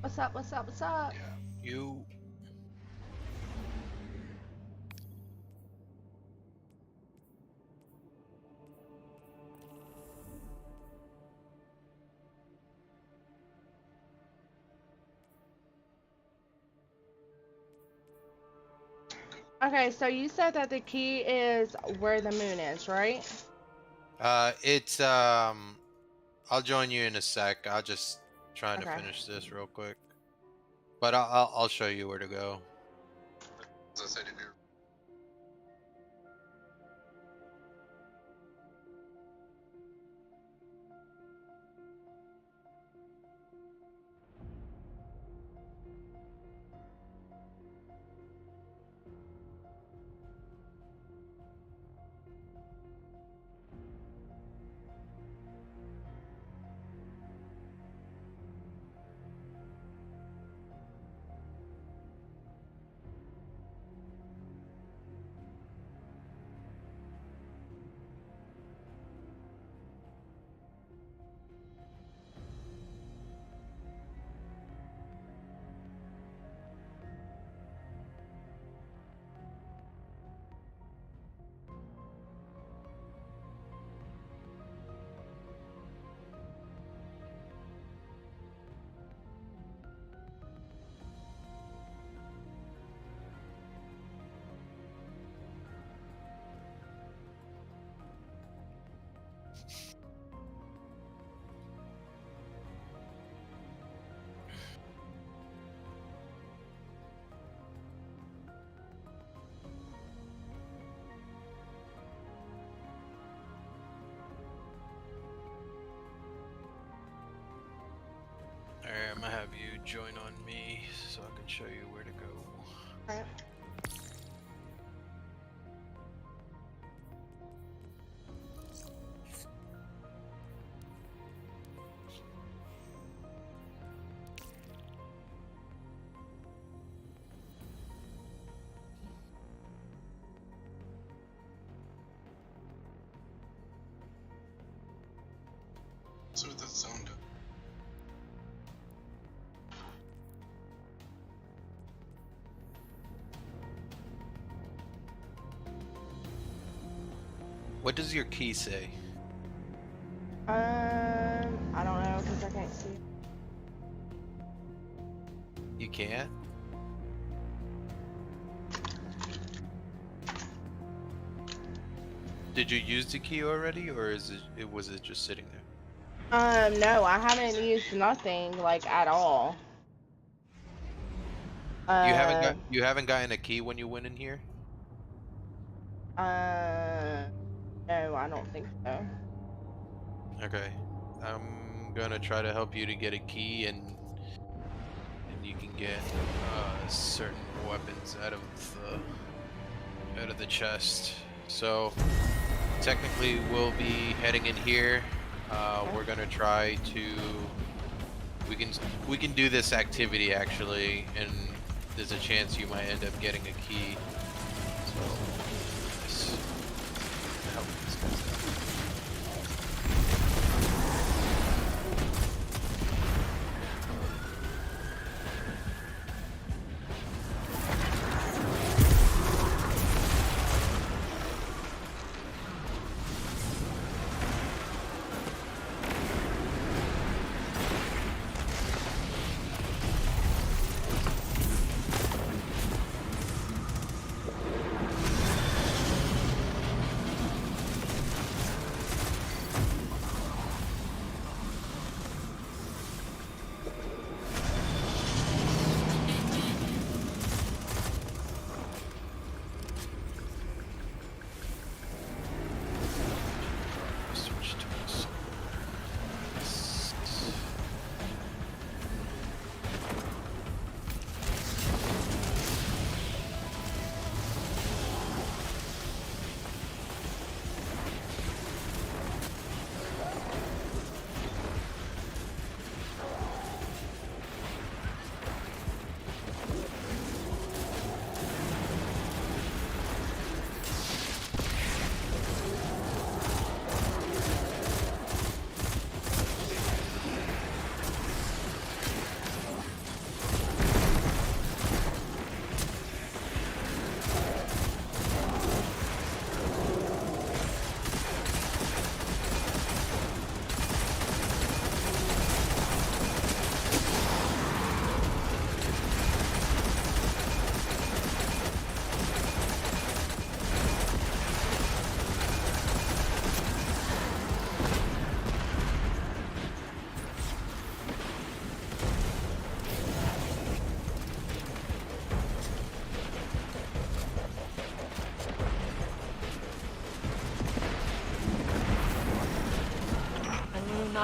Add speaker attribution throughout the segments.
Speaker 1: What's up? What's up? What's up?
Speaker 2: You.
Speaker 1: Okay, so you said that the key is where the moon is, right?
Speaker 2: It's I'll join you in a sec. I'll just trying to
Speaker 1: Okay.
Speaker 2: finish this real quick, but I'll show you where to go.
Speaker 3: As I said, if you're
Speaker 2: Alright, I'm gonna have you join on me so I can show you where to go.
Speaker 1: Okay.
Speaker 3: so with that sound.
Speaker 2: What does your key say?
Speaker 1: I don't know because I can't see.
Speaker 2: You can't? Did you use the key already, or was it just sitting there?
Speaker 1: No, I haven't used nothing like at all.
Speaker 2: You haven't gotten a key when you went in here?
Speaker 1: No, I don't think so.
Speaker 2: Okay. I'm gonna try to help you to get a key and you can get certain weapons out of the chest. So technically we'll be heading in here. We're gonna try to we can do this activity actually, and there's a chance you might end up getting a key. So let's help these guys out.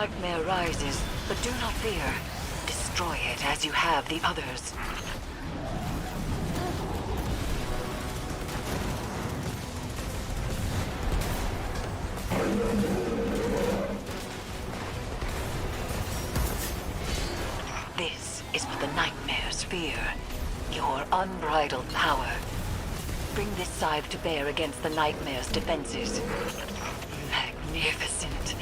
Speaker 4: nightmare rises, but do not fear. Destroy it as you have the others. This is what the nightmares fear. Your unbridled power. Bring this scythe to bear against the nightmare's defenses. Magnificent.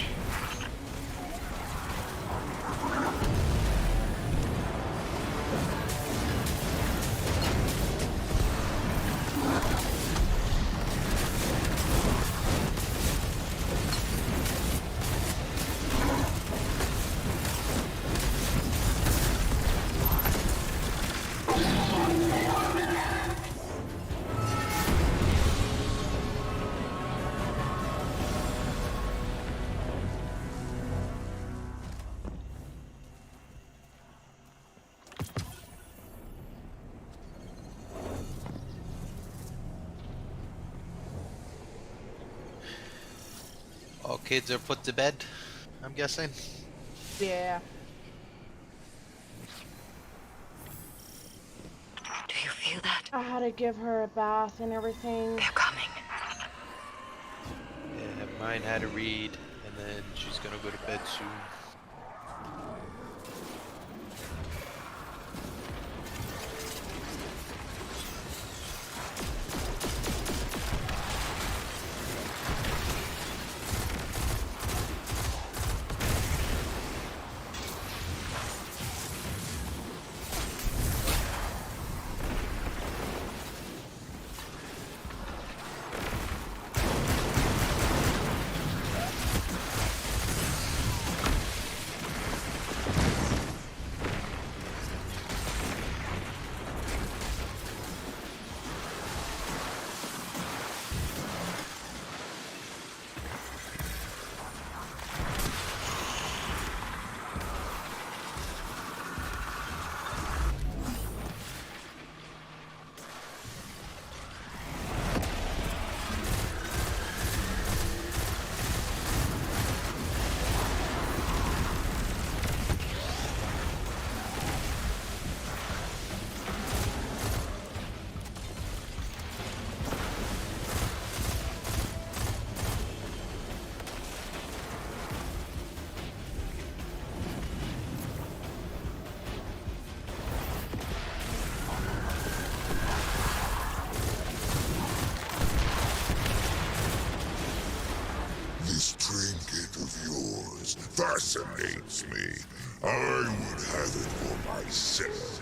Speaker 2: All kids are put to bed, I'm guessing.
Speaker 1: Yeah.
Speaker 4: Do you feel that?
Speaker 1: I had to give her a bath and everything.
Speaker 4: They're coming.
Speaker 2: Yeah, mine had to read, and then she's gonna go to bed soon.
Speaker 5: This trinket of yours fascinates me. I would have it for myself.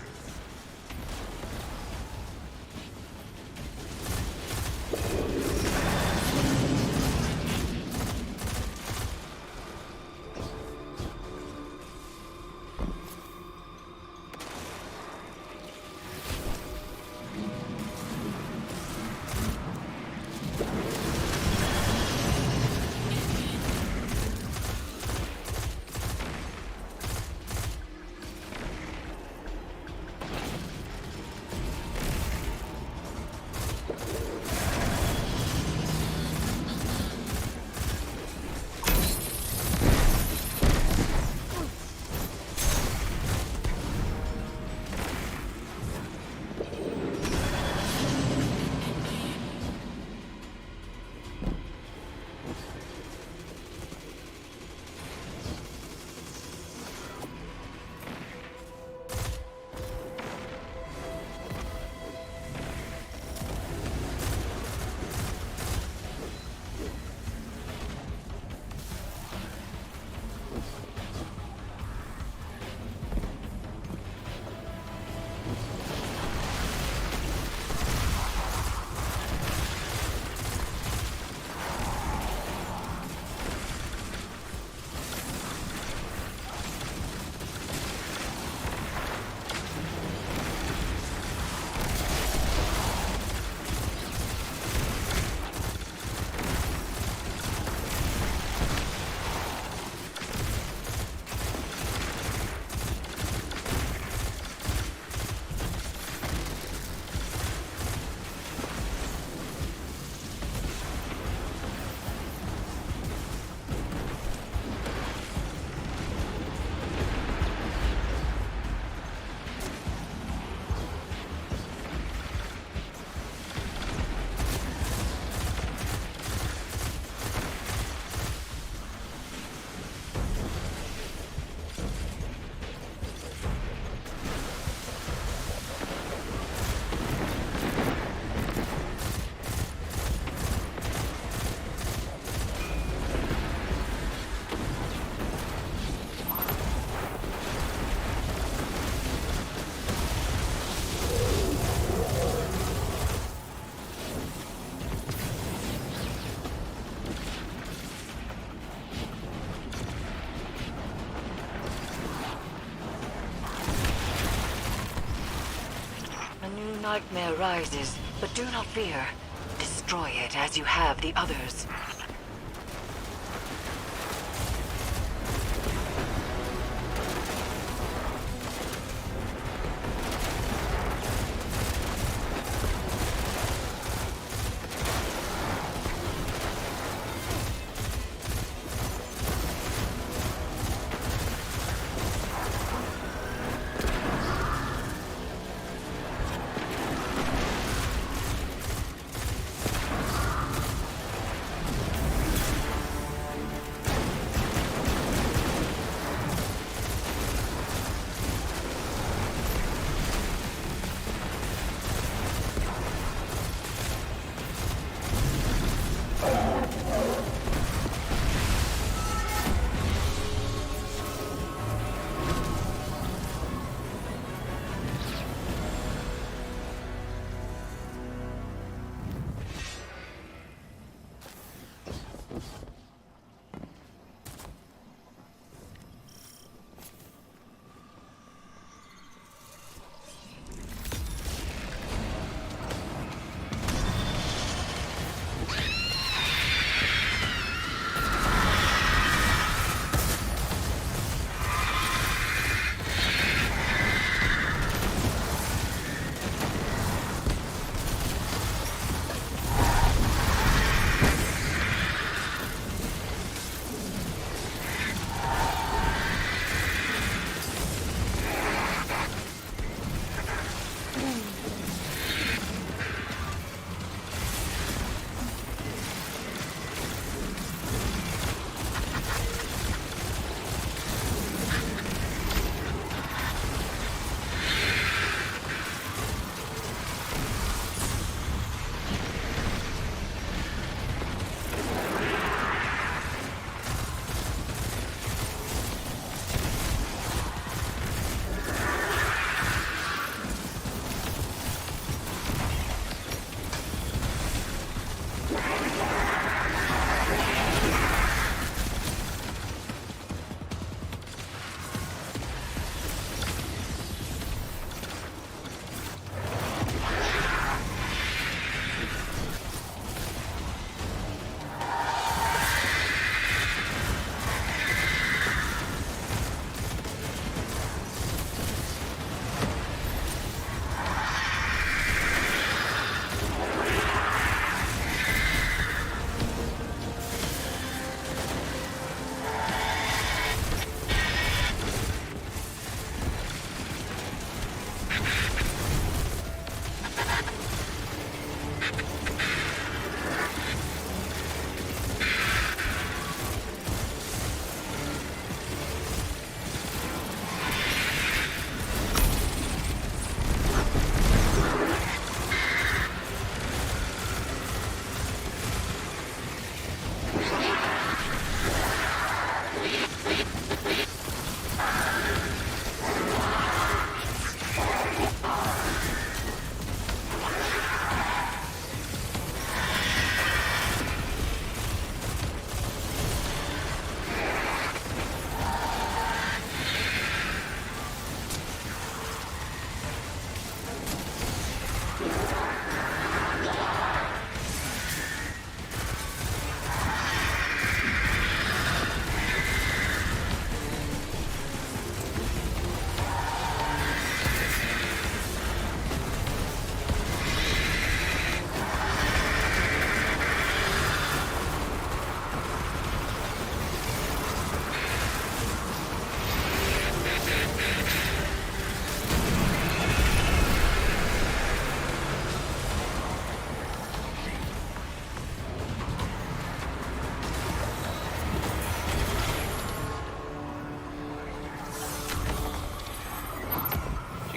Speaker 4: nightmare rises, but do not fear. Destroy it as you have the others.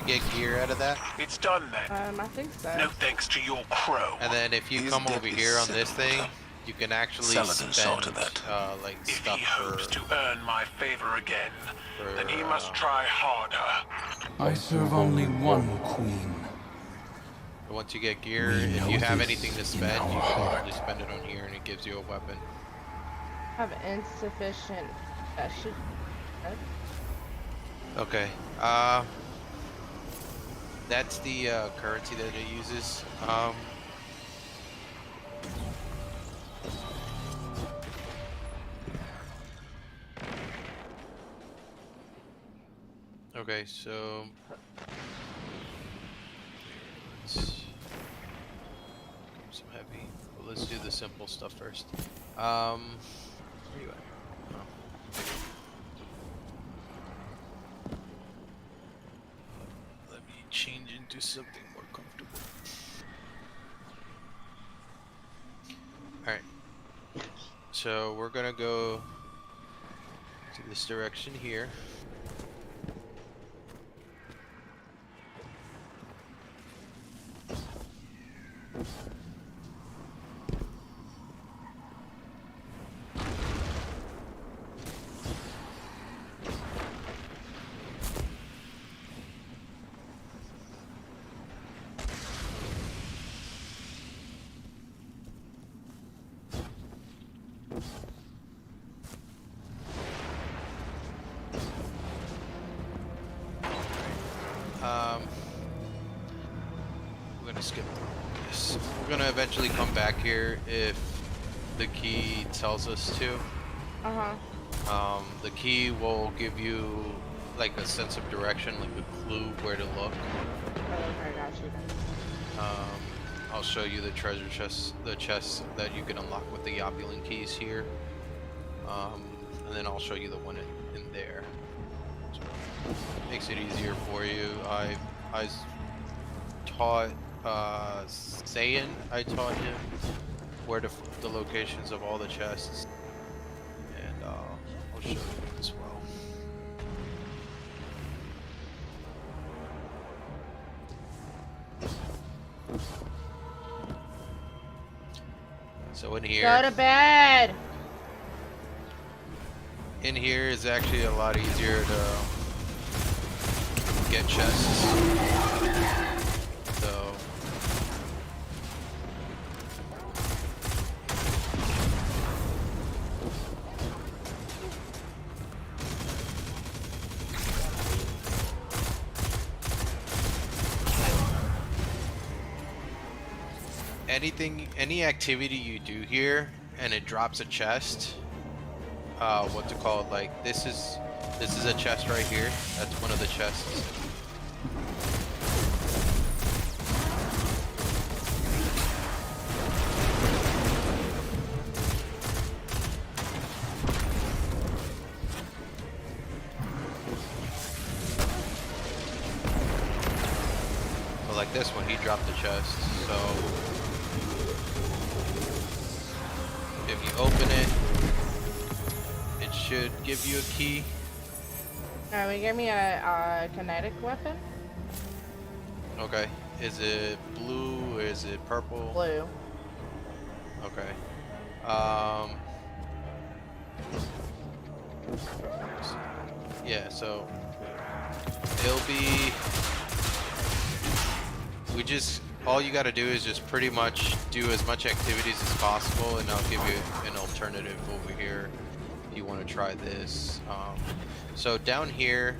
Speaker 2: Get gear out of that,
Speaker 6: It's done then.
Speaker 1: I think so.
Speaker 6: No thanks to your crow.
Speaker 2: and then if you
Speaker 3: He's
Speaker 2: come over
Speaker 3: deadly
Speaker 2: here on this
Speaker 3: sentimental.
Speaker 2: thing, you can actually
Speaker 3: Saladin saw to
Speaker 2: spend
Speaker 3: that.
Speaker 2: like
Speaker 6: If
Speaker 2: stuff
Speaker 6: he hopes
Speaker 2: for,
Speaker 6: to earn my favor again, then he must
Speaker 2: uh,
Speaker 6: try harder.
Speaker 7: I serve only one queen.
Speaker 2: once you get gear,
Speaker 7: We
Speaker 2: if
Speaker 7: know
Speaker 2: you have
Speaker 7: this
Speaker 2: anything to
Speaker 7: in
Speaker 2: spend,
Speaker 7: our
Speaker 2: you can
Speaker 7: heart.
Speaker 2: actually spend it on here, and it gives you a weapon.
Speaker 1: Have insufficient. That should.
Speaker 2: Okay. That's the currency that it uses. Okay, so some heavy. Well, let's do the simple stuff first. Where you at? Oh. Let me change into something more comfortable. Alright. So we're gonna go to this direction here. We're gonna skip this. We're gonna eventually come back here if the key tells us to. The key will give you like a sense of direction, like a clue where to look.
Speaker 1: Okay, got you.
Speaker 2: I'll show you the treasure chests, the chests that you can unlock with the opulent keys here. And then I'll show you the one in there. So, makes it easier for you. I taught Saiyan, I taught him where to the locations of all the chests, and I'll show you as well. So in here,
Speaker 1: Go to bed.
Speaker 2: in here is actually a lot easier to get chests. So any activity you do here and it drops a chest, what's it called, like this is a chest right here. That's one of the chests. So like this one, he dropped the chest. So if you open it, it should give you a key.
Speaker 1: Alright, give me a kinetic weapon.
Speaker 2: Okay. Is it blue? Is it purple?
Speaker 1: Blue.
Speaker 2: Okay. Yeah, so it'll be, all you gotta do is just pretty much do as much activities as possible, and I'll give you an alternative over here if you want to try this. So down here,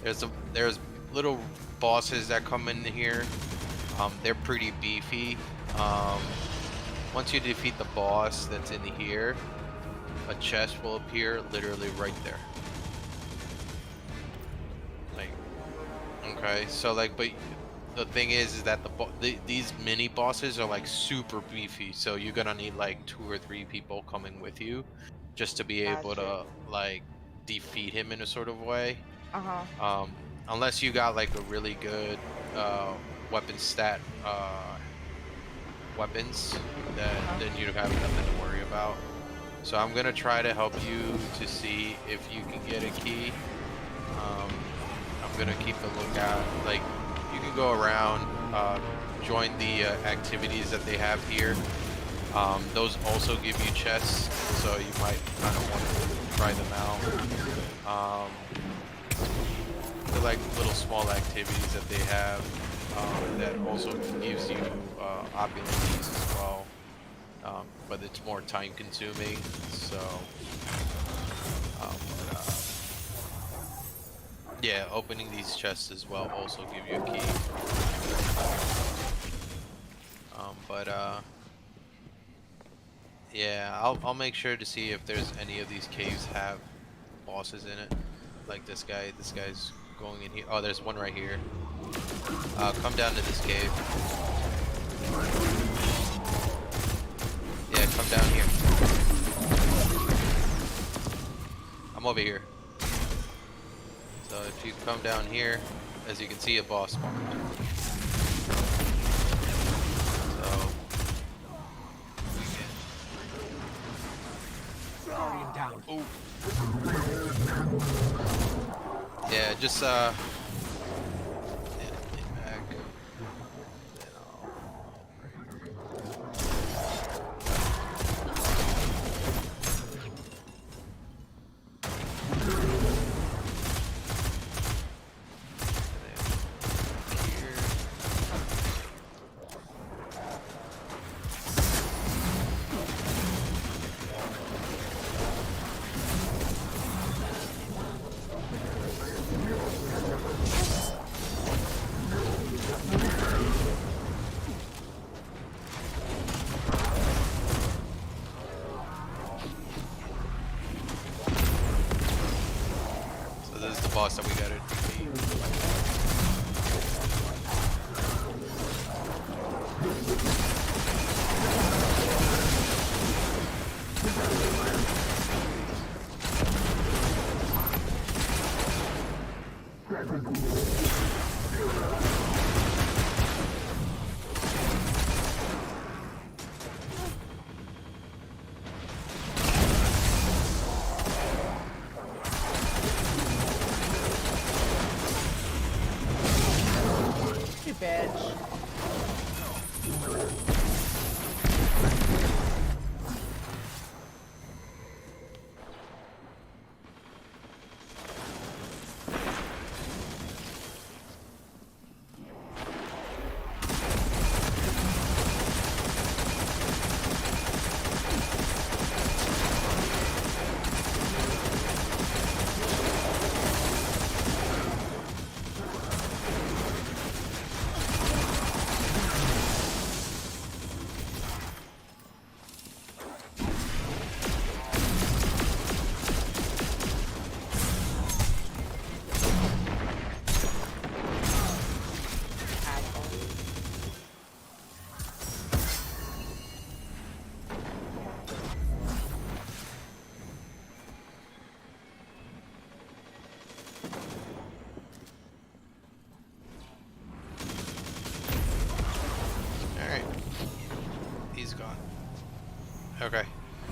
Speaker 2: there's little bosses that come in here. They're pretty beefy. Once you defeat the boss that's in here, a chest will appear literally right there. Like, okay, so like, but the thing is that these mini bosses are like super beefy, so you're gonna need like 2 or 3 people coming with you just to be able to like defeat him in a sort of way. Unless you got like a really good weapon stat weapons, then you have nothing to worry about. So I'm gonna try to help you to see if you can get a key. I'm gonna keep a lookout. Like, you can go around, join the activities that they have here. Those also give you chests, so you might kind of want to try them out. They're like little small activities that they have that also gives you opulent keys as well. But it's more time consuming, so Yeah, opening these chests as well also give you a key. Yeah, I'll make sure to see if there's any of these caves have bosses in it. Like this guy. This guy's going in here. Oh, there's one right here. Come down to this cave. Yeah, come down here. I'm over here. So if you come down here, as you can see, a boss spawned. So we can.
Speaker 7: Guardian down.
Speaker 2: Oh. Yeah, just yeah, get back. Then I'll this is the boss that we gotta defeat.
Speaker 1: You bitch.
Speaker 2: Alright. He's gone. Okay.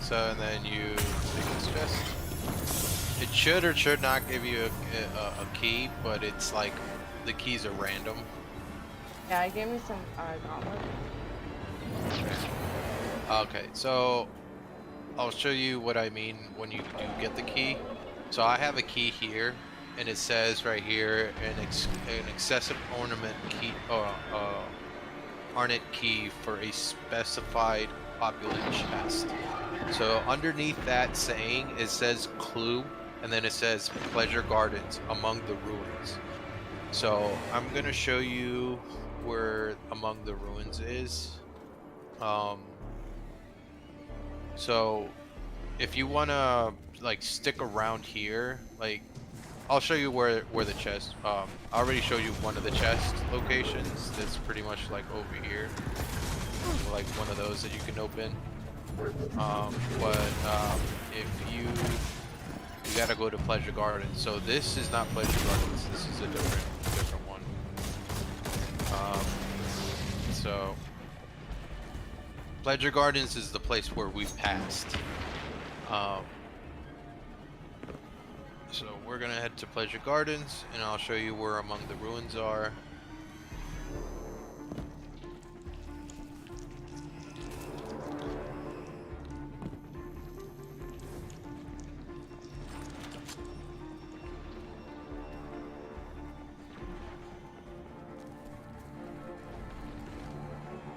Speaker 2: So, and then you take this chest. It should or should not give you a key, but it's like, the keys are random.
Speaker 1: Yeah, it gave me some gauntlet.
Speaker 2: Okay, so I'll show you what I mean when you do get the key. So I have a key here, and it says right here an excessive ornament key, ornate key for a specified opulent chest. So underneath that saying, it says clue, and then it says pleasure gardens among the ruins. So I'm gonna show you where among the ruins is. So if you wanna like stick around here, like I'll show you where the chest. I already showed you one of the chest locations. That's pretty much like over here, like one of those that you can open. If you gotta go to Pleasure Gardens. So this is not Pleasure Gardens. This is a different one. So Pleasure Gardens is the place where we passed. So we're gonna head to Pleasure Gardens, and I'll show you where among the ruins are.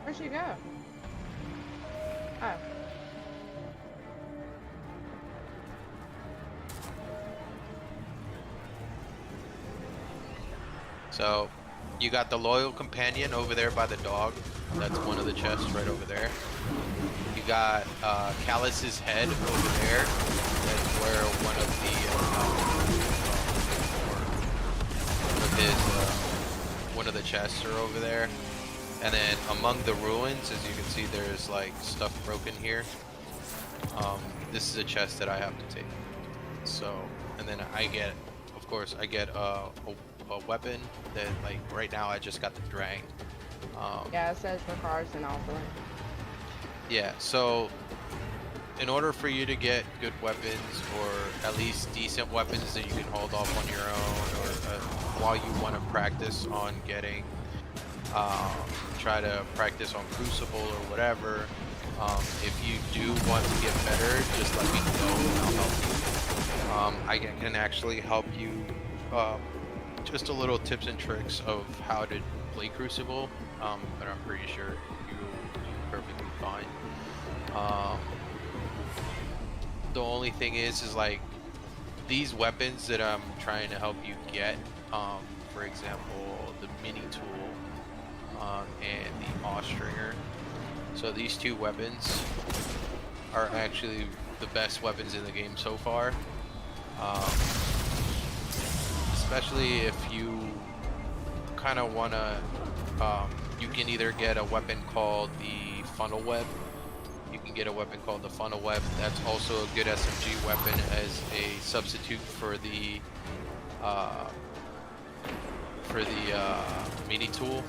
Speaker 1: Where'd she go? Oh.
Speaker 2: So you got the loyal companion over there by the dog. That's one of the chests right over there. You got Callus's head over there. That's where one of the chests are over there. And then among the ruins, as you can see, there's like stuff broken here. This is a chest that I have to take. So, and then I get, of course, I get a weapon that, like, right now I just got the drang.
Speaker 1: Yeah, it says requires an offer.
Speaker 2: Yeah, so in order for you to get good weapons, or at least decent weapons that you can hold off on your own, or while you want to practice on getting, try to practice on Crucible or whatever, if you do want to get better, just let me know and I'll help you. I can actually help you, just a little tips and tricks of how to play Crucible, but I'm pretty sure you'll do perfectly fine. The only thing is like these weapons that I'm trying to help you get, for example, the mini tool and the Austringer. So these two weapons are actually the best weapons in the game so far. Especially if you kind of want to, you can either get a weapon called the funnel web. You can get a weapon called the funnel web. That's also a good SMG weapon as a substitute for the mini tool.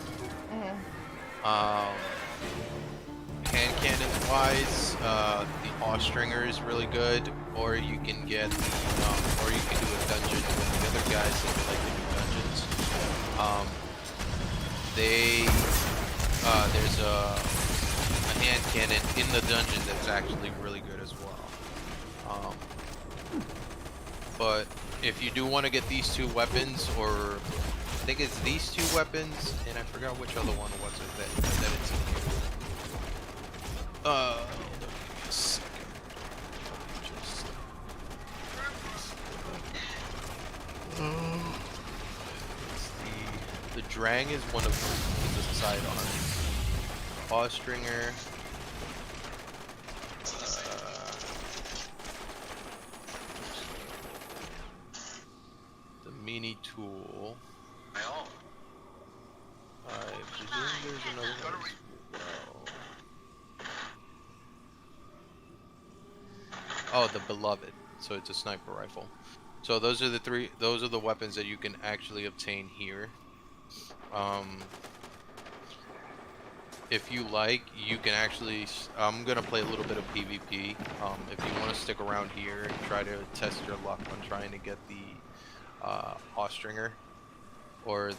Speaker 2: Hand cannon wise, the Austringer is really good, or you can get, or you can do a dungeon with the other guys if you like to do dungeons. There's a hand cannon in the dungeon that's actually really good as well. But if you do want to get these two weapons, or I think it's these two weapons, and I forgot which other one was it that it's in here. Just the drang is one of the side arms. Austringer. The mini tool. I presume there's another one as well. Oh, the beloved. So it's a sniper rifle. So those are the weapons that you can actually obtain here. If you like, you can actually, I'm gonna play a little bit of PvP. If you want to stick around here and try to test your luck on trying to get the Austringer, or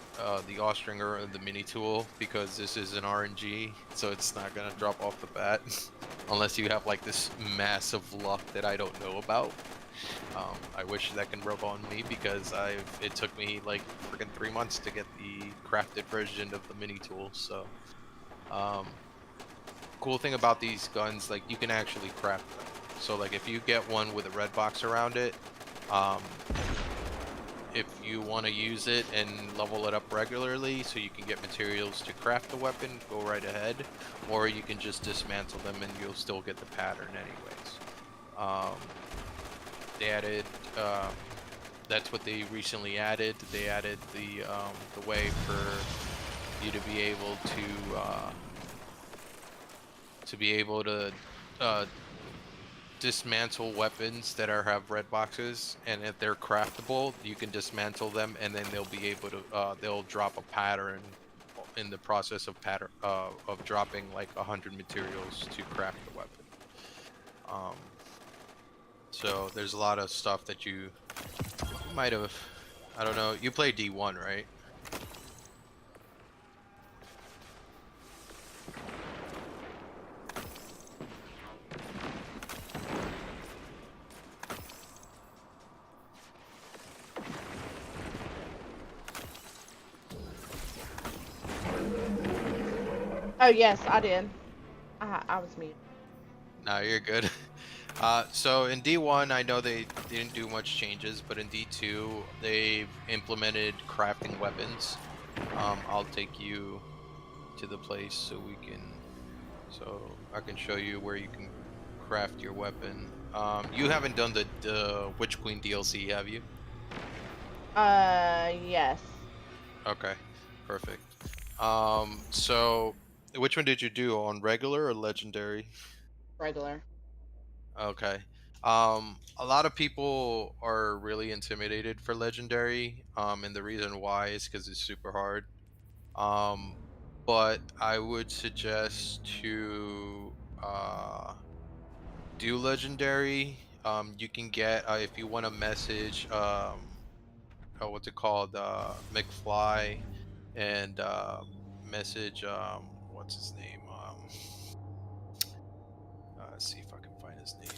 Speaker 2: the Austringer or the mini tool, because this is an RNG, so it's not gonna drop off the bat unless you have like this massive luck that I don't know about. I wish that can rub on me, because it took me like freaking 3 months to get the crafted version of the mini tool. So cool thing about these guns, like you can actually craft them. So like if you get one with a red box around it, if you want to use it and level it up regularly so you can get materials to craft the weapon, go right ahead. Or you can just dismantle them and you'll still get the pattern anyways. They added, that's what they recently added. They added the way for you to be able to dismantle weapons that have red boxes, and if they're craftable, you can dismantle them, and then they'll be able to they'll drop a pattern in the process of dropping like 100 materials to craft the weapon. So there's a lot of stuff that you might have, I don't know, you play D1, right?
Speaker 1: Oh yes, I did. I was muted.
Speaker 2: No, you're good. So in D1, I know they didn't do much changes, but in D2, they've implemented crafting weapons. I'll take you to the place so I can show you where you can craft your weapon. You haven't done the Witch Queen DLC, have you?
Speaker 1: Yes.
Speaker 2: Okay, perfect. So which one did you do, on regular or legendary?
Speaker 1: Regular.
Speaker 2: Okay. A lot of people are really intimidated for legendary. And the reason why is because it's super hard. Um, but I would suggest to do legendary. You can get, if you want to message what's it called, McFly, and message what's his name, let's see if I can find his name,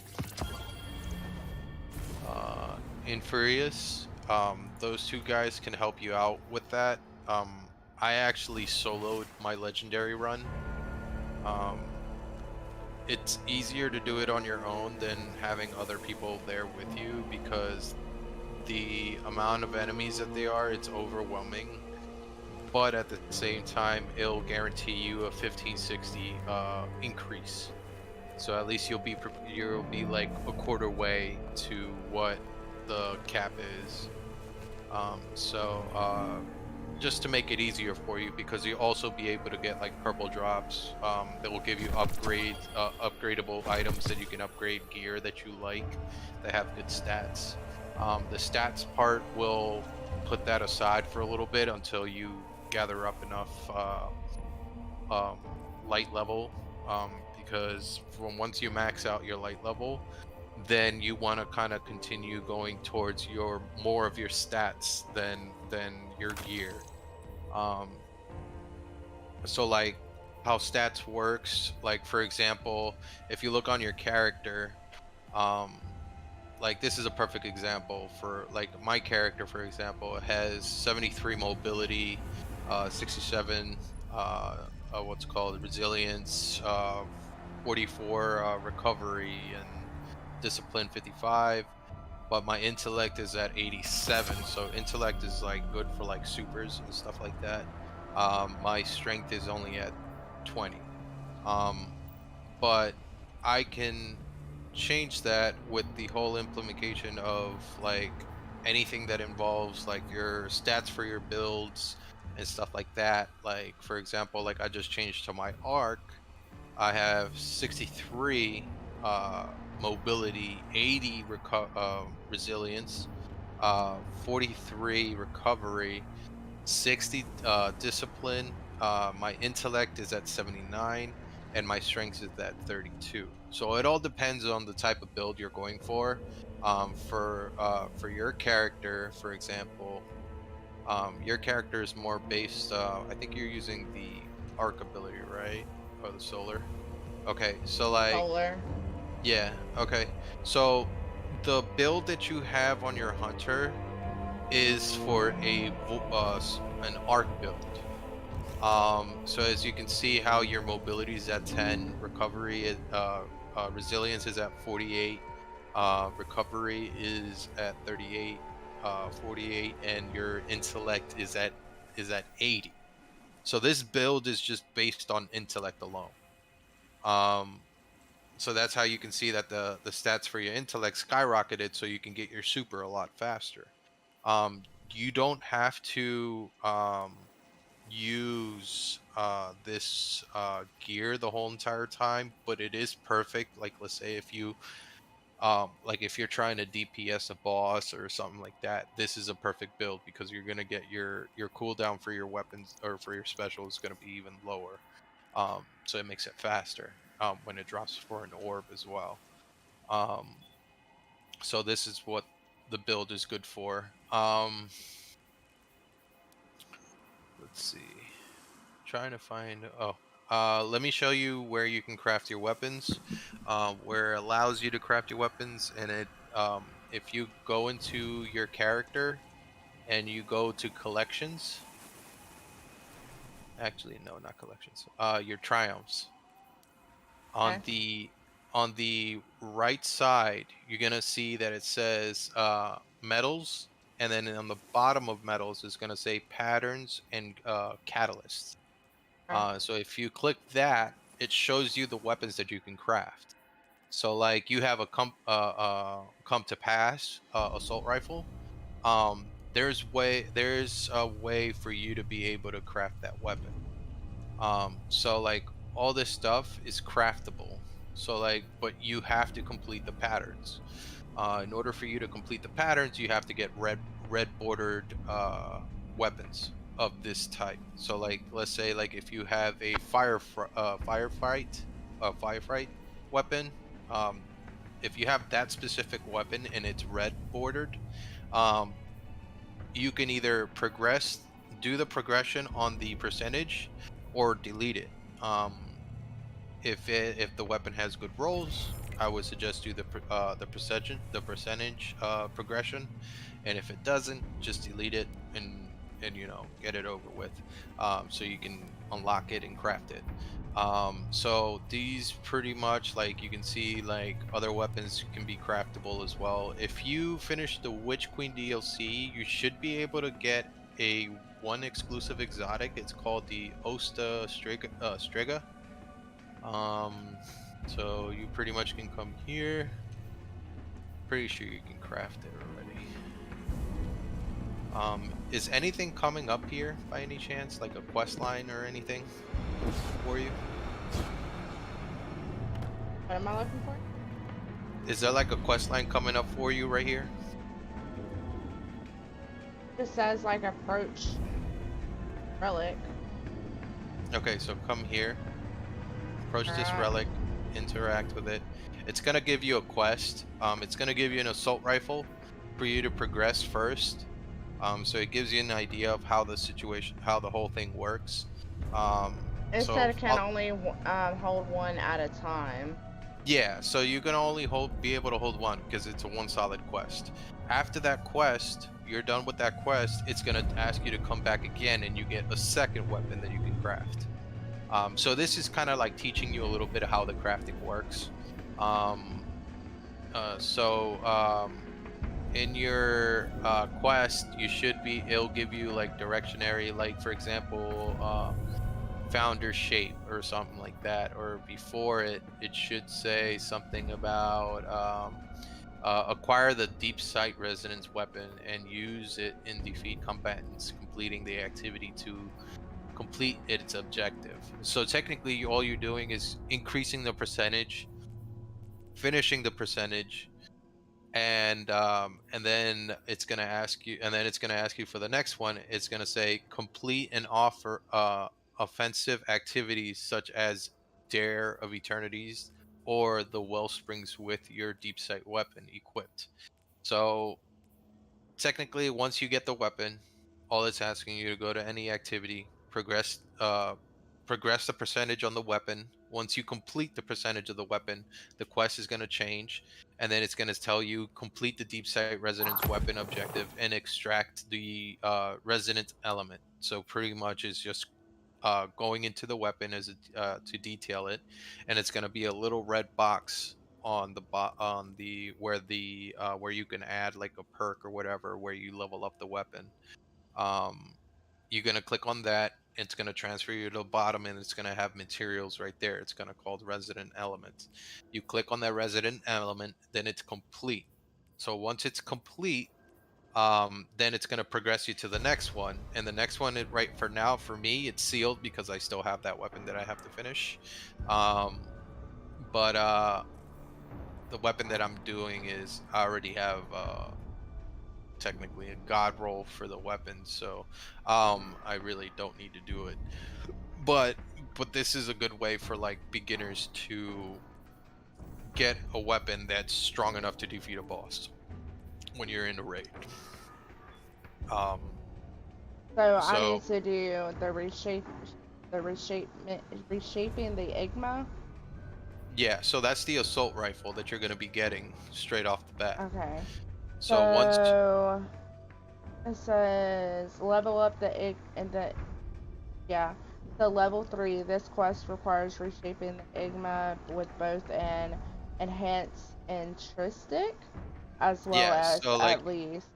Speaker 2: Infurious. Those two guys can help you out with that. I actually soloed my legendary run. um it's easier to do it on your own than having other people there with you, because the amount of enemies that they are, it's overwhelming. But at the same time, it'll guarantee you a 1560 increase. So at least you'll be like a quarter way to what the cap is. Just to make it easier for you, because you'll also be able to get like purple drops that will give you upgradable items that you can upgrade, gear that you like that have good stats. The stats part will put that aside for a little bit until you gather up enough um, light level, because from once you max out your light level, then you want to kind of continue going towards your more of your stats than your gear. um so like how stats works, like for example, if you look on your character, um like this is a perfect example. For like my character, for example, has 73 mobility, 67 what's called resilience, 44 recovery, and discipline 55. But my intellect is at 87, so intellect is like good for like supers and stuff like that. My strength is only at 20. um but I can change that with the whole implementation of like anything that involves like your stats for your builds and stuff like that. Like for example, like I just changed to my arc. I have 63 mobility, 80 resilience, 43 recovery, 60 discipline. My intellect is at 79, and my strength is at 32. So it all depends on the type of build you're going for. For your character, for example, your character is more based. I think you're using the arc ability, right, or the solar. Okay, so like,
Speaker 1: Solar.
Speaker 2: yeah, okay. So the build that you have on your hunter is for an arc build. So as you can see how your mobility is at 10, recovery is, resilience is at 48, recovery is at 38, 48, and your intellect is at 80. So this build is just based on intellect alone. Um, so that's how you can see that the stats for your intellect skyrocketed, so you can get your super a lot faster. Um, you don't have to use this gear the whole entire time, but it is perfect. Like let's say if you like if you're trying to DPS a boss or something like that, this is a perfect build, because you're gonna get your cooldown for your weapons or for your special is gonna be even lower. So it makes it faster when it drops for an orb as well. Um, so this is what the build is good for. Let's see. Trying to find. Oh, let me show you where you can craft your weapons. Where it allows you to craft your weapons, and if you go into your character and you go to collections. Actually, no, not collections. Your triumphs. on
Speaker 1: Okay.
Speaker 2: the on the right side, you're gonna see that it says medals. and then on the bottom of metals is going to say patterns and catalysts.
Speaker 1: Okay.
Speaker 2: So if you click that, it shows you the weapons that you can craft. So like you have a come to pass assault rifle. There's a way for you to be able to craft that weapon. So like all this stuff is craftable. So like, but you have to complete the patterns. In order for you to complete the patterns, you have to get red bordered weapons of this type. So like, let's say like if you have a firefight weapon, um, if you have that specific weapon and it's red bordered, um, you can either do the progression on the percentage, or delete it. If the weapon has good rolls, I would suggest do the percentage progression, and if it doesn't, just delete it and get it over with, so you can unlock it and craft it. So these pretty much, like you can see, like other weapons can be craftable as well. If you finish the Witch Queen DLC, you should be able to get a one exclusive exotic. It's called the Osta Strega. So you pretty much can come here. Pretty sure you can craft it already. Is anything coming up here by any chance, like a quest line or anything for you?
Speaker 1: What am I looking for?
Speaker 2: Is there like a quest line coming up for you right here?
Speaker 1: It says like approach relic.
Speaker 2: Okay, so come here. Approach this
Speaker 1: Alright.
Speaker 2: relic, interact with it. It's gonna give you a quest. It's gonna give you an assault rifle for you to progress first. So it gives you an idea of how the whole thing works.
Speaker 1: It
Speaker 2: So
Speaker 1: said it can only hold one at a time.
Speaker 2: yeah, so you can only be able to hold one because it's a one solid quest. After that quest, you're done with that quest. It's gonna ask you to come back again, and you get a second weapon that you can craft. So this is kind of like teaching you a little bit of how the crafting works. In your quest, it'll give you like directionary, like for example, founder shape or something like that. Or before it should say something about acquire the deep sight resonance weapon and use it in defeat combatants, completing the activity to complete its objective. So technically, all you're doing is increasing the percentage, finishing the percentage, and then it's gonna ask you for the next one. It's gonna say complete and offer offensive activities such as Dare of Eternities or the Wellsprings with your deep sight weapon equipped. So technically, once you get the weapon, all it's asking you to go to any activity, progress the percentage on the weapon. Once you complete the percentage of the weapon, the quest is going to change, and then it's going to tell you complete the deep sight resonance weapon objective and extract the resonant element. So pretty much it's just going into the weapon to detail it, and it's going to be a little red box on the where you can add like a perk or whatever where you level up the weapon. um you're going to click on that. It's going to transfer you to the bottom, and it's going to have materials right there. It's going to call resident element. You click on that resident element, then it's complete. So once it's complete, then it's going to progress you to the next one, and the next one, right for now, for me, it's sealed because I still have that weapon that I have to finish. But the weapon that I'm doing is I already have technically a god roll for the weapon, so I really don't need to do it. But this is a good way for like beginners to get a weapon that's strong enough to defeat a boss when you're in a raid.
Speaker 1: So I
Speaker 2: So
Speaker 1: need to do reshaping the Igma.
Speaker 2: yeah, so that's the assault rifle that you're going to be getting straight off the bat.
Speaker 1: Okay.
Speaker 2: So once
Speaker 1: So it says level up the Ig and the yeah. So level 3, this quest requires reshaping the Igma with both an enhanced intrinsic as well
Speaker 2: yeah,
Speaker 1: as
Speaker 2: so like
Speaker 1: at least.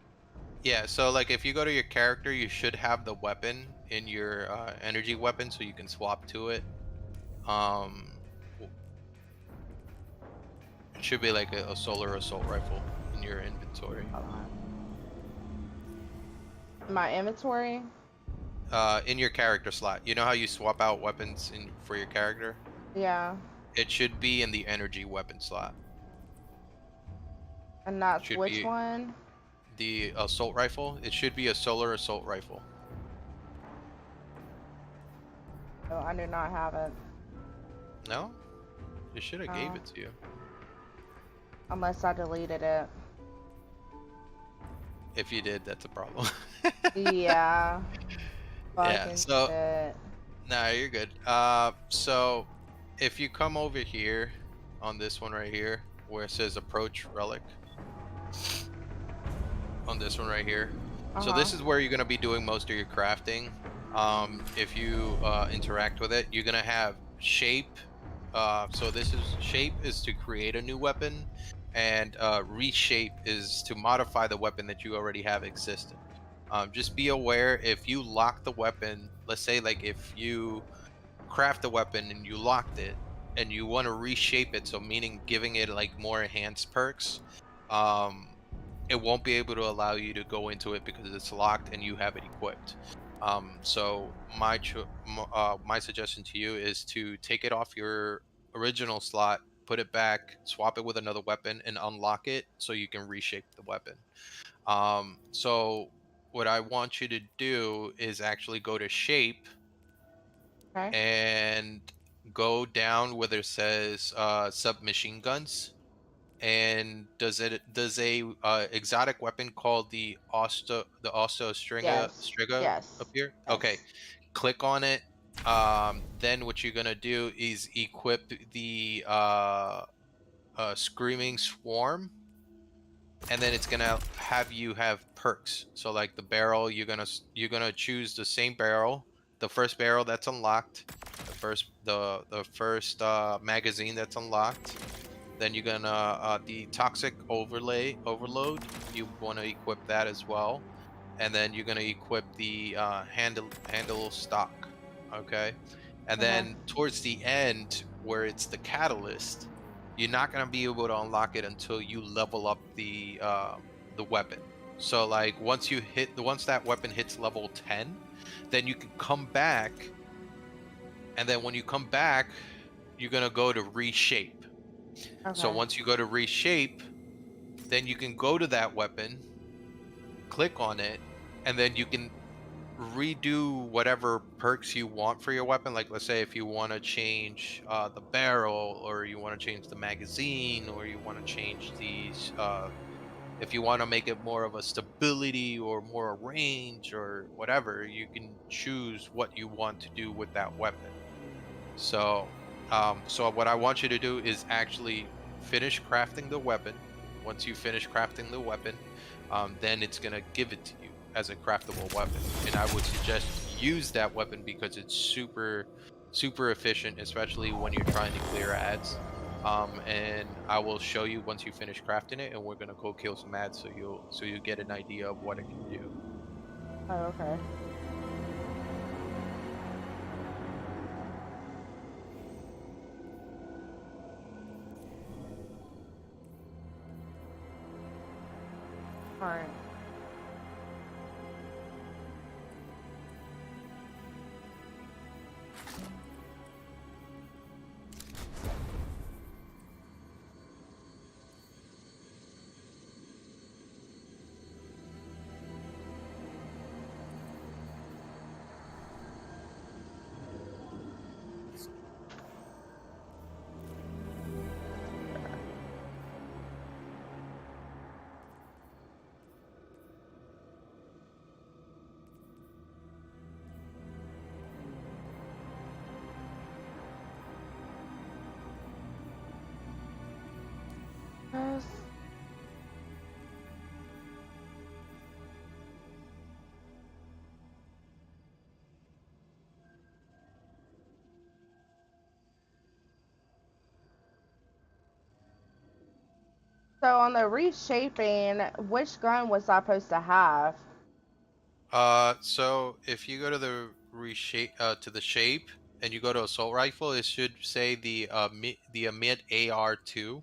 Speaker 2: Yeah, so like if you go to your character, you should have the weapon in your energy weapon so you can swap to it. Um, it should be like a solar assault rifle in your inventory.
Speaker 1: Hold on. My inventory?
Speaker 2: In your character slot. You know how you swap out weapons in for your character?
Speaker 1: Yeah.
Speaker 2: It should be in the energy weapon slot.
Speaker 1: And that's
Speaker 2: Should
Speaker 1: which
Speaker 2: be
Speaker 1: one?
Speaker 2: the assault rifle. It should be a solar assault rifle.
Speaker 1: Oh, I do not have it.
Speaker 2: No? It should have gave
Speaker 1: No.
Speaker 2: it to you.
Speaker 1: Unless I deleted it.
Speaker 2: If you did, that's a problem.
Speaker 1: Yeah.
Speaker 2: Yeah,
Speaker 1: Fucking
Speaker 2: so
Speaker 1: shit.
Speaker 2: nah, you're good. So if you come over here on this one right here, where it says approach relic, on this one right here. So
Speaker 1: Uh-huh.
Speaker 2: this is where you're gonna be doing most of your crafting. If you interact with it, you're gonna have shape. So this is shape is to create a new weapon, and reshape is to modify the weapon that you already have existing. Just be aware if you lock the weapon. Let's say like if you craft a weapon and you locked it and you want to reshape it, so meaning giving it like more enhanced perks, um it won't be able to allow you to go into it because it's locked and you have it equipped. So my suggestion to you is to take it off your original slot, put it back, swap it with another weapon, and unlock it so you can reshape the weapon. So what I want you to do is actually go to shape
Speaker 1: Okay.
Speaker 2: and go down where it says submachine guns. And does a exotic weapon called the
Speaker 1: Yes.
Speaker 2: striga
Speaker 1: Yes.
Speaker 2: appear? Okay,
Speaker 1: Yes.
Speaker 2: click on it. Then what you're gonna do is equip the screaming swarm, and then it's gonna have you have perks. So like the barrel, you're gonna choose the same barrel, the first barrel that's unlocked, the first magazine that's unlocked. Then you're gonna the toxic overload. You want to equip that as well, and then you're gonna equip the handle stock. Okay, and
Speaker 1: Okay.
Speaker 2: then towards the end where it's the catalyst, you're not gonna be able to unlock it until you level up the weapon. So like once that weapon hits level 10, then you can come back, and then when you come back, you're gonna go to reshape. So
Speaker 1: Okay.
Speaker 2: once you go to reshape, then you can go to that weapon, click on it, and then you can redo whatever perks you want for your weapon. Like let's say if you want to change the barrel, or you want to change the magazine, or you want to change these if you want to make it more of a stability or more range or whatever, you can choose what you want to do with that weapon. So what I want you to do is actually finish crafting the weapon. Once you finish crafting the weapon, then it's gonna give it to you as a craftable weapon. And I would suggest you use that weapon because it's super efficient, especially when you're trying to clear ads. And I will show you once you finish crafting it, and we're gonna go kill some ads so you get an idea of what it can do.
Speaker 1: Oh, okay. Alright. Yes. So on the reshaping, which gun was I supposed to have?
Speaker 2: So if you go to the reshape to the shape and you go to assault rifle, it should say the Amit AR2.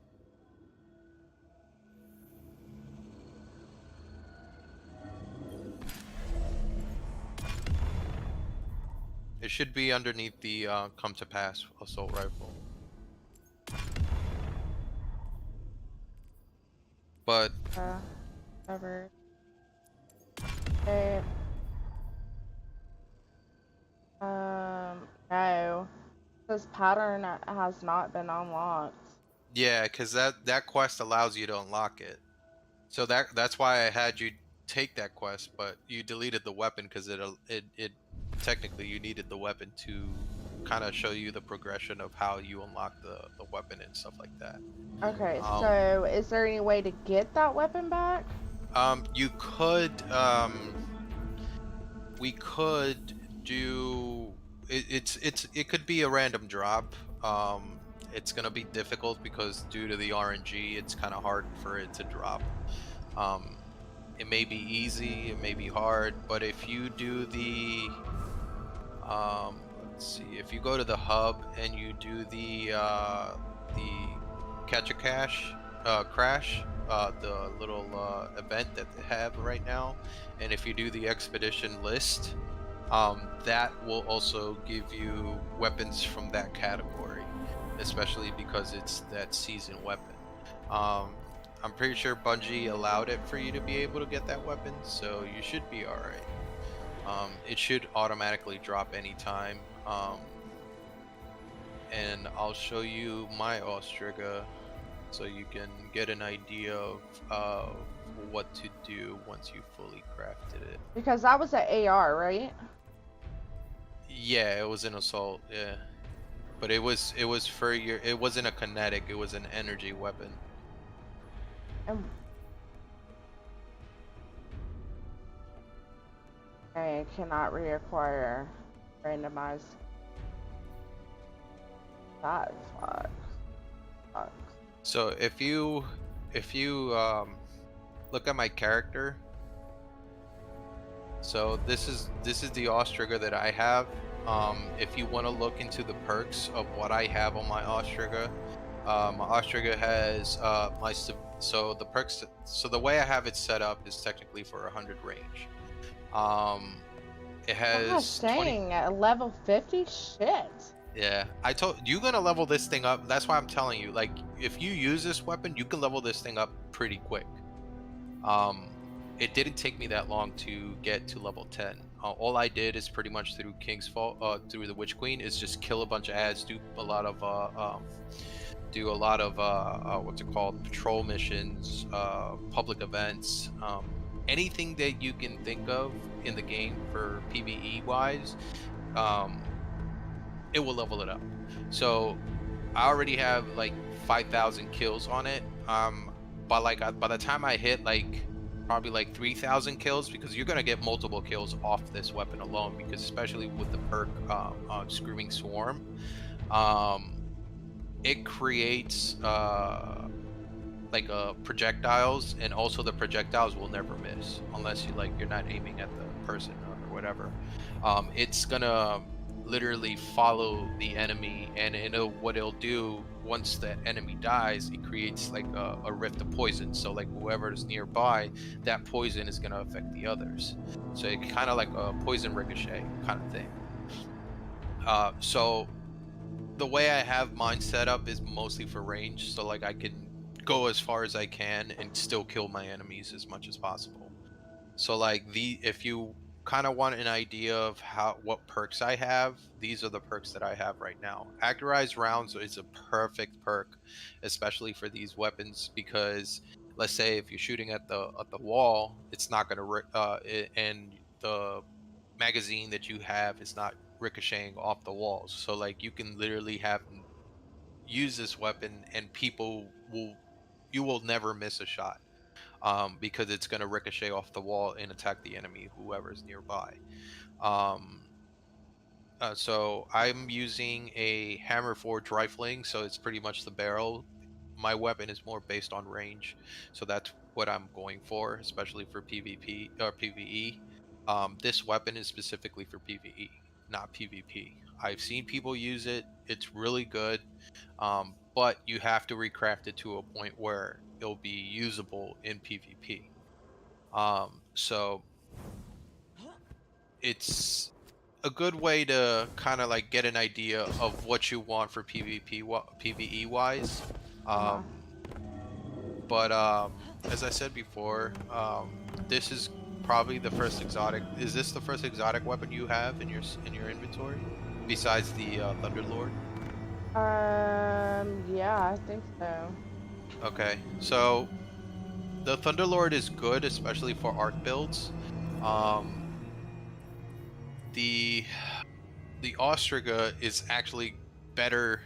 Speaker 2: It should be underneath the come to pass assault rifle. But
Speaker 1: Whatever. Okay. No. This pattern has not been unlocked.
Speaker 2: yeah, because that quest allows you to unlock it. So that's why I had you take that quest, but you deleted the weapon because it technically you needed the weapon to kind of show you the progression of how you unlock the weapon and stuff like that.
Speaker 1: Okay, so is there any way to get that weapon back?
Speaker 2: You could we could do it could be a random drop. It's gonna be difficult because due to the RNG, it's kind of hard for it to drop. It may be easy, it may be hard, but if you do the let's see, if you go to the hub and you do the catch a cache crash, the little event that they have right now, and if you do the expedition list, that will also give you weapons from that category, especially because it's that season weapon. I'm pretty sure Bungie allowed it for you to be able to get that weapon, so you should be alright. It should automatically drop anytime. And I'll show you my Ostriga so you can get an idea of what to do once you fully crafted it.
Speaker 1: Because that was an AR, right?
Speaker 2: Yeah, it was an assault, yeah. But it was for your, it wasn't a kinetic, it was an energy weapon.
Speaker 1: I cannot reacquire randomized. That sucks.
Speaker 2: So if you look at my character, so this is the Ostriga that I have. If you want to look into the perks of what I have on my Ostriga, my Ostriga has so the perks. So the way I have it set up is technically for 100 range. It has
Speaker 1: Gosh, dang, at level 50? Shit.
Speaker 2: Yeah, I told you gonna level this thing up. That's why I'm telling you, like, if you use this weapon, you can level this thing up pretty quick. It didn't take me that long to get to level 10. All I did is pretty much through King's Fall, through the Witch Queen, is just kill a bunch of ads, do a lot of what's it called, patrol missions, public events, anything that you can think of in the game for PvE wise. It will level it up. So I already have like 5,000 kills on it. But like by the time I hit like probably like 3,000 kills, because you're gonna get multiple kills off this weapon alone, because especially with the perk Screaming Swarm, it creates like projectiles, and also the projectiles will never miss unless you're not aiming at the person or whatever. It's gonna literally follow the enemy, and what it'll do once that enemy dies, it creates like a rift of poison. So like whoever is nearby, that poison is gonna affect the others. So it kind of like a poison ricochet kind of thing. So the way I have mine set up is mostly for range, so like I can go as far as I can and still kill my enemies as much as possible. So like if you kind of want an idea of what perks I have, these are the perks that I have right now. Actorized rounds is a perfect perk, especially for these weapons, because let's say if you're shooting at the wall, it's not gonna and the magazine that you have is not ricocheting off the walls. So like you can literally use this weapon, and you will never miss a shot. Because it's going to ricochet off the wall and attack the enemy, whoever's nearby. So I'm using a hammer forged rifling, so it's pretty much the barrel my weapon is more based on range, so that's what I'm going for, especially for PvP or PvE. This weapon is specifically for PvE, not PvP. I've seen people use it; it's really good, but you have to recraft it to a point where it'll be usable in PvP. So it's a good way to kind of like get an idea of what you want for PvE wise.
Speaker 1: Uh-huh.
Speaker 2: But as I said before, this is probably the first exotic. Is this the first exotic weapon you have in your inventory, besides the Thunderlord?
Speaker 1: Yeah, I think so.
Speaker 2: Okay, so the Thunderlord is good, especially for arc builds. Um, the the Ostriga is actually better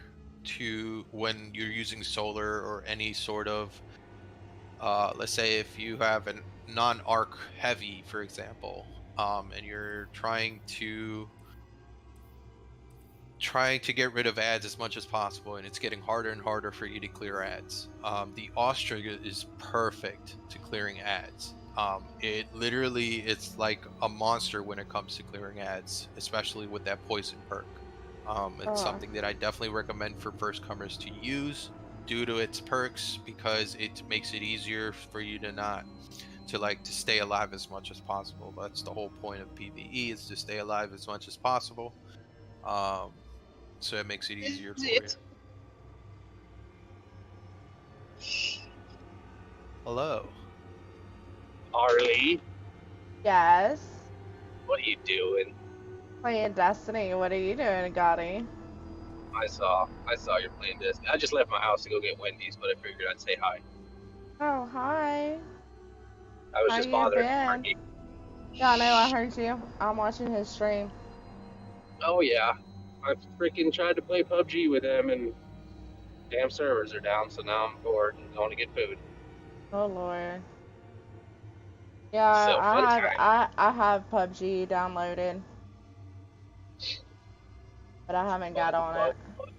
Speaker 2: to when you're using solar or any sort of let's say if you have a non-arc heavy, for example, and you're trying to get rid of ads as much as possible, and it's getting harder and harder for you to clear ads. The Ostriga is perfect to clearing ads. It's like a monster when it comes to clearing ads, especially with that poison perk. It's
Speaker 1: Oh,
Speaker 2: something that I definitely recommend for first comers to use due to its perks, because it makes it easier for you to stay alive as much as possible. That's the whole point of PvE, is to stay alive as much as possible. Um, so it makes it easier
Speaker 8: Is
Speaker 2: for you.
Speaker 8: it?
Speaker 2: Hello.
Speaker 8: Harley,
Speaker 1: yes.
Speaker 8: what are you doing?
Speaker 1: Playing Destiny. What are you doing, Gotti?
Speaker 8: I saw you're playing this. I just left my house to go get Wendy's, but I figured I'd say hi.
Speaker 1: Oh, hi.
Speaker 8: I was
Speaker 1: How
Speaker 8: just
Speaker 1: you
Speaker 8: bothering
Speaker 1: been?
Speaker 8: Marky.
Speaker 1: Yeah, I know. I heard you. I'm watching his stream.
Speaker 8: Oh yeah, I freaking tried to play PUBG with him, and damn servers are down. So now I'm bored and going to get food.
Speaker 1: Oh Lord. Yeah,
Speaker 8: So
Speaker 1: I
Speaker 8: fun
Speaker 1: have
Speaker 8: time.
Speaker 1: I have PUBG downloaded, but I haven't got
Speaker 8: Fun,
Speaker 1: on
Speaker 8: fun,
Speaker 1: it.
Speaker 8: fun.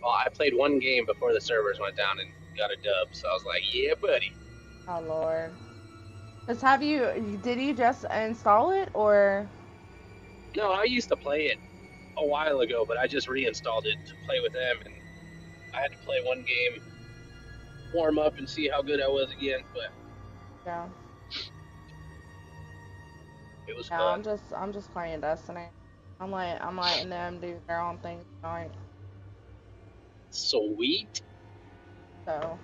Speaker 8: Well, I played one game before the servers went down and got a dub. So I was like, yeah, buddy.
Speaker 1: Oh Lord. Cause did you just install it or?
Speaker 8: No, I used to play it a while ago, but I just reinstalled it to play with them, and I had to play one game, warm up, and see how good I was again. But
Speaker 1: Yeah.
Speaker 8: it was
Speaker 1: Yeah,
Speaker 8: fun.
Speaker 1: I'm just playing Destiny. I'm letting them do their own thing tonight.
Speaker 8: Sweet.
Speaker 1: So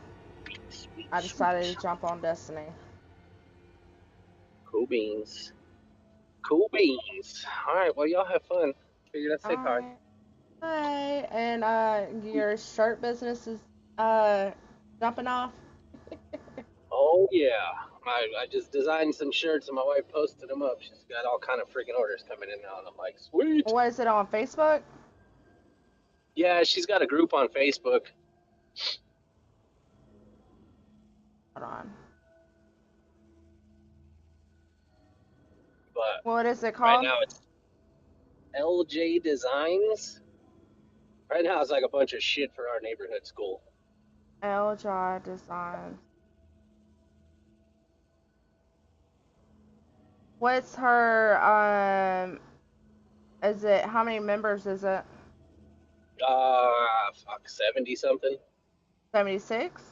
Speaker 8: Sweet,
Speaker 1: I decided
Speaker 8: sweet.
Speaker 1: to jump on Destiny.
Speaker 8: Cool beans. Cool beans. All right, well, y'all have fun. Figured I'd say hi.
Speaker 1: Alright. Hi. And your shirt business is jumping off.
Speaker 8: Oh, yeah. I just designed some shirts, and my wife posted them up. She's got all kind of freaking orders coming in now, and I'm like, sweet.
Speaker 1: What is it on Facebook?
Speaker 8: Yeah, she's got a group on Facebook,
Speaker 1: Hold on.
Speaker 8: but
Speaker 1: What is it
Speaker 8: right
Speaker 1: called?
Speaker 8: now it's LJ Designs. Right now it's like a bunch of shit for our neighborhood school.
Speaker 1: LJ Designs. What's her is it how many members is it?
Speaker 8: Fuck, 70 something.
Speaker 1: 76?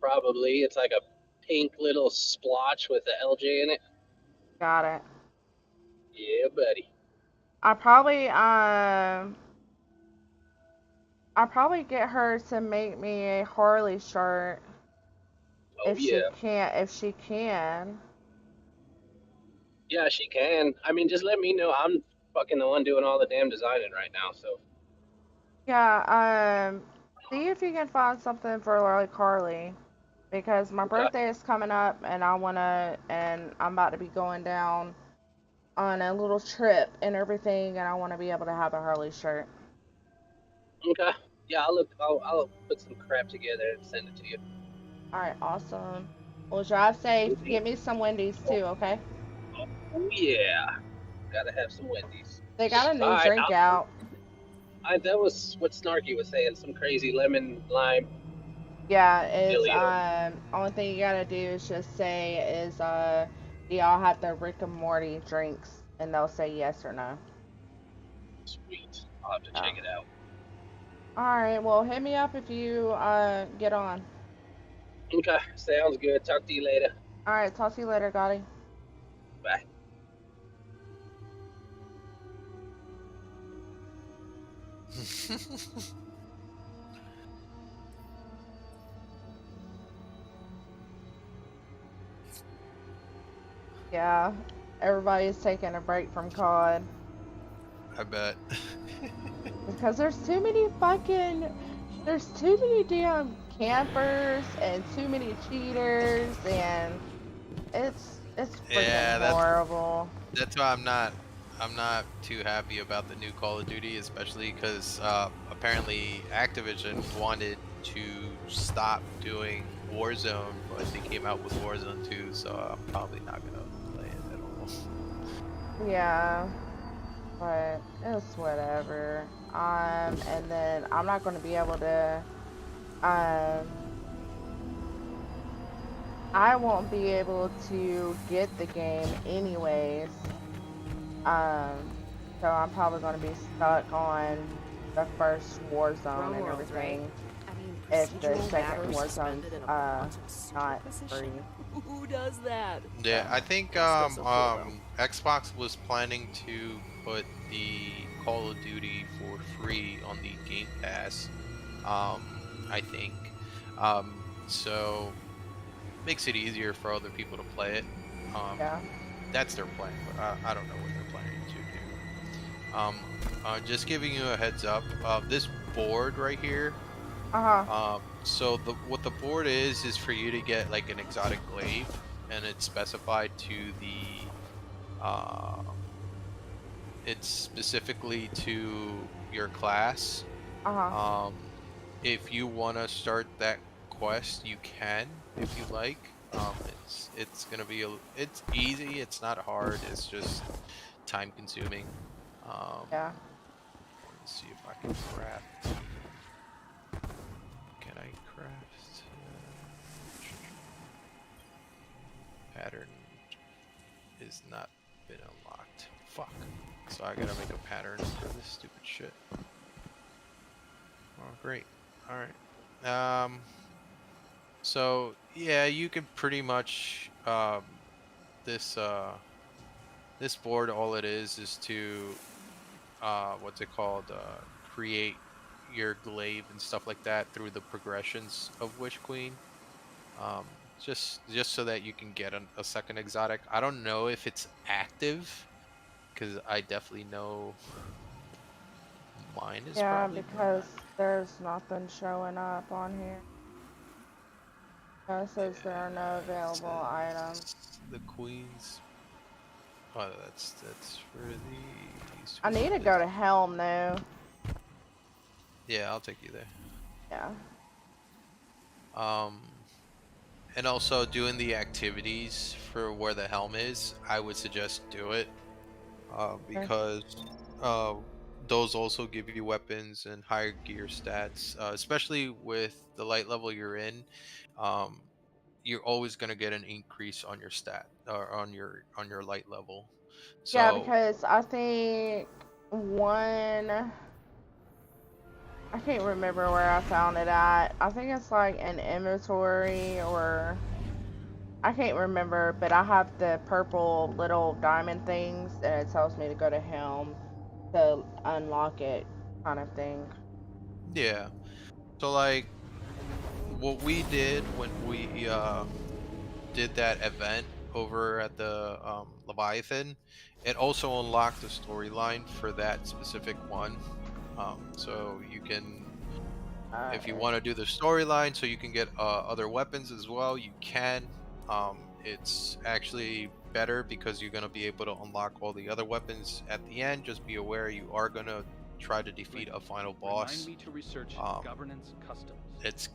Speaker 8: Probably. It's like a pink little splotch with the LJ in it.
Speaker 1: Got it.
Speaker 8: Yeah, buddy.
Speaker 1: I probably I probably get her to make me a Harley shirt
Speaker 8: Oh, yeah.
Speaker 1: if she can.
Speaker 8: Yeah, she can. I mean, just let me know. I'm fucking the one doing all the damn designing right now, so.
Speaker 1: Yeah, see if you can find something for like Harley. Because my
Speaker 8: Okay.
Speaker 1: birthday is coming up and and I'm about to be going down on a little trip and everything, and I want to be able to have a Harley shirt.
Speaker 8: Okay. Yeah, I'll put some crap together and send it to you.
Speaker 1: Alright, awesome. Well, drive safe. Get me some Wendy's too, okay?
Speaker 8: Oh, yeah. Gotta have some Wendy's.
Speaker 1: They got a
Speaker 8: All
Speaker 1: new
Speaker 8: right,
Speaker 1: drink out.
Speaker 8: That was what Snarky was saying. Some crazy lemon lime
Speaker 1: Yeah, it's
Speaker 8: dealio.
Speaker 1: only thing you gotta do is just say is do y'all have the Rick and Morty drinks, and they'll say yes or no.
Speaker 8: Sweet. I'll have to
Speaker 1: Oh.
Speaker 8: check it out.
Speaker 1: All right, well hit me up if you get on.
Speaker 8: Okay, sounds good. Talk to you later.
Speaker 1: All right, talk to you later, Gotti.
Speaker 8: Bye.
Speaker 1: Yeah, everybody's taking a break from COD
Speaker 2: I bet.
Speaker 1: because there's too many damn campers and too many cheaters, and it's freaking
Speaker 2: Yeah,
Speaker 1: horrible.
Speaker 2: that's why I'm not too happy about the new Call of Duty, especially because apparently Activision wanted to stop doing Warzone, but they came out with Warzone 2, so I'm probably not gonna play it at all.
Speaker 1: Yeah, but it's whatever. And then I'm not going to be able to, I won't be able to get the game anyways. So I'm probably going to be stuck on the first Warzone and
Speaker 9: World,
Speaker 1: everything.
Speaker 9: right? I mean,
Speaker 1: If the
Speaker 9: procedural
Speaker 1: second
Speaker 9: matters
Speaker 1: Warzone's
Speaker 9: suspended in a quantum
Speaker 1: not
Speaker 9: superposition?
Speaker 1: free.
Speaker 9: Who does that?
Speaker 2: Yeah, I think
Speaker 9: That's still so cool,
Speaker 2: Xbox was planning to put the Call of Duty for free on the Game Pass. I think. So makes it easier for other people to play it.
Speaker 1: Yeah.
Speaker 2: That's their plan, but I don't know what they're planning to do. Just giving you a heads up. This board right here. So what the board is for you to get like an exotic glaive, and it's specified to the it's specifically to your class. If you want to start that quest, you can if you like. It's gonna be it's easy. It's not hard. It's just time consuming.
Speaker 1: Yeah.
Speaker 2: Let's see if I can craft. Can I craft? Pattern is not been unlocked. Fuck. So I gotta make a pattern for this stupid shit. Oh great. Alright. So yeah, you can pretty much this board, all it is to what's it called, create your glaive and stuff like that through the progressions of Witch Queen. Just so that you can get a second exotic. I don't know if it's active, because I definitely know mine is probably
Speaker 1: because there's nothing showing up on here. It says there are no available items.
Speaker 2: The Queen's. Oh, that's for these.
Speaker 1: I need to go to Helm though.
Speaker 2: Yeah, I'll take you there.
Speaker 1: Yeah.
Speaker 2: And also doing the activities for where the helm is, I would suggest do it, because those also give you weapons and higher gear stats, especially with the light level you're in. You're always going to get an increase on your stat or on your light level. So
Speaker 1: Yeah, because I think I can't remember where I found it at. I think it's like an inventory, or I can't remember, but I have the purple little diamond things and it tells me to go to Helm to unlock it, kind of thing.
Speaker 2: yeah, so like what we did when we did that event over at the Leviathan, it also unlocked the storyline for that specific one. So you can, if you want to do the storyline, so you can get other weapons as well, you can. It's actually better because you're going to be able to unlock all the other weapons at the end. Just be aware you are going to try to defeat a final boss.
Speaker 10: Remind me to research governance customs.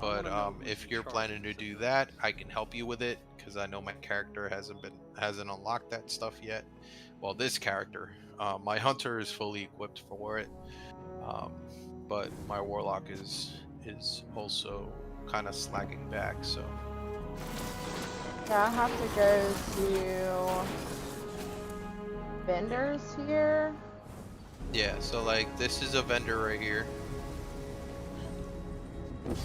Speaker 2: But if you're planning to do that, I can help you with it because I know my character hasn't unlocked that stuff yet. well, this character. My hunter is fully equipped for it, but my warlock is also kind of slacking back. So
Speaker 1: Yeah, I have to go to vendors here.
Speaker 2: yeah, so like this is a vendor right here,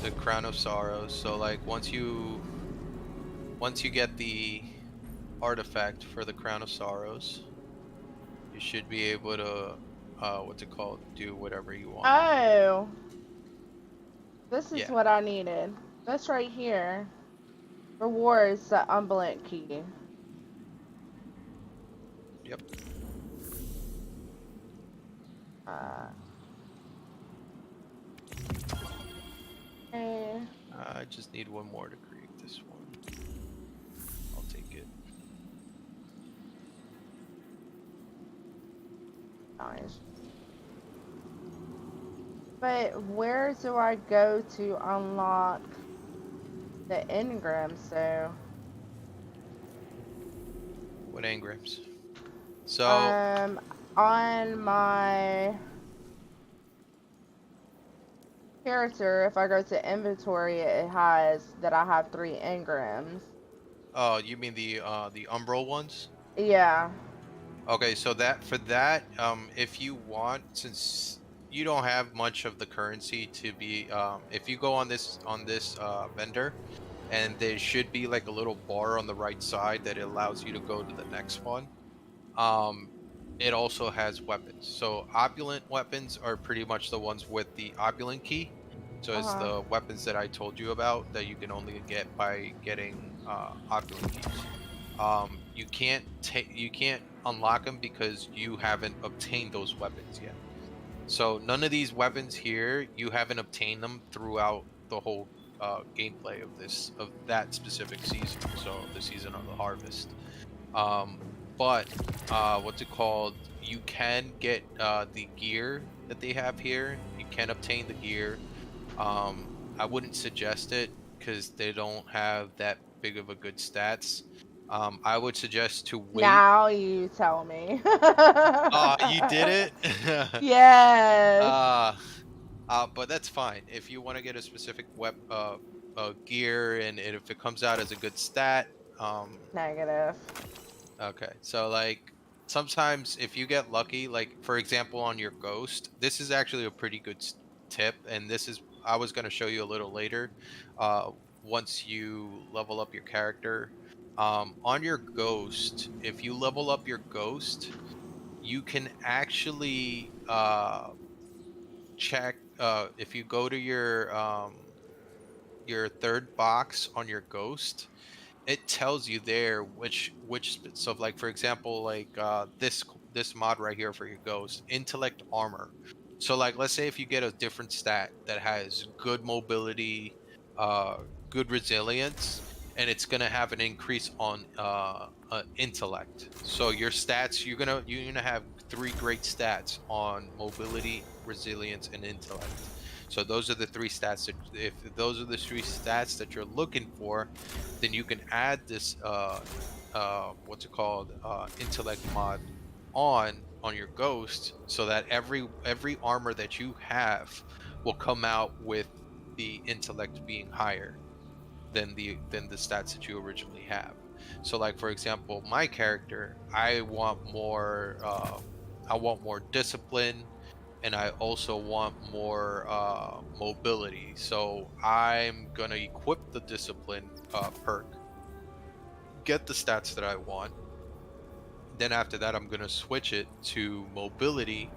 Speaker 2: the Crown of Sorrows. So like once you get the artifact for the Crown of Sorrows, you should be able to what's it called? Do whatever you want.
Speaker 1: Oh, this is
Speaker 2: Yeah.
Speaker 1: what I needed. This right here. Rewards the unblant key.
Speaker 2: Yep.
Speaker 1: Okay.
Speaker 2: I just need one more to create this one. I'll take it.
Speaker 1: Nice. But where do I go to unlock the engrams though?
Speaker 2: What engrams? So
Speaker 1: on my character, if I go to inventory, it has that I have 3 engrams.
Speaker 2: oh, you mean the umbral ones?
Speaker 1: Yeah.
Speaker 2: Okay, so that for that, if you want, since you don't have much of the currency to be, if you go on this vendor, and there should be like a little bar on the right side that allows you to go to the next one. It also has weapons. So opulent weapons are pretty much the ones with the opulent key. So it's the weapons that I told you about that you can only get by getting opulent keys. You can't unlock them because you haven't obtained those weapons yet. So none of these weapons here, you haven't obtained them throughout the whole gameplay of that specific season. So the season of the harvest. But what's it called? You can get the gear that they have here. You can obtain the gear. I wouldn't suggest it because they don't have that big of a good stats. I would suggest to wait.
Speaker 1: Now you tell me.
Speaker 2: You did it?
Speaker 1: Yes.
Speaker 2: But that's fine. If you want to get a specific gear and if it comes out as a good stat,
Speaker 1: Negative.
Speaker 2: okay, so like sometimes if you get lucky, like for example on your ghost, this is actually a pretty good tip, and this is I was going to show you a little later. Once you level up your character, on your ghost, if you level up your ghost, you can actually check if you go to your third box on your ghost, it tells you there so like for example like this mod right here for your ghost, intellect armor. So like let's say if you get a different stat that has good mobility, uh good resilience, and it's gonna have an increase on intellect. So your stats, you're gonna have 3 great stats on mobility, resilience, and intellect. So those are the 3 stats that if those are the 3 stats that you're looking for, then you can add this what's it called, intellect mod on your ghost, so that every armor that you have will come out with the intellect being higher than the stats that you originally have. So like for example, my character, I want more discipline, and I also want more mobility. So I'm gonna equip the discipline perk, get the stats that I want. Then after that, I'm gonna switch it to mobility,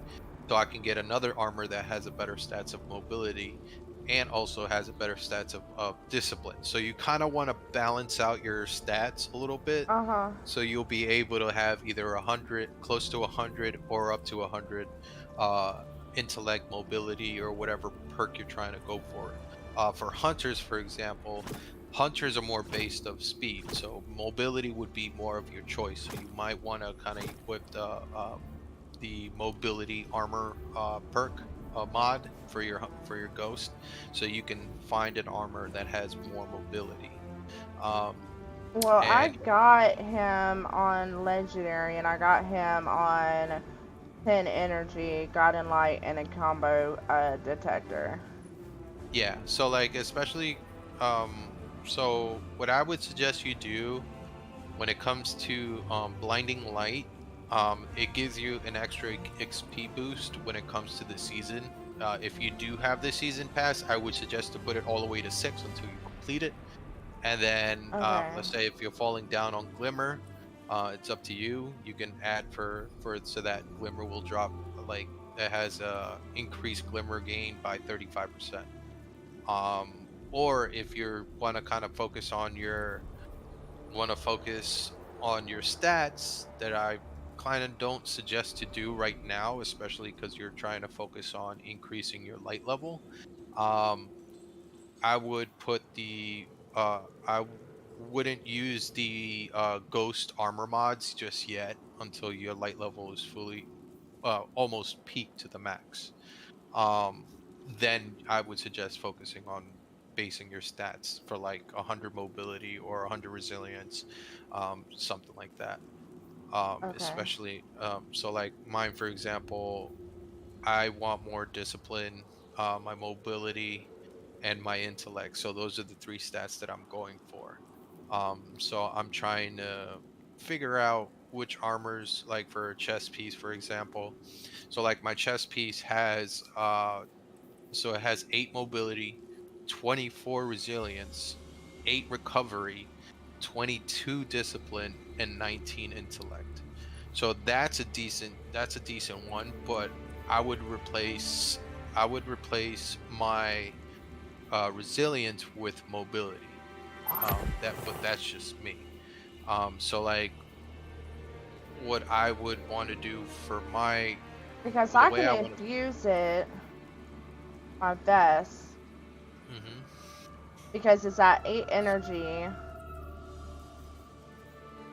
Speaker 2: so I can get another armor that has a better stats of mobility, and also has a better stats of discipline. So you kind of want to balance out your stats a little bit. So you'll be able to have either 100, close to 100, or up to 100 intellect, mobility, or whatever perk you're trying to go for. For hunters, for example, hunters are more based of speed, so mobility would be more of your choice. So you might want to kind of equip the mobility armor perk mod for your ghost, so you can find an armor that has more mobility.
Speaker 1: Well, I
Speaker 2: And
Speaker 1: got him on Legendary, and I got him on 10 Energy, Guiding Light, and a combo detector.
Speaker 2: yeah, so like especially so what I would suggest you do when it comes to blinding light, it gives you an extra XP boost when it comes to the season. If you do have the season pass, I would suggest to put it all the way to 6 until you complete it. And then
Speaker 1: Okay.
Speaker 2: let's say if you're falling down on glimmer, it's up to you. You can add for so that glimmer will drop, like it has increased glimmer gain by 35%. Or if you want to focus on your stats, that I kind of don't suggest to do right now, especially because you're trying to focus on increasing your light level. um I would put the wouldn't use the ghost armor mods just yet until your light level is fully almost peaked to the max. um then I would suggest focusing on basing your stats for like 100 mobility or 100 resilience, something like that.
Speaker 1: Okay.
Speaker 2: Especially so like mine for example, I want more discipline, my mobility, and my intellect. So those are the three stats that I'm going for. So I'm trying to figure out which armors, like for a chest piece, for example. So like my chest piece has so it has 8 mobility, 24 resilience, 8 recovery, 22 discipline, and 19 intellect. So that's a decent one, but I would replace I would replace my resilience with mobility. But that's just me. So like what I would want to do for
Speaker 1: Because
Speaker 2: the
Speaker 1: I
Speaker 2: way
Speaker 1: can
Speaker 2: I want to.
Speaker 1: infuse it, my vest,
Speaker 2: Hmm.
Speaker 1: because it's at 8 energy,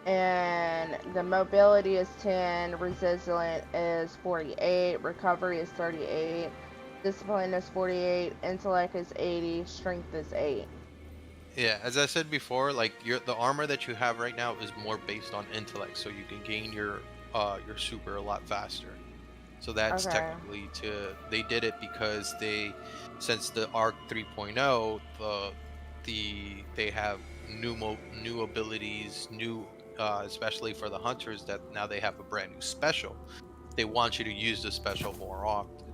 Speaker 1: and the mobility is 10, resilience is 48, recovery is 38, discipline is 48, intellect is 80, strength is 8.
Speaker 2: Yeah, as I said before, like the armor that you have right now is more based on intellect, so you can gain your super a lot faster. So that's
Speaker 1: Okay.
Speaker 2: technically they did it because since the Arc 3.0, they have new abilities, especially for the hunters, that now they have a brand new special. They want you to use the special more often.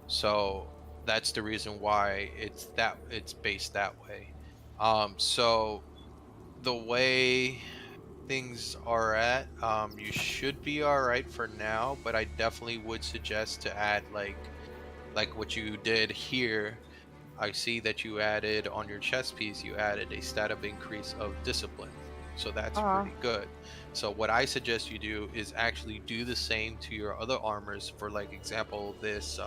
Speaker 2: So that's the reason why it's based that way. So the way things are at, you should be all right for now, but I definitely would suggest to add like what you did here. I see that you added on your chest piece, you added a stat of increase of discipline. So that's
Speaker 1: Uh-huh.
Speaker 2: pretty good. So what I suggest you do is actually do the same to your other armors. For like example, this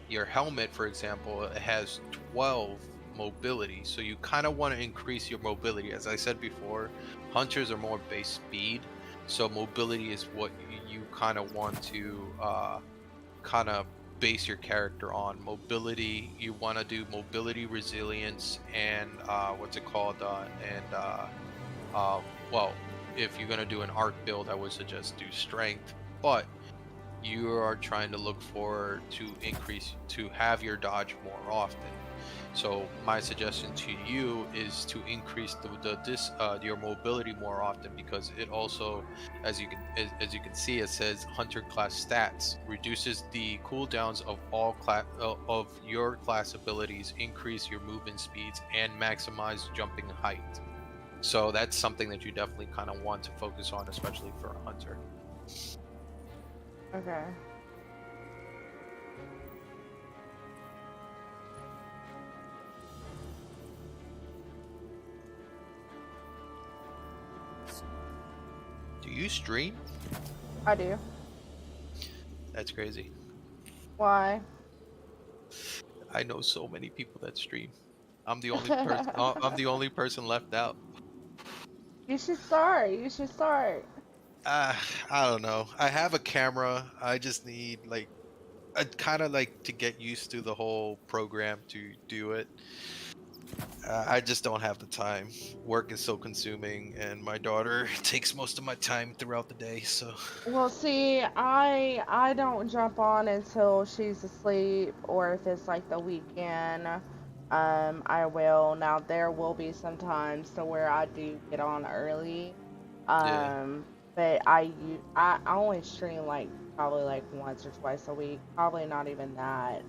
Speaker 2: your helmet, for example, it has 12 mobility. So you kind of want to increase your mobility. As I said before, hunters are more base speed. So mobility is what you kind of want to kind of base your character on. Mobility, you want to do mobility, resilience, and what's it called? Well, if you're going to do an arc build, I would suggest do strength. But you are trying to look for to have your dodge more often. So my suggestion to you is to increase your mobility more often, because it also, as you can see, it says hunter class stats reduces the cooldowns of all class of your class abilities, increase your movement speeds, and maximize jumping height. So that's something that you definitely kind of want to focus on, especially for a hunter.
Speaker 1: Okay.
Speaker 2: Do you stream?
Speaker 1: I do.
Speaker 2: That's crazy.
Speaker 1: Why?
Speaker 2: I know so many people that stream. I'm the only person. I'm the only person left out.
Speaker 1: You should start. You should start.
Speaker 2: Uh, I don't know. I have a camera. I just need like I kind of like to get used to the whole program to do it. I just don't have the time. Work is so consuming, and my daughter takes most of my time throughout the day. So
Speaker 1: Well, see, I don't jump on until she's asleep, or if it's like the weekend, I will. Now there will be some times to where I do get on early,
Speaker 2: yeah,
Speaker 1: but I only stream like probably like once or twice a week, probably not even that.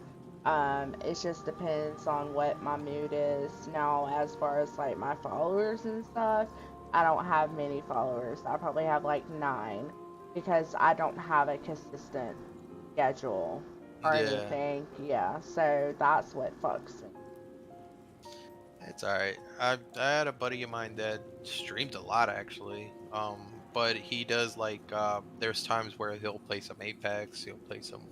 Speaker 1: It just depends on what my mood is. Now, as far as like my followers and stuff, I don't have many followers. I probably have like 9 because I don't have a consistent schedule or
Speaker 2: yeah,
Speaker 1: anything. Yeah, so that's what fucks me.
Speaker 2: it's all right. I had a buddy of mine that streamed a lot actually. But he does like there's times where he'll play some Apex, he'll play some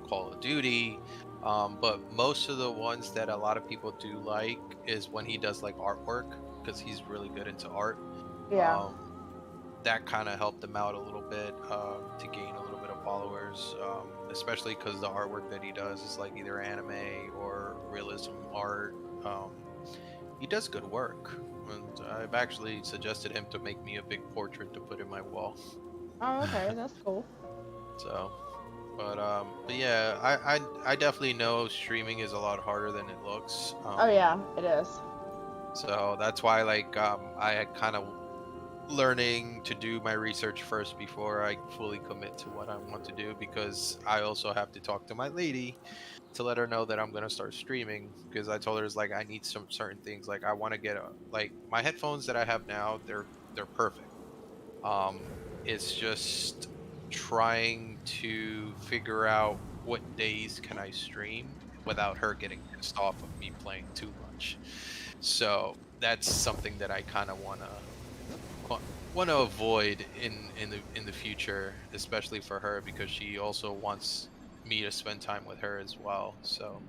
Speaker 2: Call of Duty. But most of the ones that a lot of people do like is when he does like artwork because he's really good into art.
Speaker 1: Yeah.
Speaker 2: Um, that kind of helped him out a little bit to gain a little bit of followers, especially because the artwork that he does is like either anime or realism art. He does good work, and I've actually suggested him to make me a big portrait to put in my wall.
Speaker 1: Oh, okay, that's cool.
Speaker 2: So, but yeah, I definitely know streaming is a lot harder than it looks.
Speaker 1: Oh yeah, it is.
Speaker 2: So that's why like I had kind of learning to do my research first before I fully commit to what I want to do, because I also have to talk to my lady to let her know that I'm gonna start streaming, because I told her it's like I need some certain things, like I want to get a like my headphones that I have now, they're perfect. It's just trying to figure out what days can I stream without her getting pissed off of me playing too much. So that's something that I kind of want to avoid in the future, especially for her, because she also wants me to spend time with her as well. So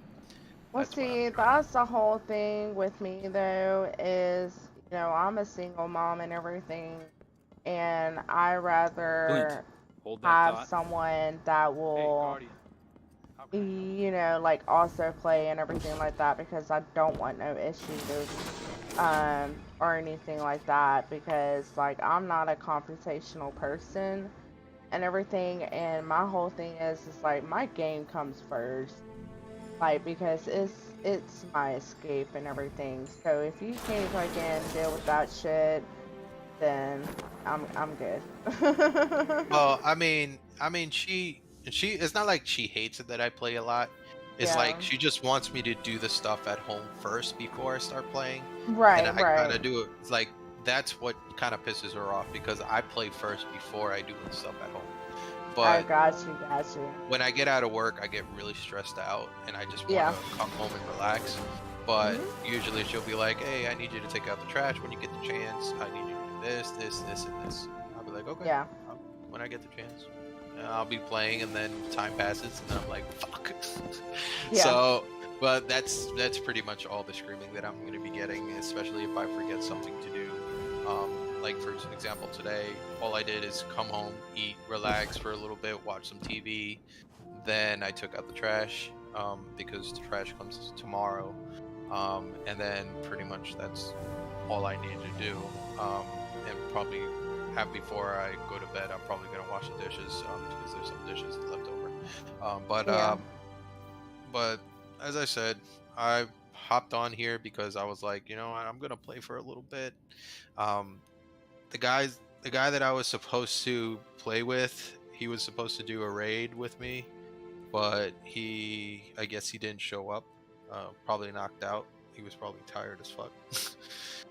Speaker 1: Well,
Speaker 2: that's what I'm
Speaker 1: see,
Speaker 2: trying.
Speaker 1: that's the whole thing with me though, is, I'm a single mom and everything, and I
Speaker 10: Clint,
Speaker 1: rather
Speaker 10: hold that
Speaker 1: have
Speaker 10: thought.
Speaker 1: someone that
Speaker 10: Hey,
Speaker 1: will,
Speaker 10: Guardian. How can I help?
Speaker 1: like also play and everything like that, because I don't want no issues, or anything like that, because like I'm not a confrontational person and everything, and my whole thing is like my game comes first, like, because it's my escape and everything. So if you can't fucking deal with that shit, then I'm good.
Speaker 2: Well, I mean, she it's not like she hates it that I play a lot. It's
Speaker 1: Yeah.
Speaker 2: like she just wants me to do the stuff at home first before I start playing, and
Speaker 1: Right,
Speaker 2: I
Speaker 1: right.
Speaker 2: gotta do it. It's like that's what kind of pisses her off, because I play first before I do the stuff at home.
Speaker 1: I
Speaker 2: But
Speaker 1: got you, got you.
Speaker 2: when I get out of work, I get really stressed out and I just want
Speaker 1: Yeah.
Speaker 2: to come home and relax. But
Speaker 1: Mhm.
Speaker 2: usually she'll be like, "Hey, I need you to take out the trash when you get the chance. I need you to do this, this, this, and this." I'll be like, "Okay,
Speaker 1: Yeah.
Speaker 2: when I get the chance." And I'll be playing, and then time passes, and then I'm like, "Fuck."
Speaker 1: Yeah.
Speaker 2: So, but that's pretty much all the screaming that I'm going to be getting, especially if I forget something to do. Like for example, today, all I did is come home, eat, relax for a little bit, watch some TV. Then I took out the trash, because the trash comes tomorrow. And then pretty much that's all I need to do. And probably before I go to bed, I'm probably gonna wash the dishes, because there's some dishes left over. Um, but
Speaker 1: Yeah.
Speaker 2: um, but as I said, I hopped on here because I was like, you know what, I'm gonna play for a little bit. Um, the guy that I was supposed to play with, he was supposed to do a raid with me, but I guess he didn't show up. Probably knocked out. He was probably tired as fuck.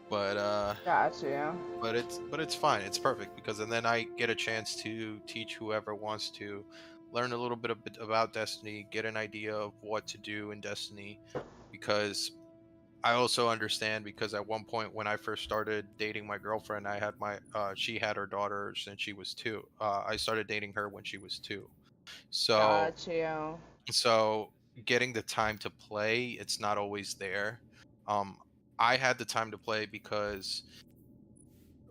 Speaker 2: but uh,
Speaker 1: Got you.
Speaker 2: but it's fine. It's perfect, because and then I get a chance to teach whoever wants to learn a little bit about Destiny, get an idea of what to do in Destiny, because I also understand, because at one point when I first started dating my girlfriend, I had she had her daughter since she was 2. I started dating her when she was 2. So
Speaker 1: Got you.
Speaker 2: so getting the time to play, it's not always there. Um I had the time to play because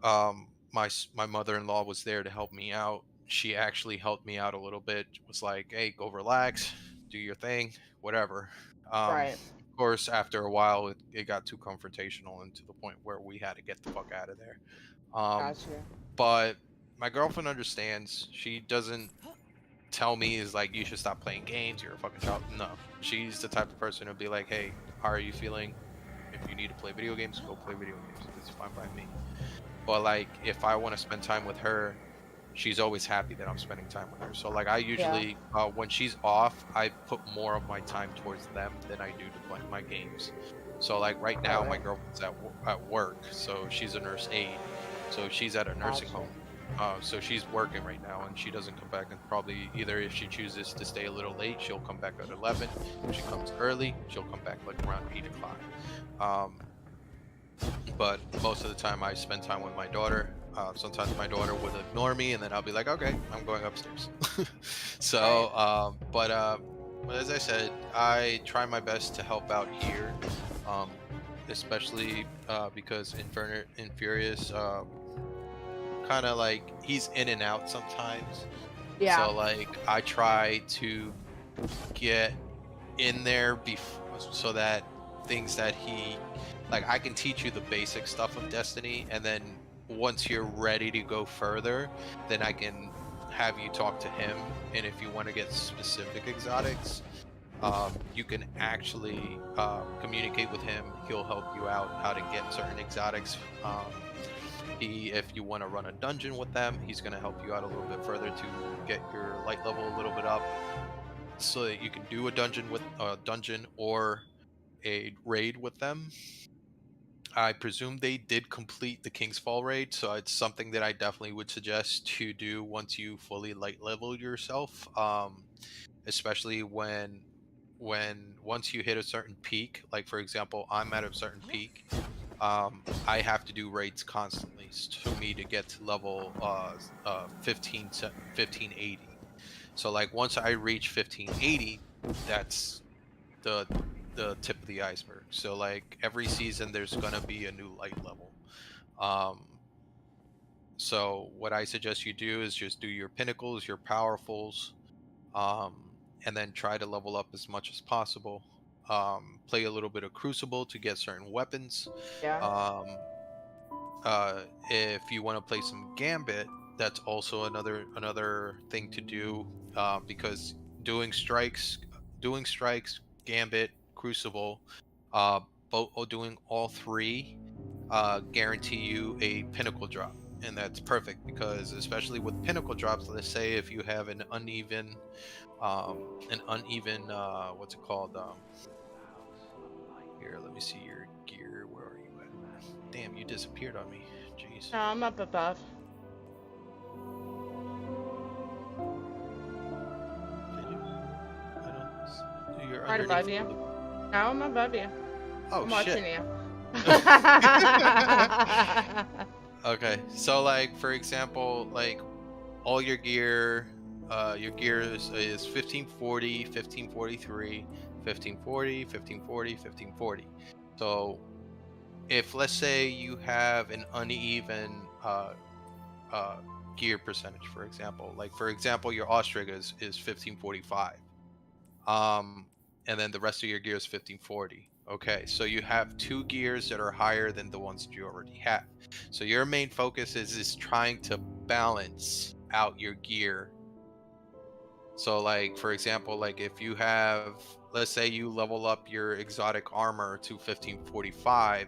Speaker 2: my mother-in-law was there to help me out. She actually helped me out a little bit. Was like, "Hey, go relax, do your thing, whatever." Um
Speaker 1: Right.
Speaker 2: of course, after a while, it got too confrontational and to the point where we had to get the fuck out of there.
Speaker 1: Gotcha.
Speaker 2: But my girlfriend understands. She doesn't tell me is like you should stop playing games. You're a fucking child. No, she's the type of person who'll be like, hey, how are you feeling? If you need to play video games, go play video games. It's fine by me. But like, if I want to spend time with her, she's always happy that I'm spending time with her. So like, I usually when she's off, I put more of my time towards them than I do to play my games. So like right now, my girlfriend's at work, so she's a nurse aide. So she's at a nursing home. So she's working right now, and she doesn't come back. And probably either if she chooses to stay a little late, she'll come back at 11. If she comes early, she'll come back like around 8 o'clock. But most of the time, I spend time with my daughter. Sometimes my daughter would ignore me, and then I'll be like, okay, I'm going upstairs. So, but as I said, I try my best to help out here, especially because Infurious, kind of like he's in and out sometimes.
Speaker 1: Yeah.
Speaker 2: So like I try to get in there so that things that he like I can teach you the basic stuff of Destiny, and then once you're ready to go further, then I can have you talk to him. And if you want to get specific exotics, you can actually communicate with him. He'll help you out how to get certain exotics. If you want to run a dungeon with them, he's going to help you out a little bit further to get your light level a little bit up, so that you can do a dungeon or a raid with them. I presume they did complete the King's Fall raid, so it's something that I definitely would suggest to do once you fully light level yourself. Especially once you hit a certain peak, like for example, I'm at a certain peak. I have to do raids constantly for me to get to level 1580. So like once I reach 1580, that's the tip of the iceberg. So like every season there's gonna be a new light level. So what I suggest you do is just do your pinnacles, your powerfuls, and then try to level up as much as possible. Play a little bit of Crucible to get certain weapons.
Speaker 1: Yeah.
Speaker 2: If you want to play some Gambit, that's also another thing to do, because doing strikes, Gambit, Crucible, doing all three guarantee you a pinnacle drop, and that's perfect because especially with pinnacle drops, let's say if you have an uneven what's it called? Here, let me see your gear. Where are you at? Damn, you disappeared on me. Jeez.
Speaker 1: No, I'm up above.
Speaker 2: You're
Speaker 1: Right above you. No, I'm above you.
Speaker 2: Oh,
Speaker 1: I'm
Speaker 2: shit.
Speaker 1: watching you.
Speaker 2: Okay, so like for example, like all your gear is 1540, 1543, 1540, 1540, 1540. So if let's say you have an uneven gear percentage, for example, like for example your Austriga is 1545, and then the rest of your gear is 1540. Okay, so you have two gears that are higher than the ones that you already have. So your main focus is trying to balance out your gear. So like for example, like if you have, let's say you level up your exotic armor to 1545,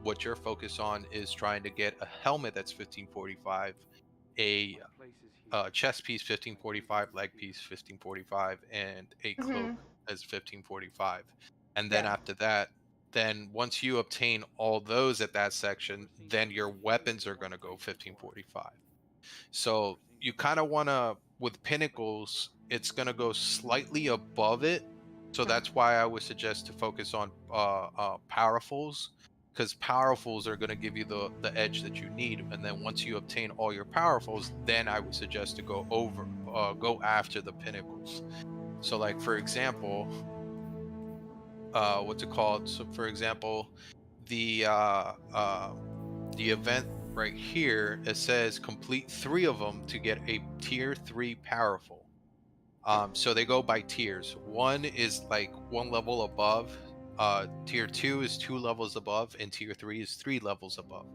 Speaker 2: what you're focused on is trying to get a helmet that's 1545, a chest piece 1545, leg piece 1545, and a cloak as 1545. And then after that, then once you obtain all those at that section, then your weapons are going to go 1545. So you kind of want to, with pinnacles, it's going to go slightly above it. So that's why I would suggest to focus on powerfuls, because powerfuls are going to give you the edge that you need. And then once you obtain all your powerfuls, then I would suggest to go after the pinnacles. So like for example, what's it called? So for example, the event right here, it says complete 3 of them to get a tier 3 powerful. So they go by tiers. One is like one level above Tier 2 is 2 levels above, and Tier 3 is 3 levels above.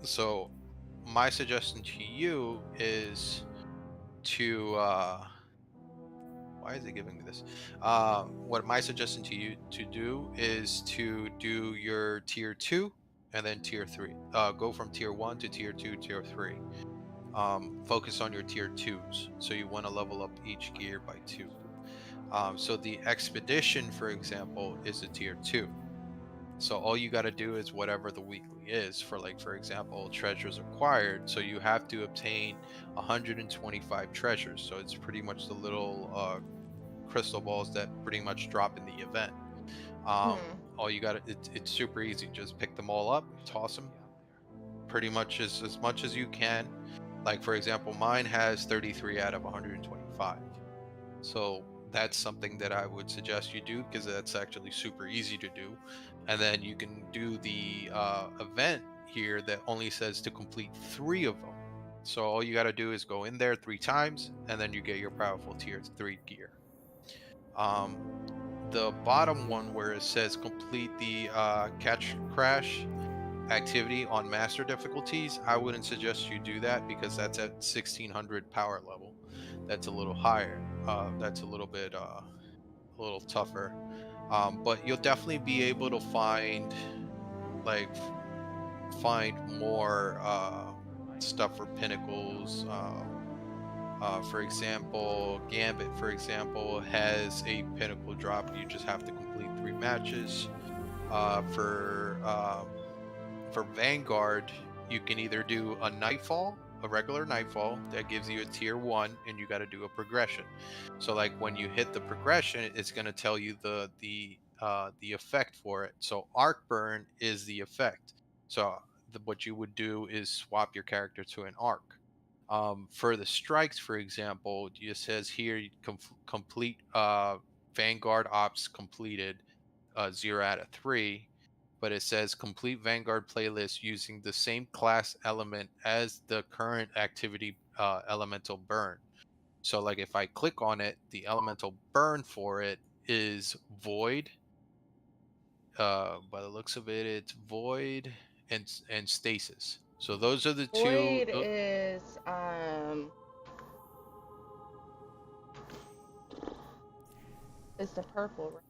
Speaker 2: So my suggestion to you is to why is it giving me this? What my suggestion to you to do is to do your Tier 2 and then Tier 3. Go from Tier 1 to Tier 2, Tier 3. Focus on your Tier 2s. So you want to level up each gear by 2. So the expedition, for example, is a Tier 2. So all you got to do is whatever the weekly is for, like, for example, treasures acquired. So you have to obtain 125 treasures. So it's pretty much the little crystal balls that pretty much drop in the event. All you got to, it's super easy. Just pick them all up, toss them pretty much as much as you can. Like, for example, mine has 33 out of 125. So that's something that I would suggest you do, because that's actually super easy to do. And then you can do the event here that only says to complete 3 of them. So all you got to do is go in there 3 times, and then you get your powerful Tier 3 gear. The bottom one where it says complete the catch crash activity on master difficulties, I wouldn't suggest you do that, because that's at 1600 power level. That's a little higher. That's a little bit a little tougher. But you'll definitely be able to find, like, find more stuff for pinnacles. For example, Gambit, for example, has a pinnacle drop. You just have to complete 3 matches. For Vanguard, you can either do a Nightfall, a regular Nightfall that gives you a Tier 1, and you got to do a progression. So, like, when you hit the progression, it's going to tell you the effect for it. So Arc Burn is the effect. So what you would do is swap your character to an Arc. For the strikes, for example, it says here you complete Vanguard ops completed, 0 out of 3. But it says complete Vanguard playlist using the same class element as the current activity, elemental burn. So, like, if I click on it, the elemental burn for it is void. By the looks of it, it's void and stasis. So those are the two.
Speaker 1: Void is the purple, right?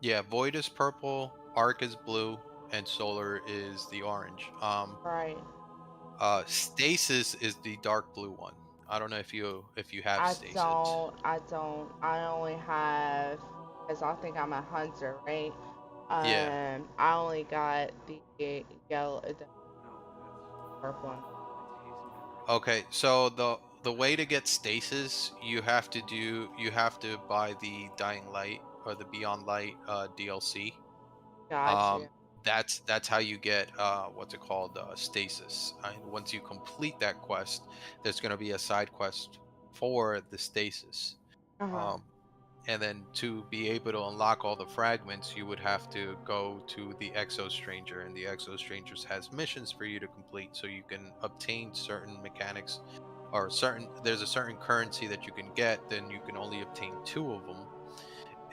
Speaker 2: Yeah, void is purple, arc is blue, and solar is the orange.
Speaker 1: Right.
Speaker 2: Stasis is the dark blue one. I don't know if you have
Speaker 1: I
Speaker 2: stasis.
Speaker 1: don't. I only have, because I think I'm a hunter, right?
Speaker 2: Yeah.
Speaker 1: I only got the yellow, the purple one.
Speaker 2: Okay, so the way to get stasis, you have to buy the Dying Light or the Beyond Light DLC.
Speaker 1: Gotcha.
Speaker 2: That's how you get what's it called, stasis. And once you complete that quest, there's going to be a side quest for the stasis. Um, and then to be able to unlock all the fragments, you would have to go to the Exo Stranger, and the Exo Strangers has missions for you to complete, so you can obtain certain mechanics, or there's a certain currency that you can get. Then you can only obtain 2 of them,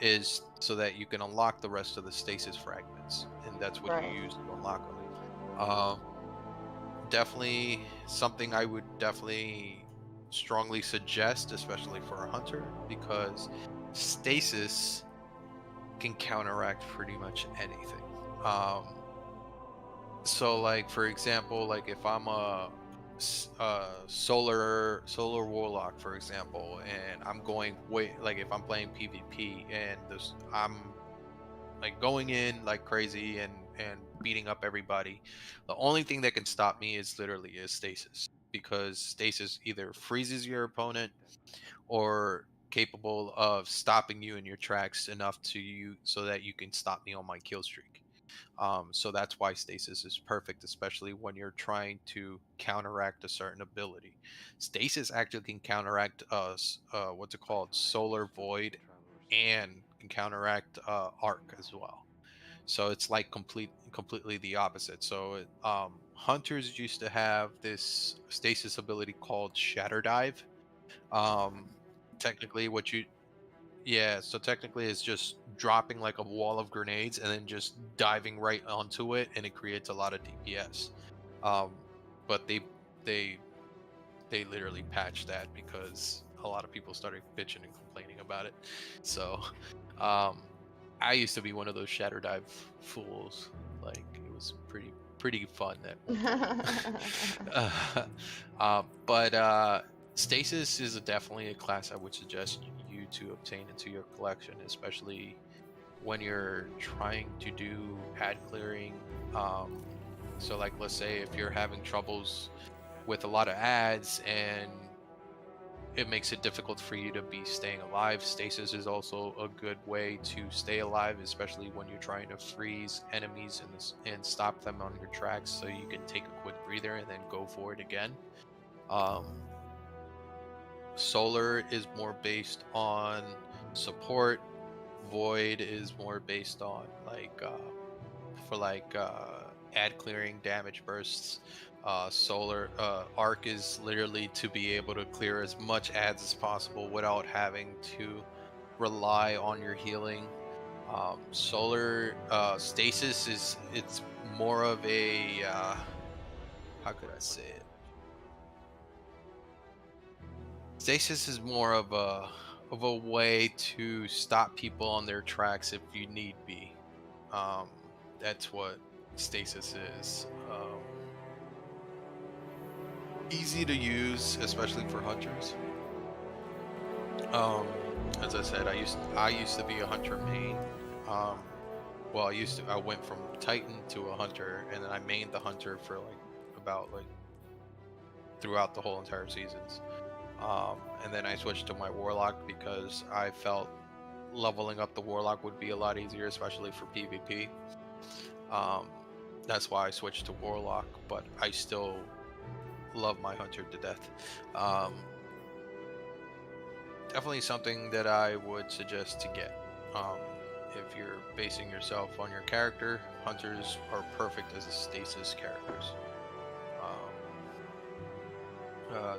Speaker 2: is so that you can unlock the rest of the stasis fragments, and that's what you use to unlock them. Definitely something I would definitely strongly suggest, especially for a hunter, because stasis can counteract pretty much anything. So, like, for example, like, if I'm a solar warlock, for example, and I'm going like, if I'm playing PvP and I'm like going in like crazy and beating up everybody, the only thing that can stop me is stasis, because stasis either freezes your opponent or capable of stopping you in your tracks enough so that you can stop me on my kill streak. So that's why stasis is perfect, especially when you're trying to counteract a certain ability. Stasis actually can counteract what's it called, solar void, and can counteract arc as well. So it's like completely the opposite. So hunters used to have this stasis ability called Shatter Dive. Technically, so technically it's just dropping like a wall of grenades and then just diving right onto it, and it creates a lot of DPS. But they they literally patched that because a lot of people started bitching and complaining about it. So um, I used to be one of those shatter dive fools. Like it was pretty fun at one point. But stasis is definitely a class I would suggest you to obtain into your collection, especially when you're trying to do ad clearing. So like let's say if you're having troubles with a lot of ads and it makes it difficult for you to be staying alive, stasis is also a good way to stay alive, especially when you're trying to freeze enemies and stop them on your tracks so you can take a quick breather and then go for it again. um, Solar is more based on support. Void is more based on like for like ad clearing, damage bursts. Solar Arc is literally to be able to clear as much ads as possible without having to rely on your healing. Solar Stasis is it's more of a how could I say it? Stasis is more of a way to stop people on their tracks if you need be. Um, that's what stasis is. Easy to use, especially for hunters. Um, as I said, I used to be a hunter main. Um, well, I went from Titan to a hunter, and then I mained the hunter for like about like throughout the whole entire seasons. And then I switched to my warlock because I felt leveling up the warlock would be a lot easier, especially for PvP. Um, that's why I switched to warlock, but I still love my hunter to death. Um, Definitely something that I would suggest to get. Um, if you're basing yourself on your character, hunters are perfect as stasis characters.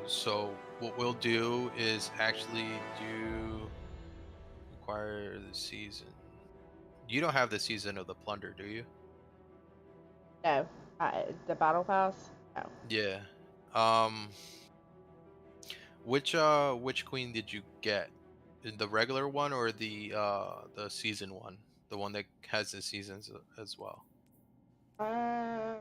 Speaker 2: So what we'll do is actually do acquire the season. You don't have the season of the plunder, do you?
Speaker 1: No, the battle pass. No.
Speaker 2: Yeah. Um, which queen did you get? The regular one or the season one? The one that has the seasons as well.
Speaker 1: Uh,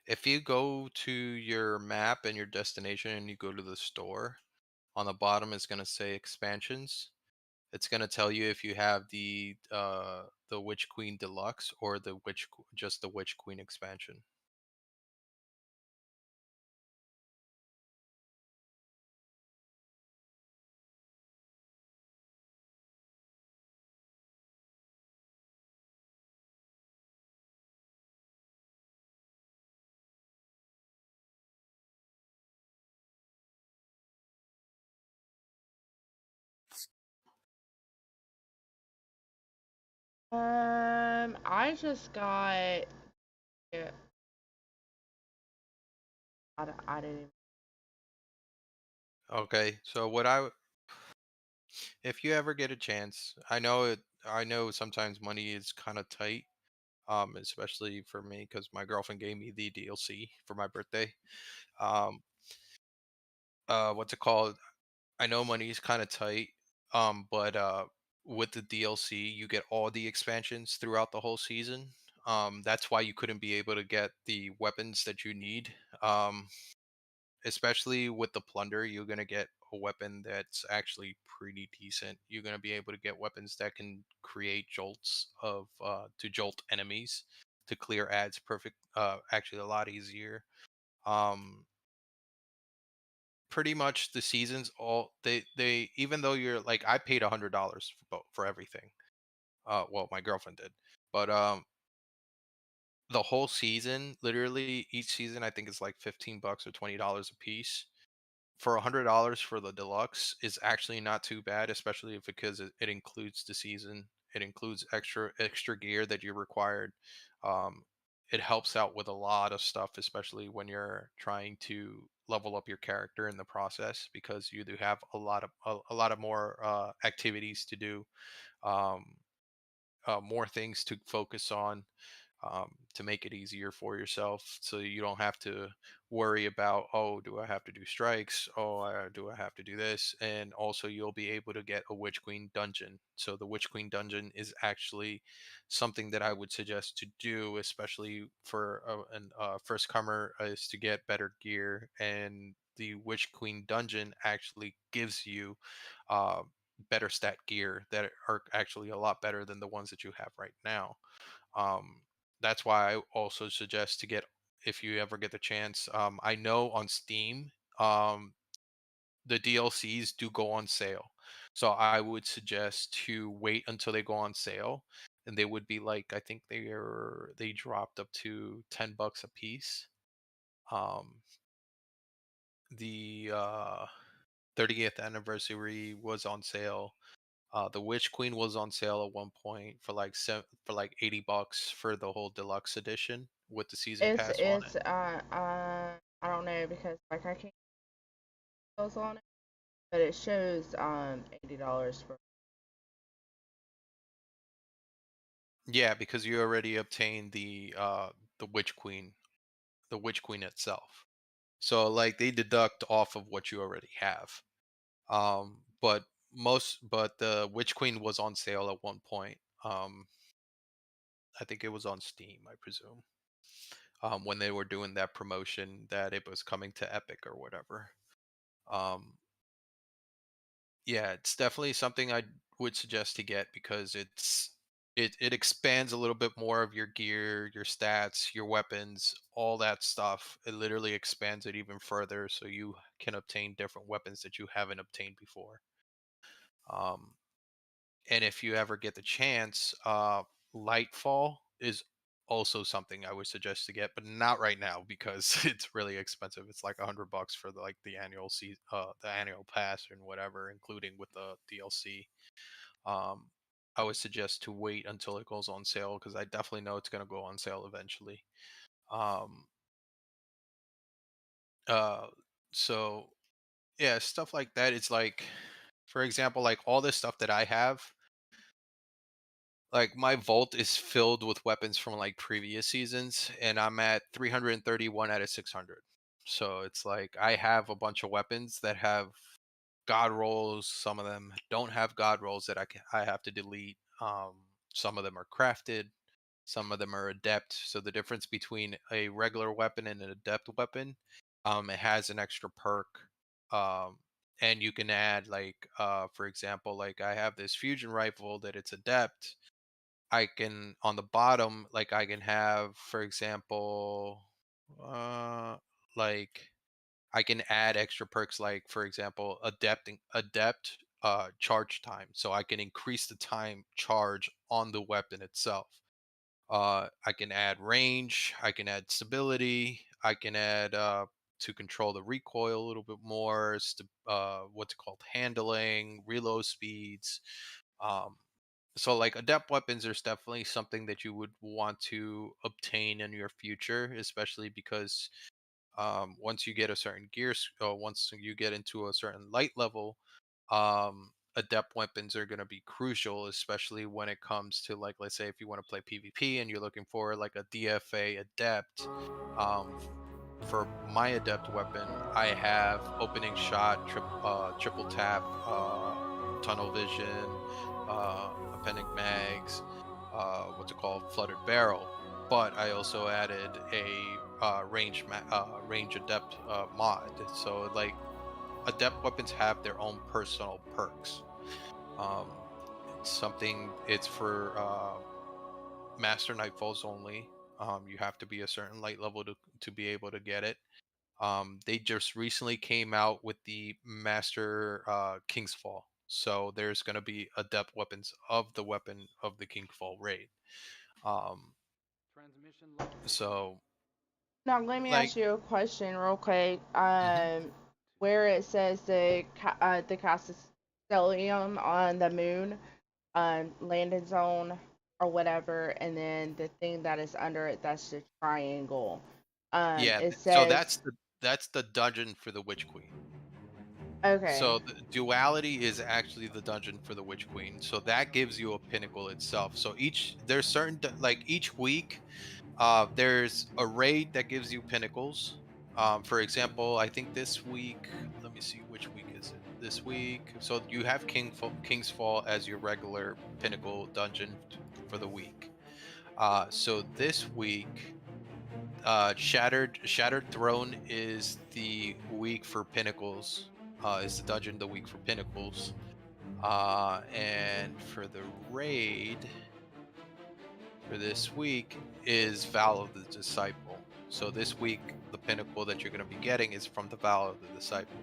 Speaker 2: If you go to your map and your destination and you go to the store, on the bottom it's going to say expansions. It's going to tell you if you have the Witch Queen Deluxe or just the Witch Queen expansion.
Speaker 1: I just got. Yeah, I didn't.
Speaker 2: Okay, so if you ever get a chance, I know sometimes money is kind of tight, especially for me because my girlfriend gave me the DLC for my birthday. Um, what's it called? I know money is kind of tight, but with the DLC, you get all the expansions throughout the whole season. That's why you couldn't be able to get the weapons that you need. Um, Especially with the plunder, you're gonna get a weapon that's actually pretty decent. You're gonna be able to get weapons that can create jolts of to jolt enemies to clear ads perfect. Actually, a lot easier. Um, Pretty much the seasons all they even though you're like I paid $100 for everything. Well, my girlfriend did, but the whole season, literally each season, I think it's like $15 or $20 a piece. for $100 for the deluxe is actually not too bad, especially if because it includes the season. It includes extra gear that you required. Um, it helps out with a lot of stuff, especially when you're trying to level up your character in the process, because you do have a lot of more activities to do, um, more things to focus on, to make it easier for yourself, so you don't have to worry about, oh, do I have to do strikes, oh, do I have to do this. And also you'll be able to get a Witch Queen dungeon. So the Witch Queen dungeon is actually something that I would suggest to do, especially for a first comer, is to get better gear. And the Witch Queen dungeon actually gives you uh, better stat gear that are actually a lot better than the ones that you have right now. um, that's why I also suggest to get, if you ever get the chance. I know on Steam, um, the DLCs do go on sale, so I would suggest to wait until they go on sale, and they would be like, I think they dropped up to $10 a piece. Um, the 30th anniversary was on sale. The Witch Queen was on sale at one point for like $80 for the whole deluxe edition with the season pass on it.
Speaker 1: I don't know because like I can't those on it, but it shows $80 for.
Speaker 2: Yeah, because you already obtained the Witch Queen, the Witch Queen itself. So like they deduct off of what you already have. But the Witch Queen was on sale at one point. I think it was on Steam, I presume. When they were doing that promotion that it was coming to Epic or whatever. Um, yeah, it's definitely something I would suggest to get, because it expands a little bit more of your gear, your stats, your weapons, all that stuff. It literally expands it even further, so you can obtain different weapons that you haven't obtained before. Um, and if you ever get the chance, Lightfall is also something I would suggest to get, but not right now because it's really expensive. It's like $100 for the annual the annual pass and whatever, including with the DLC. Um, I would suggest to wait until it goes on sale, because I definitely know it's going to go on sale eventually. Um, uh, so yeah, stuff like that. It's like, for example, like all this stuff that I have. Like my vault is filled with weapons from like previous seasons, and I'm at 331 out of 600. So it's like I have a bunch of weapons that have god rolls. Some of them don't have god rolls that I have to delete. Some of them are crafted. Some of them are adept. So the difference between a regular weapon and an adept weapon, it has an extra perk. Um, and you can add like, for example, like I have this fusion rifle that it's adept. I can, on the bottom, like I can have, for example, uh, like I can add extra perks, like for example, adept charge time, so I can increase the time charge on the weapon itself. I can add range, I can add stability, I can add to control the recoil a little bit more, what's it called, handling, reload speeds. Um, so like adept weapons is definitely something that you would want to obtain in your future, especially because once you get a certain once you get into a certain light level, adept weapons are going to be crucial, especially when it comes to, like, let's say if you want to play PvP and you're looking for like a DFA adept. um, for my adept weapon, I have opening shot, triple tap, tunnel vision, appendix mags, what's it called, fluttered barrel. But I also added a range adept mod. So like adept weapons have their own personal perks. Um, it's for Master Nightfalls only. You have to be a certain light level to be able to get it. They just recently came out with the Master King's Fall. So there's going to be adept weapons of the weapon of the King's Fall raid. Um, so
Speaker 1: Now let me
Speaker 2: like,
Speaker 1: ask you a question real quick.
Speaker 2: mhm.
Speaker 1: where it says the Castellium on the moon, landing zone or whatever, and then the thing that is under it, that's the triangle.
Speaker 2: Yeah,
Speaker 1: It
Speaker 2: so
Speaker 1: says
Speaker 2: that's the dungeon for the Witch Queen.
Speaker 1: okay.
Speaker 2: So the duality is actually the dungeon for the Witch Queen. So that gives you a pinnacle itself. So there's certain like each week, there's a raid that gives you pinnacles. For example, I think this week, let me see, which week is it? This week, so you have King's Fall as your regular pinnacle dungeon for the week. So this week, Shattered Throne is the week for pinnacles. Is the dungeon the week for pinnacles? And for the raid for this week is Vow of the Disciple. So this week, the pinnacle that you're going to be getting is from the Vow of the Disciple.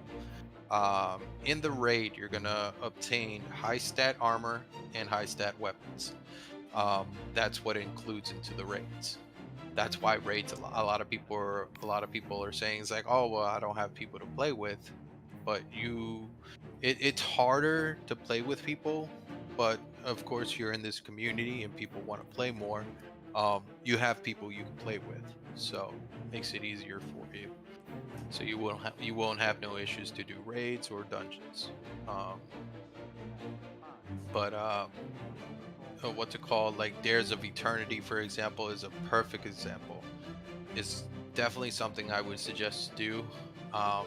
Speaker 2: In the raid, you're going to obtain high stat armor and high stat weapons. That's what it includes into the raids. That's why raids. A lot of people are saying it's like, oh well, I don't have people to play with, but it's harder to play with people. But of course, you're in this community and people want to play more. You have people you can play with, so it makes it easier for you. So you won't have no issues to do raids or dungeons. What's it called? Like Dares of Eternity, for example, is a perfect example. It's definitely something I would suggest to do,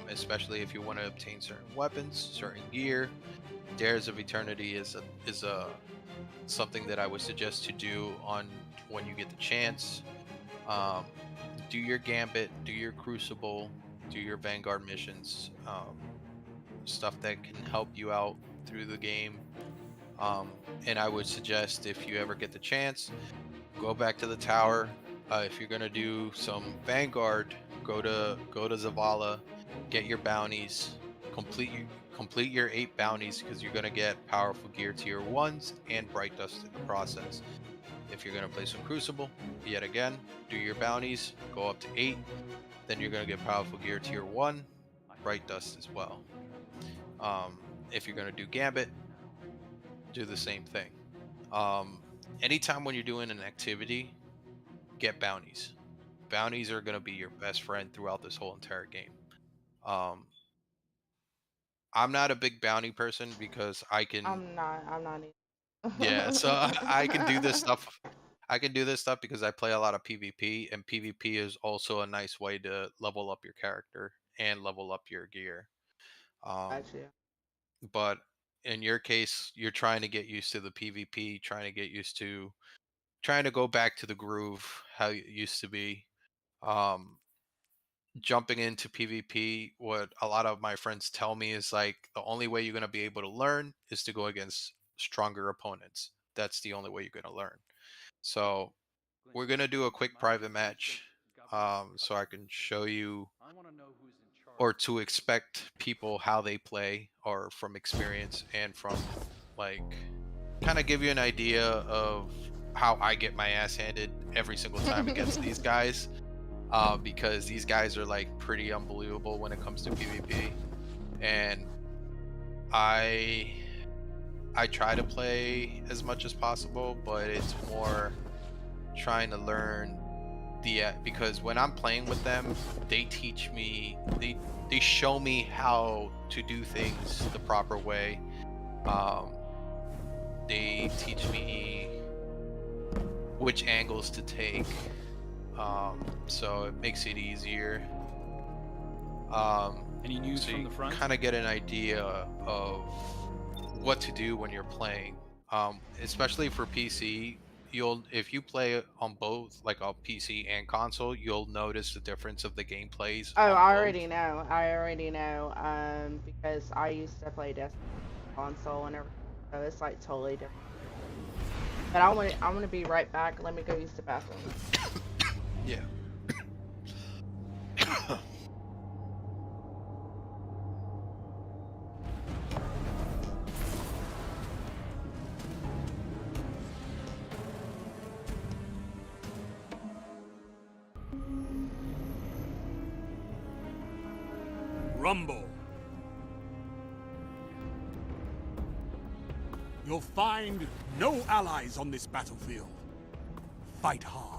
Speaker 2: especially if you want to obtain certain weapons, certain gear. Dares of Eternity is a something that I would suggest to do on when you get the chance. Do your Gambit, do your Crucible, do your Vanguard missions, stuff that can help you out through the game. And I would suggest, if you ever get the chance, go back to the tower. If you're gonna do some Vanguard, go to Zavala, get your bounties, complete your 8 bounties, because you're gonna get powerful gear tier 1s and bright dust in the process. If you're gonna play some Crucible, yet again, do your bounties, go up to 8, then you're gonna get powerful gear tier 1, bright dust as well. If you're gonna do Gambit, do the same thing. Anytime when you're doing an activity, get bounties. Bounties are going to be your best friend throughout this whole entire game. I'm not a big bounty person because I can.
Speaker 1: I'm not either.
Speaker 2: Yeah, so I can do this stuff. I can do this stuff because I play a lot of PvP, and PvP is also a nice way to level up your character and level up your gear.
Speaker 1: Gotcha.
Speaker 2: But in your case, you're trying to get used to the PvP, trying to go back to the groove how it used to be. Jumping into PvP, what a lot of my friends tell me is like the only way you're going to be able to learn is to go against stronger opponents. That's the only way you're going to learn. So we're going to do a quick private match, so I can show you or to expect people how they play, or from experience and from like kind of give you an idea of how I get my ass handed every single time against these guys, because these guys are like pretty unbelievable when it comes to PvP, and I try to play as much as possible, but it's more trying to learn because when I'm playing with them, they teach me, they show me how to do things the proper way. They teach me which angles to take, so it makes it easier.
Speaker 11: Any news from the front?
Speaker 2: Kind of get an idea of what to do when you're playing, especially for PC. If you play on both, like on PC and console, you'll notice the difference of the gameplays.
Speaker 1: Oh,
Speaker 2: I
Speaker 1: already know. Because I used to play Destiny console and everything, so it's like totally different. But I'm gonna be right back. Let me go use the bathroom.
Speaker 2: Yeah.
Speaker 11: Rumble. You'll find no allies on this battlefield. Fight hard.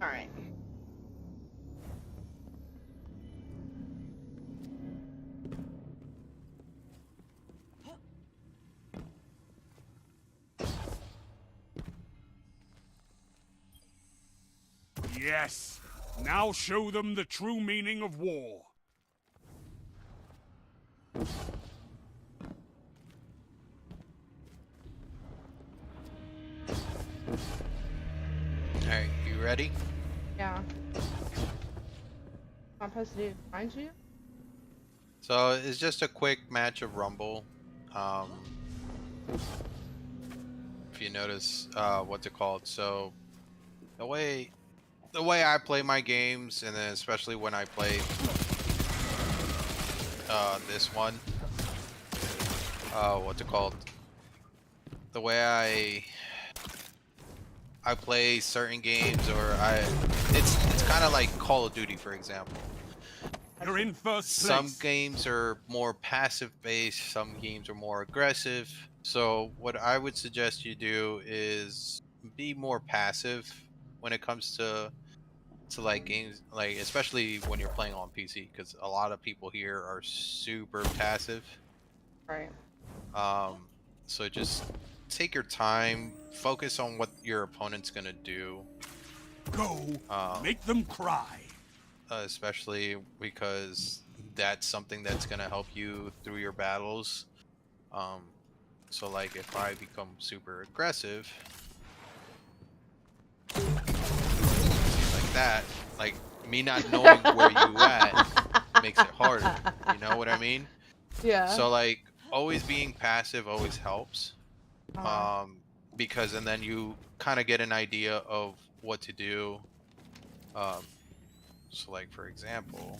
Speaker 1: All right.
Speaker 11: Yes. Now show them the true meaning of war.
Speaker 2: Alright, you ready?
Speaker 1: Yeah. I'm supposed to do to find you?
Speaker 2: So it's just a quick match of Rumble. If you notice, what's it called? So the way I play my games, and then especially when I play this one, what's it called? The way I play certain games, or it's kind of like Call of Duty, for example.
Speaker 11: You're in first place.
Speaker 2: Some games are more passive based, some games are more aggressive. So what I would suggest you do is be more passive when it comes to like games, like especially when you're playing on PC, because a lot of people here are super passive.
Speaker 1: Right.
Speaker 2: Um, so just take your time, focus on what your opponent's gonna do.
Speaker 11: Go,
Speaker 2: Um,
Speaker 11: make them cry.
Speaker 2: Especially because that's something that's gonna help you through your battles. Um, so like if I become super aggressive, like that, like me not knowing where you at makes it harder. You know what I mean?
Speaker 1: Yeah.
Speaker 2: So like always being passive always helps.
Speaker 1: Uh-huh.
Speaker 2: Because and then you kind of get an idea of what to do. Um, so like for example,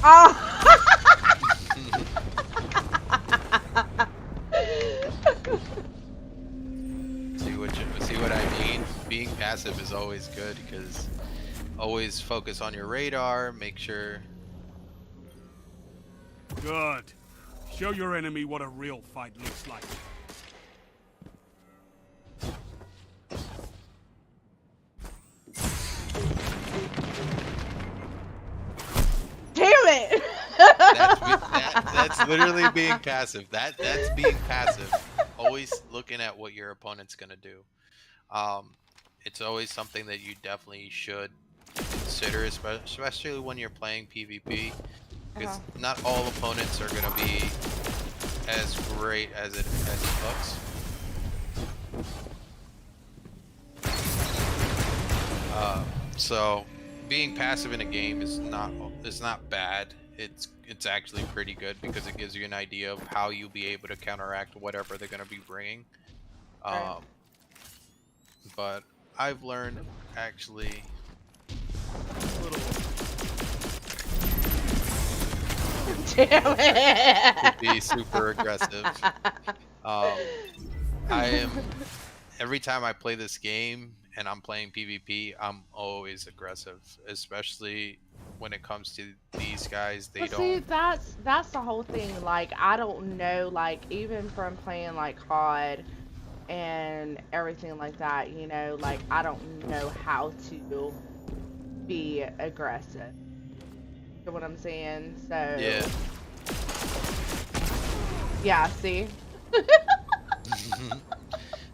Speaker 1: Oh.
Speaker 2: see what I mean? Being passive is always good because always focus on your radar, make sure.
Speaker 11: Good. Show your enemy what a real fight looks like.
Speaker 1: Damn it!
Speaker 2: That's literally being passive. That's being passive. Always looking at what your opponent's gonna do. It's always something that you definitely should consider, especially when you're playing PvP, because not all opponents are gonna be as great as it looks. So being passive in a game is not bad. It's actually pretty good because it gives you an idea of how you'll be able to counteract whatever they're gonna be bringing.
Speaker 1: Right.
Speaker 2: But I've learned actually a little
Speaker 1: Damn it!
Speaker 2: to be super aggressive. I am every time I play this game and I'm playing PvP, I'm always aggressive, especially when it comes to these guys. They
Speaker 1: But
Speaker 2: don't.
Speaker 1: see, that's the whole thing. Like, I don't know. Like, even from playing like COD and everything like that, you know, like I don't know how to be aggressive. You know what I'm saying? So
Speaker 2: Yeah.
Speaker 1: Yeah. See.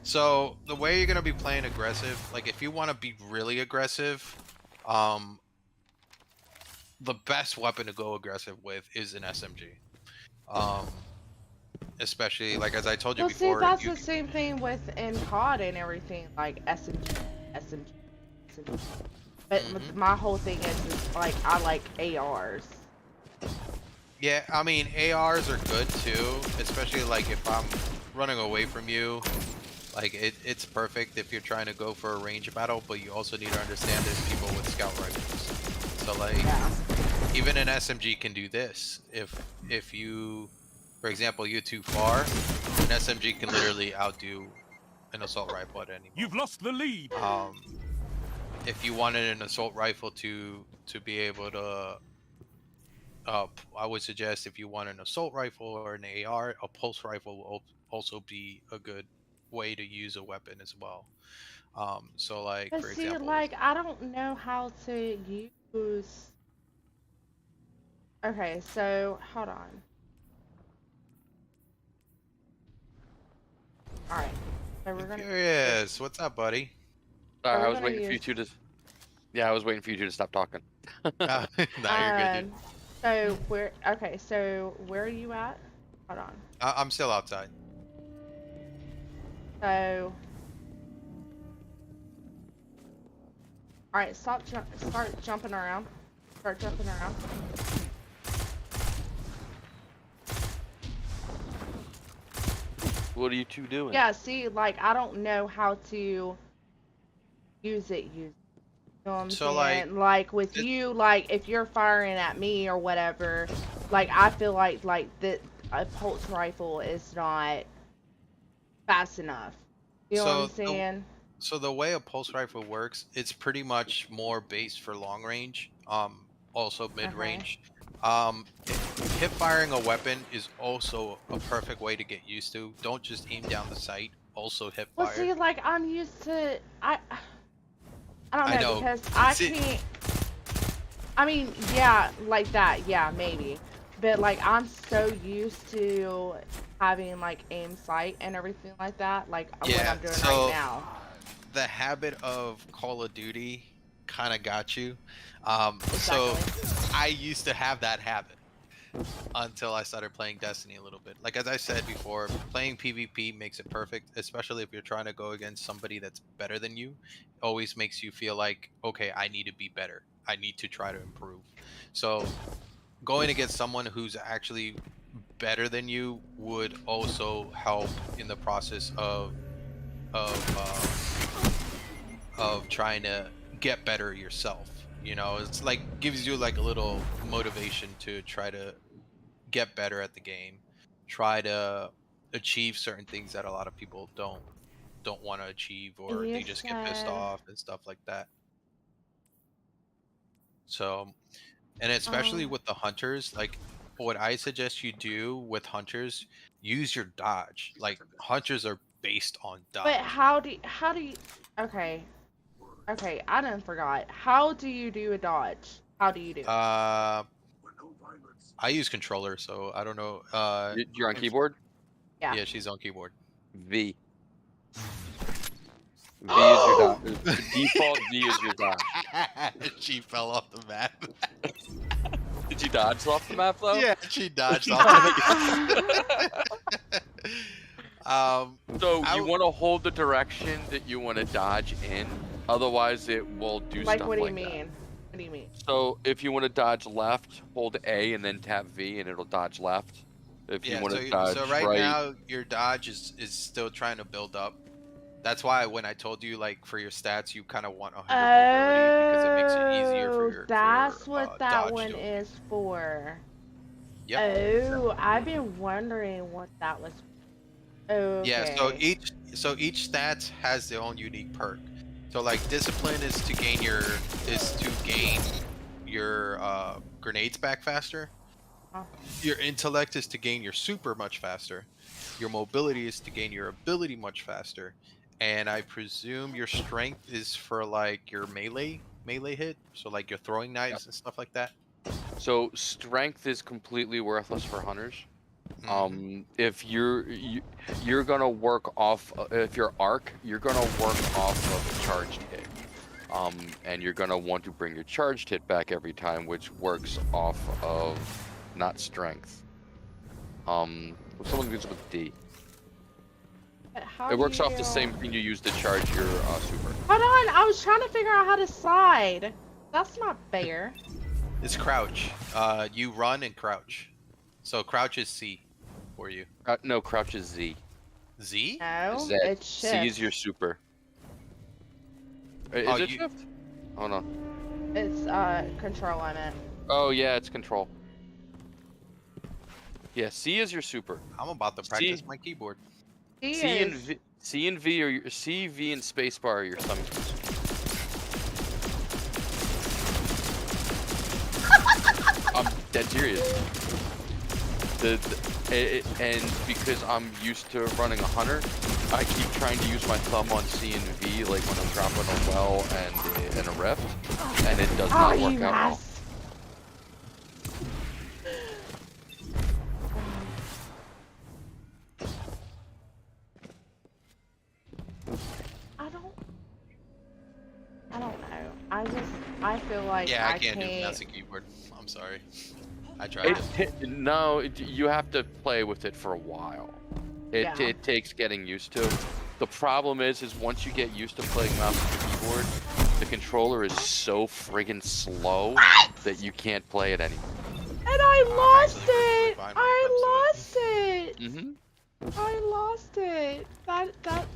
Speaker 2: So the way you're gonna be playing aggressive, like if you want to be really aggressive, the best weapon to go aggressive with is an SMG. Especially like as I told you
Speaker 1: Well, see,
Speaker 2: before,
Speaker 1: that's the same thing with in COD and everything, like SMG, SMG, SMG. But my whole thing is like I like ARs.
Speaker 2: Yeah, I mean ARs are good too, especially like if I'm running away from you. Like it's perfect if you're trying to go for a range battle, but you also need to understand there's people with scout rifles. So like even an SMG can do this. If you, for example, you're too far, an SMG can literally outdo an assault rifle at any moment.
Speaker 11: You've lost the lead.
Speaker 2: If you wanted an assault rifle to be able to, I would suggest if you want an assault rifle or an AR, a pulse rifle will also be a good way to use a weapon as well. So like
Speaker 1: But
Speaker 2: for
Speaker 1: see,
Speaker 2: example,
Speaker 1: like I don't know how to use. Okay, so hold on. All right, so we're gonna.
Speaker 2: curious, what's up, buddy?
Speaker 12: I was waiting for you two to. Yeah, I was waiting for you two to stop talking.
Speaker 2: Nah, you're good, dude.
Speaker 1: So okay, so where are you at? Hold on.
Speaker 2: I'm still outside.
Speaker 1: So, all right, start jumping around. Start jumping around.
Speaker 12: What are you two doing?
Speaker 1: Yeah, see, like I don't know how to use it. You know what I'm saying? Like with you, like if you're firing at me or whatever, like I feel like that a pulse rifle is not fast enough. You know what I'm saying?
Speaker 2: So the way a pulse rifle works, it's pretty much more based for long range, also mid range. Hip firing a weapon is also a perfect way to get used to. Don't just aim down the sight. Also hip fire.
Speaker 1: Well, see, like I'm used to I don't know,
Speaker 2: I know.
Speaker 1: because I can't. I mean, yeah, like that, yeah, maybe. But like I'm so used to having like aim sight and everything like that, like what I'm doing right now.
Speaker 2: The habit of Call of Duty kind of got you.
Speaker 1: Exactly.
Speaker 2: So I used to have that habit until I started playing Destiny a little bit. Like as I said before, playing PvP makes it perfect, especially if you're trying to go against somebody that's better than you. It always makes you feel like, okay, I need to be better. I need to try to improve. So going against someone who's actually better than you would also help in the process of trying to get better yourself. You know, it's like gives you like a little motivation to try to get better at the game, try to achieve certain things that a lot of people don't want to achieve, or they just get pissed off and stuff like that. So, and especially with the hunters, like what I suggest you do with hunters, use your dodge. Like hunters are based on dodge.
Speaker 1: But how do you okay. Okay, I done forgot. How do you do a dodge? How do you do it?
Speaker 2: I use controller, so I don't know.
Speaker 12: You're on keyboard?
Speaker 1: Yeah.
Speaker 2: Yeah, she's on keyboard.
Speaker 12: V. V is your dodge. Default V is your dodge.
Speaker 2: She fell off the map.
Speaker 12: Did you dodge off the map though?
Speaker 2: Yeah, she dodged off the map.
Speaker 12: So you want to hold the direction that you want to dodge in, otherwise it will do
Speaker 1: like
Speaker 12: stuff
Speaker 1: what do
Speaker 12: like
Speaker 1: you
Speaker 12: that.
Speaker 1: mean? What do you mean?
Speaker 12: So if you want to dodge left, hold A and then tap V and it'll dodge left. If you want to dodge
Speaker 2: right now your dodge is still trying to build up. That's why when I told you, like, for your stats, you kind of want 100 mobility because it makes it easier for your
Speaker 1: that's what that
Speaker 2: dodge
Speaker 1: one is for.
Speaker 2: Yep.
Speaker 1: Oh, I've been wondering what that was. Okay.
Speaker 2: Yeah, so each stat has their own unique perk. So like discipline is to gain your grenades back faster. Your intellect is to gain your super much faster. Your mobility is to gain your ability much faster. And I presume your strength is for like your melee hit, so like your throwing knives and stuff like that.
Speaker 12: So strength is completely worthless for hunters. If you're gonna work off, if you're arc, you're gonna work off of a charged hit. And you're gonna want to bring your charged hit back every time, which works off of not strength. Someone goes with D. It works off the same thing you use to charge your super.
Speaker 1: Hold on, I was trying to figure out how to slide. That's not fair.
Speaker 2: It's crouch. You run and crouch. So crouch is C for you.
Speaker 12: No, crouch is Z.
Speaker 2: Z?
Speaker 1: No,
Speaker 12: Z.
Speaker 1: it's shift.
Speaker 12: C is your super. Is it shift? Oh no.
Speaker 1: It's control, I meant.
Speaker 12: Oh yeah, it's control. Yeah, C is your super.
Speaker 2: I'm about to practice my keyboard.
Speaker 12: C and V are your C, V, and spacebar are your thumb keys. I'm dead serious. And because I'm used to running a hunter, I keep trying to use my thumb on C and V, like when I'm dropping a well and a rift, and it does not work out well.
Speaker 1: I don't know. I feel like
Speaker 2: I can't do mouse and keyboard. I'm sorry. I tried it.
Speaker 12: No, you have to play with it for a while. It takes getting used to. The problem is once you get used to playing mouse and keyboard, the controller is so friggin' slow that you can't play it anymore.
Speaker 1: And I lost it! I lost it!
Speaker 12: Mm-hmm.
Speaker 1: I lost it!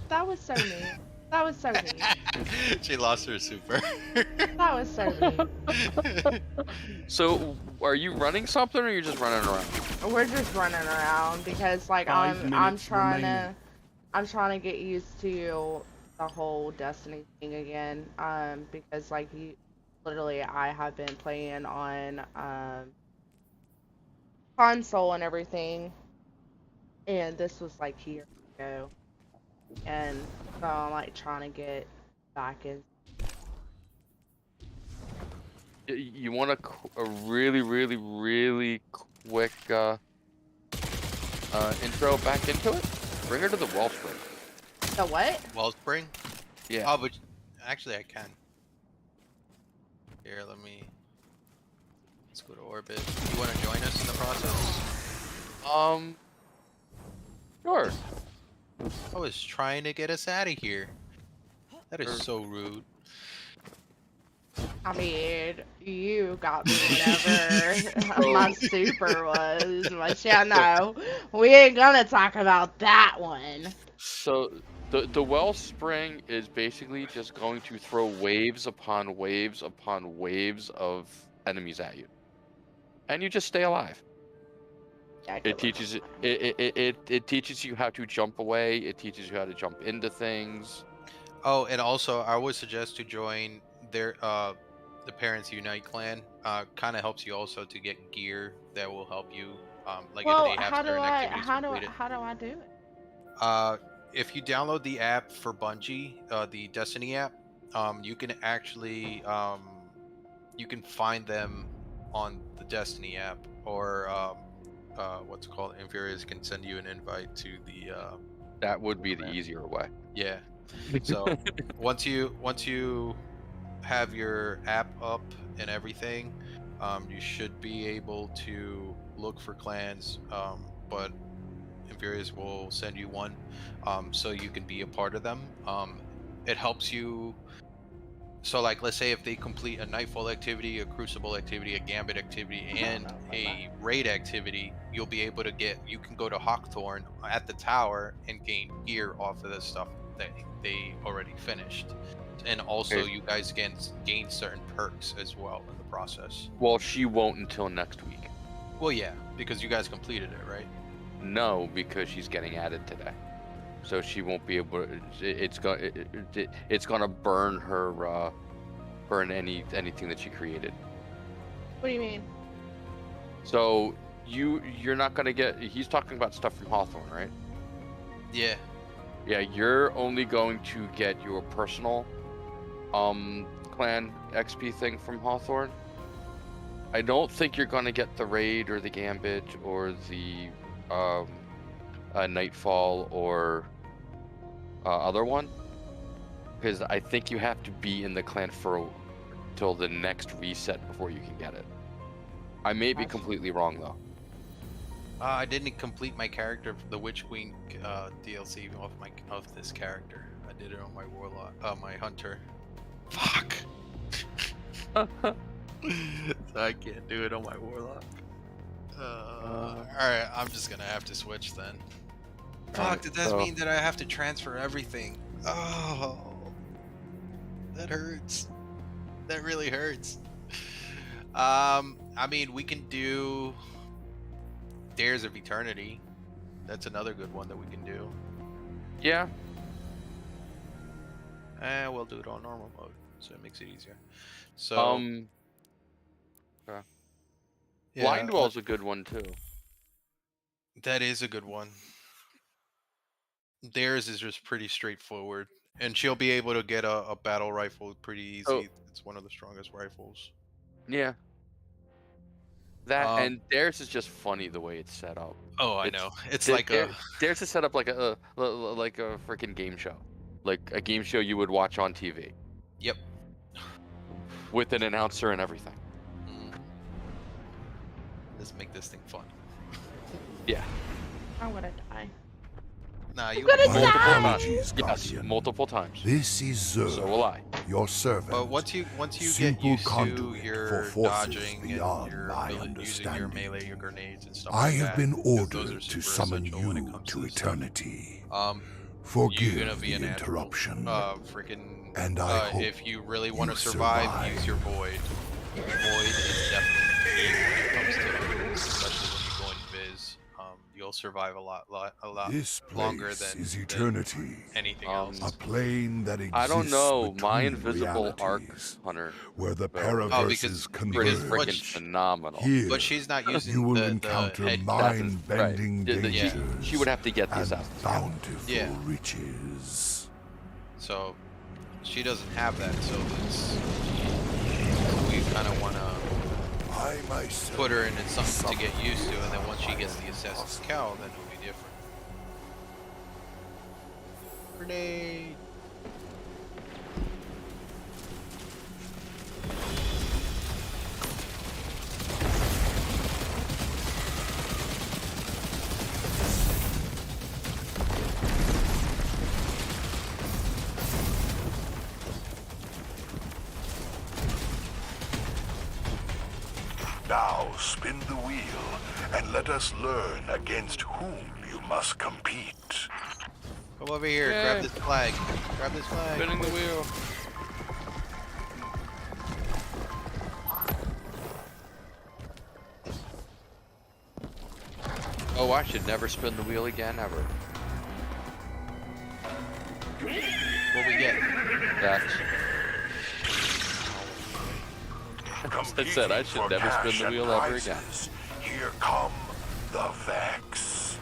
Speaker 1: That was so mean. That was so mean.
Speaker 2: She lost her super.
Speaker 1: That was so mean.
Speaker 12: So, are you running something, or are you just running around?
Speaker 1: We're just running around because, like,
Speaker 11: 5
Speaker 1: I'm
Speaker 11: minutes
Speaker 1: trying
Speaker 11: remaining.
Speaker 1: to, I'm trying to get used to the whole Destiny thing again. Because like literally, I have been playing on console and everything, and this was like years ago, and so I'm like trying to get back in.
Speaker 12: You want a really, really, really quick intro back into it? Bring her to the wellspring.
Speaker 1: The what?
Speaker 2: Wellspring?
Speaker 12: Yeah.
Speaker 2: Oh, but actually I can. Here, let's go to orbit. You want to join us in the process?
Speaker 12: Sure.
Speaker 2: I was trying to get us out of here. That is so rude.
Speaker 1: I mean, you got me whatever my super was, but yeah, no, we ain't gonna talk about that one.
Speaker 12: So the wellspring is basically just going to throw waves upon waves upon waves of enemies at you, and you just stay alive.
Speaker 1: Yeah,
Speaker 12: It teaches it teaches you how to jump away. It teaches you how to jump into things.
Speaker 2: Oh, and also I would suggest to join their the Parents Unite clan. Kind of helps you also to get gear that will help you. Like
Speaker 1: Well,
Speaker 2: if they have certain activities completed.
Speaker 1: how do I do it?
Speaker 2: If you download the app for Bungie, the Destiny app, you can actually you can find them on the Destiny app, or what's it called? Infurious can send you an invite to the.
Speaker 12: That would be the easier way.
Speaker 2: Yeah. So once you have your app up and everything, you should be able to look for clans. But Infurious will send you one, so you can be a part of them. It helps you. So, like, let's say if they complete a Nightfall activity, a Crucible activity, a Gambit activity, and a raid activity, you'll be able to you can go to Hawkthorn at the tower and gain gear off of the stuff that they already finished. And also, you guys gain certain perks as well in the process.
Speaker 12: Well, she won't until next week.
Speaker 2: Well, yeah, because you guys completed it, right?
Speaker 12: No, because she's getting added today, so she won't be able to. It's gonna burn her, burn anything that she created.
Speaker 1: What do you mean?
Speaker 12: So you're not gonna get. He's talking about stuff from Hawthorne, right?
Speaker 2: Yeah.
Speaker 12: Yeah, you're only going to get your personal, clan XP thing from Hawthorne. I don't think you're gonna get the raid or the gambit or the Nightfall or other one, because I think you have to be in the clan for till the next reset before you can get it. I may be completely wrong though.
Speaker 2: I didn't complete my character, the Witch Queen DLC of this character. I did it on my warlock, my hunter. Fuck. So I can't do it on my warlock. Alright, I'm just gonna have to switch then. Fuck, does that mean that I have to transfer everything? Oh, that hurts. That really hurts. I mean, we can do Dares of Eternity. That's another good one that we can do.
Speaker 12: Yeah.
Speaker 2: We'll do it on normal mode, so it makes it easier. So, yeah,
Speaker 12: Blind Wall's a good one too.
Speaker 2: That is a good one. Theirs is just pretty straightforward, and she'll be able to get a battle rifle pretty easy. It's one of the strongest rifles.
Speaker 12: Yeah. That and theirs is just funny the way it's set up.
Speaker 2: Oh, I know. It's like
Speaker 12: theirs is set up like a freaking game show, like a game show you would watch on TV.
Speaker 2: Yep.
Speaker 12: With an announcer and everything.
Speaker 2: Let's make this thing fun.
Speaker 12: Yeah.
Speaker 1: I'm gonna die.
Speaker 2: Nah, you
Speaker 5: My apologies,
Speaker 12: yes,
Speaker 5: Guardian.
Speaker 12: multiple times.
Speaker 5: This is Zer,
Speaker 12: So will I.
Speaker 5: your servant.
Speaker 2: But once you get
Speaker 5: Simple
Speaker 2: used to
Speaker 5: conduit
Speaker 2: your
Speaker 5: for forces
Speaker 2: dodging
Speaker 5: beyond
Speaker 2: and your
Speaker 5: my
Speaker 2: using your
Speaker 5: understanding.
Speaker 2: melee, your grenades and stuff
Speaker 5: I
Speaker 2: like
Speaker 5: have
Speaker 2: that,
Speaker 5: been
Speaker 2: because those
Speaker 5: ordered
Speaker 2: are
Speaker 5: to
Speaker 2: super
Speaker 5: summon
Speaker 2: essential when it
Speaker 5: you
Speaker 2: comes
Speaker 5: to
Speaker 2: this stuff.
Speaker 5: eternity. Forgive
Speaker 2: you're gonna be
Speaker 5: the
Speaker 2: an animal.
Speaker 5: interruption.
Speaker 2: Freaking.
Speaker 5: And I hope
Speaker 2: if you really want to
Speaker 5: you
Speaker 2: survive, use your void. Void is definitely key when it comes to, especially when you go in Viz. You'll survive a lot
Speaker 5: This
Speaker 2: longer
Speaker 5: place
Speaker 2: than
Speaker 5: is eternity.
Speaker 2: anything else.
Speaker 5: A plane that exists
Speaker 12: I don't know. My
Speaker 5: between
Speaker 12: invisible arc
Speaker 5: realities,
Speaker 12: hunter.
Speaker 5: where the
Speaker 12: Well,
Speaker 5: paraverses
Speaker 2: because
Speaker 5: converge.
Speaker 12: Is freaking phenomenal.
Speaker 5: Here,
Speaker 2: But she's not using
Speaker 5: you will
Speaker 2: the
Speaker 5: encounter
Speaker 2: head
Speaker 5: mind-bending
Speaker 12: Right.
Speaker 5: dangers.
Speaker 12: She would have to get the
Speaker 5: and
Speaker 12: assassin's
Speaker 5: bountiful
Speaker 2: Yeah.
Speaker 5: riches.
Speaker 2: So she doesn't have that. So we kind of want to
Speaker 5: I myself
Speaker 2: put her in something to get used to, and then once she gets the assassin's cowl, then it'll be different. Grenade.
Speaker 6: Now spin the wheel and let us learn against whom you must compete.
Speaker 2: Come over here.
Speaker 12: Yeah.
Speaker 2: Grab this flag. Grab this flag.
Speaker 12: Spinning the wheel. Oh, I should never spin the wheel again, ever.
Speaker 2: What we get?
Speaker 12: That. I said I should never spin the wheel ever again.
Speaker 6: Here come the Vex.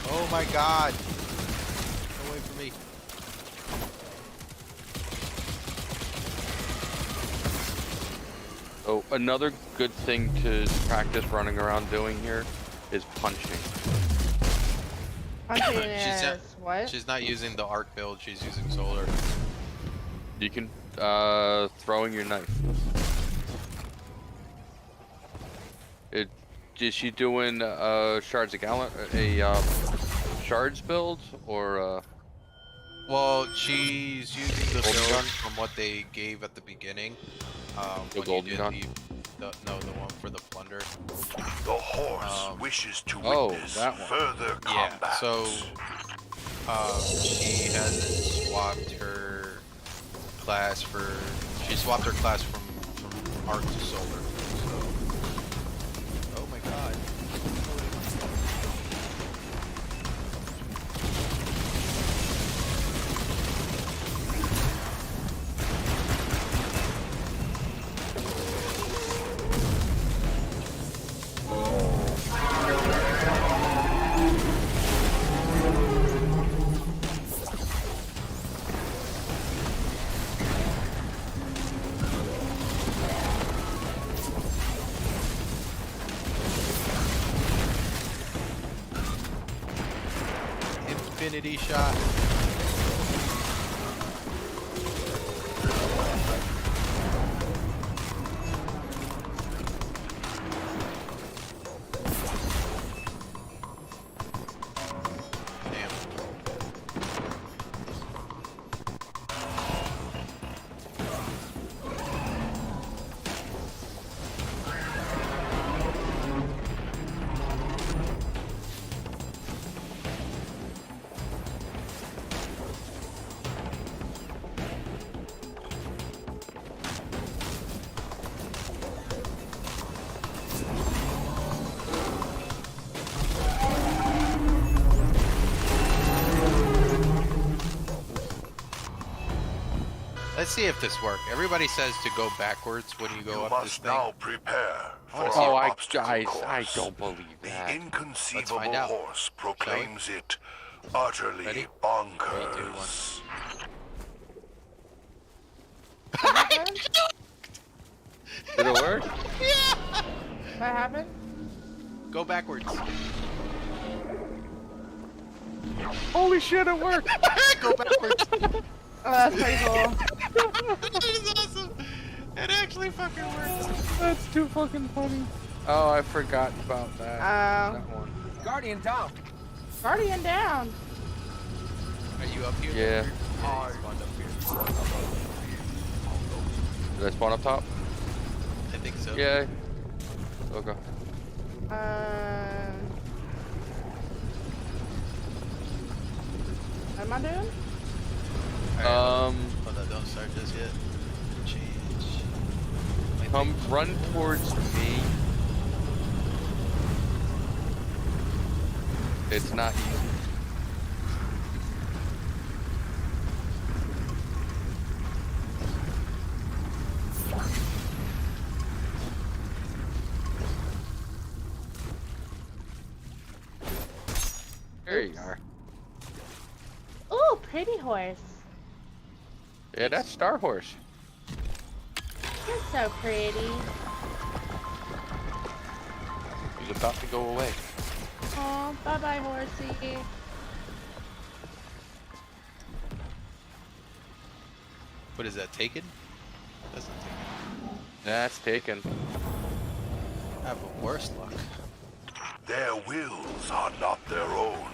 Speaker 2: Oh my god! Get away from me.
Speaker 12: Oh, another good thing to practice running around doing here is punching.
Speaker 1: Punching
Speaker 2: She's not-
Speaker 1: is what?
Speaker 2: She's not using the arc build, she's using solar.
Speaker 12: You can throwing your knife. Is she doing shards of gallant shards build or
Speaker 2: Well, she's using the
Speaker 12: Golden
Speaker 2: build
Speaker 12: gun?
Speaker 2: from what they gave at the beginning.
Speaker 12: The
Speaker 2: when
Speaker 12: golden
Speaker 2: you did
Speaker 12: gun?
Speaker 2: the one for the plunder.
Speaker 6: The horse wishes to
Speaker 12: oh,
Speaker 6: witness
Speaker 12: that one.
Speaker 6: further
Speaker 2: Yeah,
Speaker 6: combat.
Speaker 2: so she hasn't swapped her class for. She swapped her class from arc to solar. So, oh my god. Infinity shot. Damn. Let's see if this works. Everybody says to go backwards when you go
Speaker 6: You
Speaker 2: up this
Speaker 6: must
Speaker 2: thing.
Speaker 6: now prepare for
Speaker 2: see
Speaker 6: an
Speaker 12: Oh,
Speaker 6: obstacle
Speaker 12: I
Speaker 6: course.
Speaker 12: don't believe
Speaker 6: The
Speaker 12: that.
Speaker 6: inconceivable
Speaker 2: find out.
Speaker 6: horse proclaims it utterly
Speaker 2: Ready?
Speaker 6: bonkers.
Speaker 1: What happened?
Speaker 12: Did it work?
Speaker 1: What happened?
Speaker 2: Go backwards.
Speaker 12: Holy shit, it worked!
Speaker 2: Go backwards.
Speaker 1: Oh, that's pretty cool.
Speaker 2: That is awesome. It actually fucking worked.
Speaker 12: That's too fucking funny. Oh, I forgot about that. That one.
Speaker 10: Guardian down.
Speaker 1: Guardian down.
Speaker 2: Are you up here?
Speaker 12: Yeah.
Speaker 2: Yeah, you spawned up here.
Speaker 12: Did I spawn up top?
Speaker 2: I think so.
Speaker 12: Yeah. Okay.
Speaker 1: What am I doing?
Speaker 2: Hold on, don't start just yet. Change.
Speaker 12: Come run towards me. It's not easy. There you are.
Speaker 1: Ooh, pretty horse.
Speaker 12: Yeah, that's Star Horse.
Speaker 1: You're so pretty.
Speaker 12: He's about to go away.
Speaker 1: Oh, bye-bye, horsey.
Speaker 2: What is that, taken? That's not taken.
Speaker 12: That's taken.
Speaker 2: I have a worse luck.
Speaker 6: Their wills are not their own.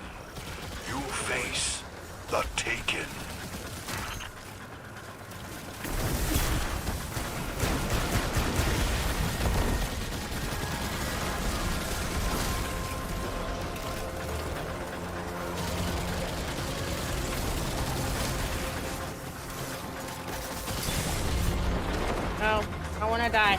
Speaker 6: You face the Taken.
Speaker 1: No, I want to die.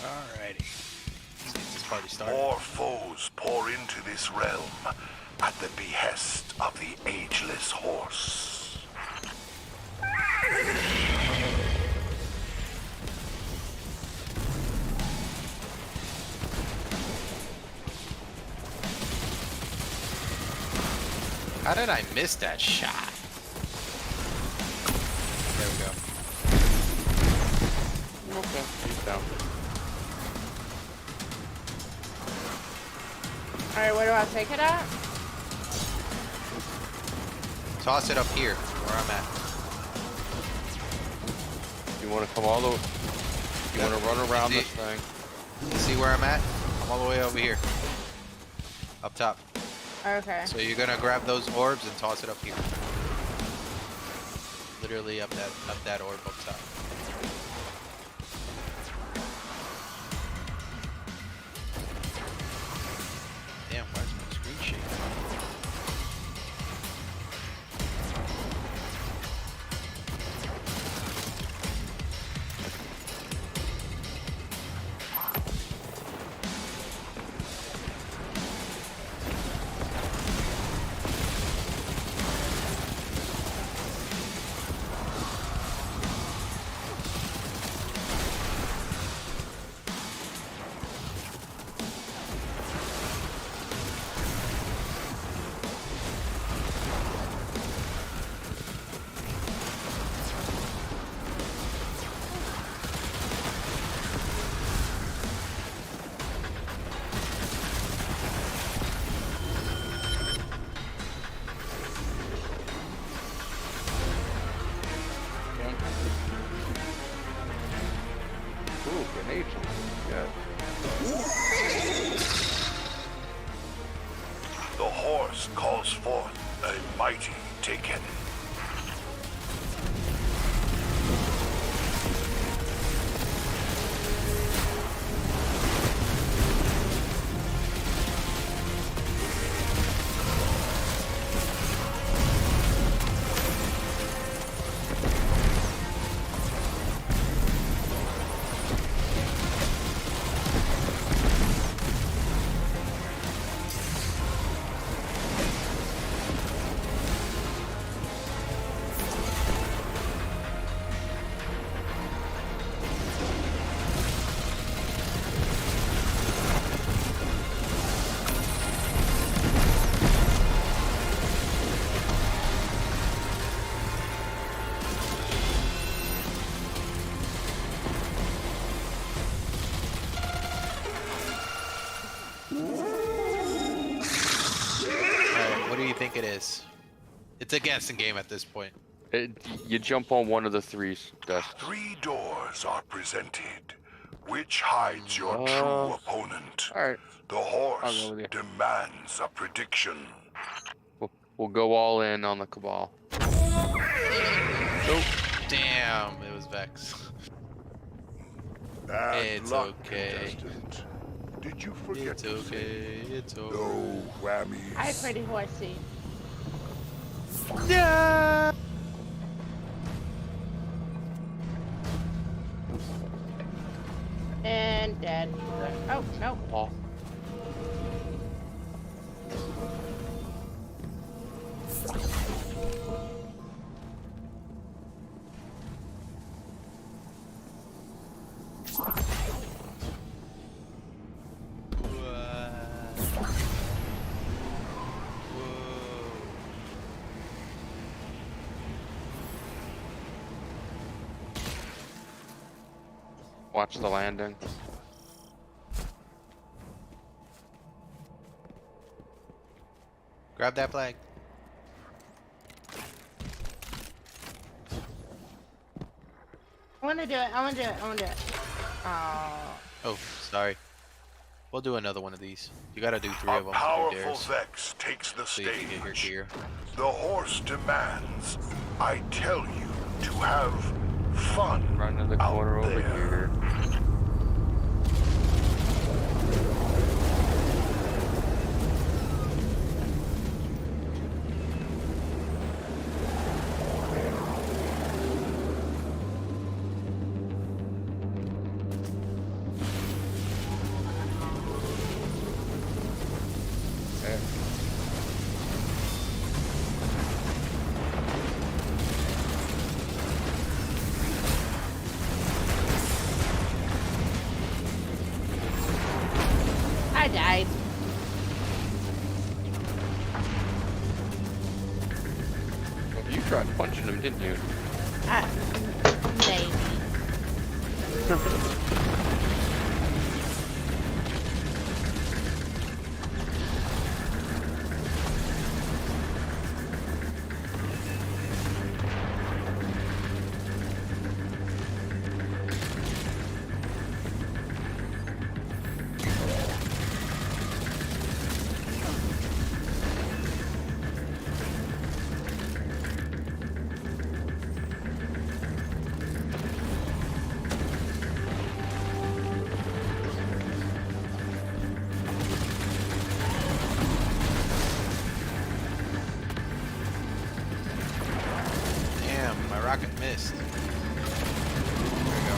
Speaker 2: Alrighty. Let's get this party started.
Speaker 6: More foes pour into this realm at the behest of the ageless horse.
Speaker 2: How did I miss that shot? There we go.
Speaker 12: Okay, he's down.
Speaker 1: Alright, where do I take it at?
Speaker 2: Toss it up here, where I'm at.
Speaker 12: You want to come all the way? You want to run around this thing?
Speaker 2: You see where I'm at? I'm all the way over here. Up top.
Speaker 1: Okay.
Speaker 2: So you're gonna grab those orbs and toss it up here. Literally up that orb up top. Damn, why is my screen shaking?
Speaker 12: Ooh, grenades. Yeah.
Speaker 6: The horse calls forth a mighty Taken.
Speaker 2: do you think it is? It's a guessing game at this point.
Speaker 12: You jump on one of the threes. Desks.
Speaker 6: 3 doors are presented. Which hides your true opponent?
Speaker 12: All right.
Speaker 6: The
Speaker 12: I'll
Speaker 6: horse
Speaker 12: go with you.
Speaker 6: demands a prediction.
Speaker 12: We'll go all in on the Cabal.
Speaker 2: Nope. Damn, it was Vex.
Speaker 6: Bad
Speaker 2: It's
Speaker 6: luck,
Speaker 2: okay.
Speaker 6: contestant. Did you forget
Speaker 2: It's
Speaker 6: to
Speaker 2: okay.
Speaker 6: say
Speaker 2: It's okay.
Speaker 6: no whammies?
Speaker 1: Hi, pretty horsey.
Speaker 2: Yeah.
Speaker 1: And dead. Oh, no.
Speaker 12: Oh. Watch the landing.
Speaker 2: Grab that flag.
Speaker 1: I want to do it. I want to do it. I want to do it.
Speaker 2: Oh, sorry. We'll do another one of these. You gotta do 3
Speaker 6: A
Speaker 2: of them to do
Speaker 6: powerful
Speaker 2: dares.
Speaker 6: Vex takes the
Speaker 2: So you can get your
Speaker 6: stage.
Speaker 2: gear.
Speaker 6: The horse demands. I tell you to have fun.
Speaker 12: Run to the corner
Speaker 6: out
Speaker 12: over
Speaker 6: there.
Speaker 12: here.
Speaker 1: I died.
Speaker 12: Well, you tried punching him, didn't you?
Speaker 1: Maybe.
Speaker 2: Damn, my rocket missed. There we go.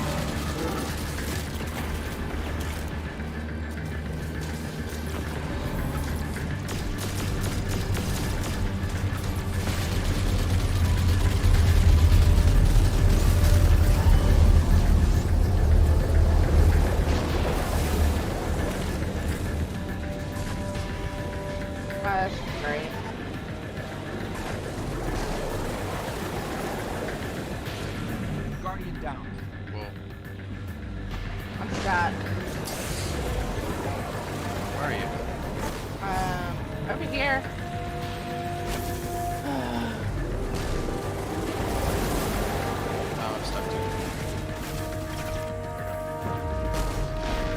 Speaker 1: That's great.
Speaker 10: Guardian down.
Speaker 2: Whoa.
Speaker 1: I'm stuck.
Speaker 2: Where are you?
Speaker 1: Over here.
Speaker 2: Oh, I'm stuck too.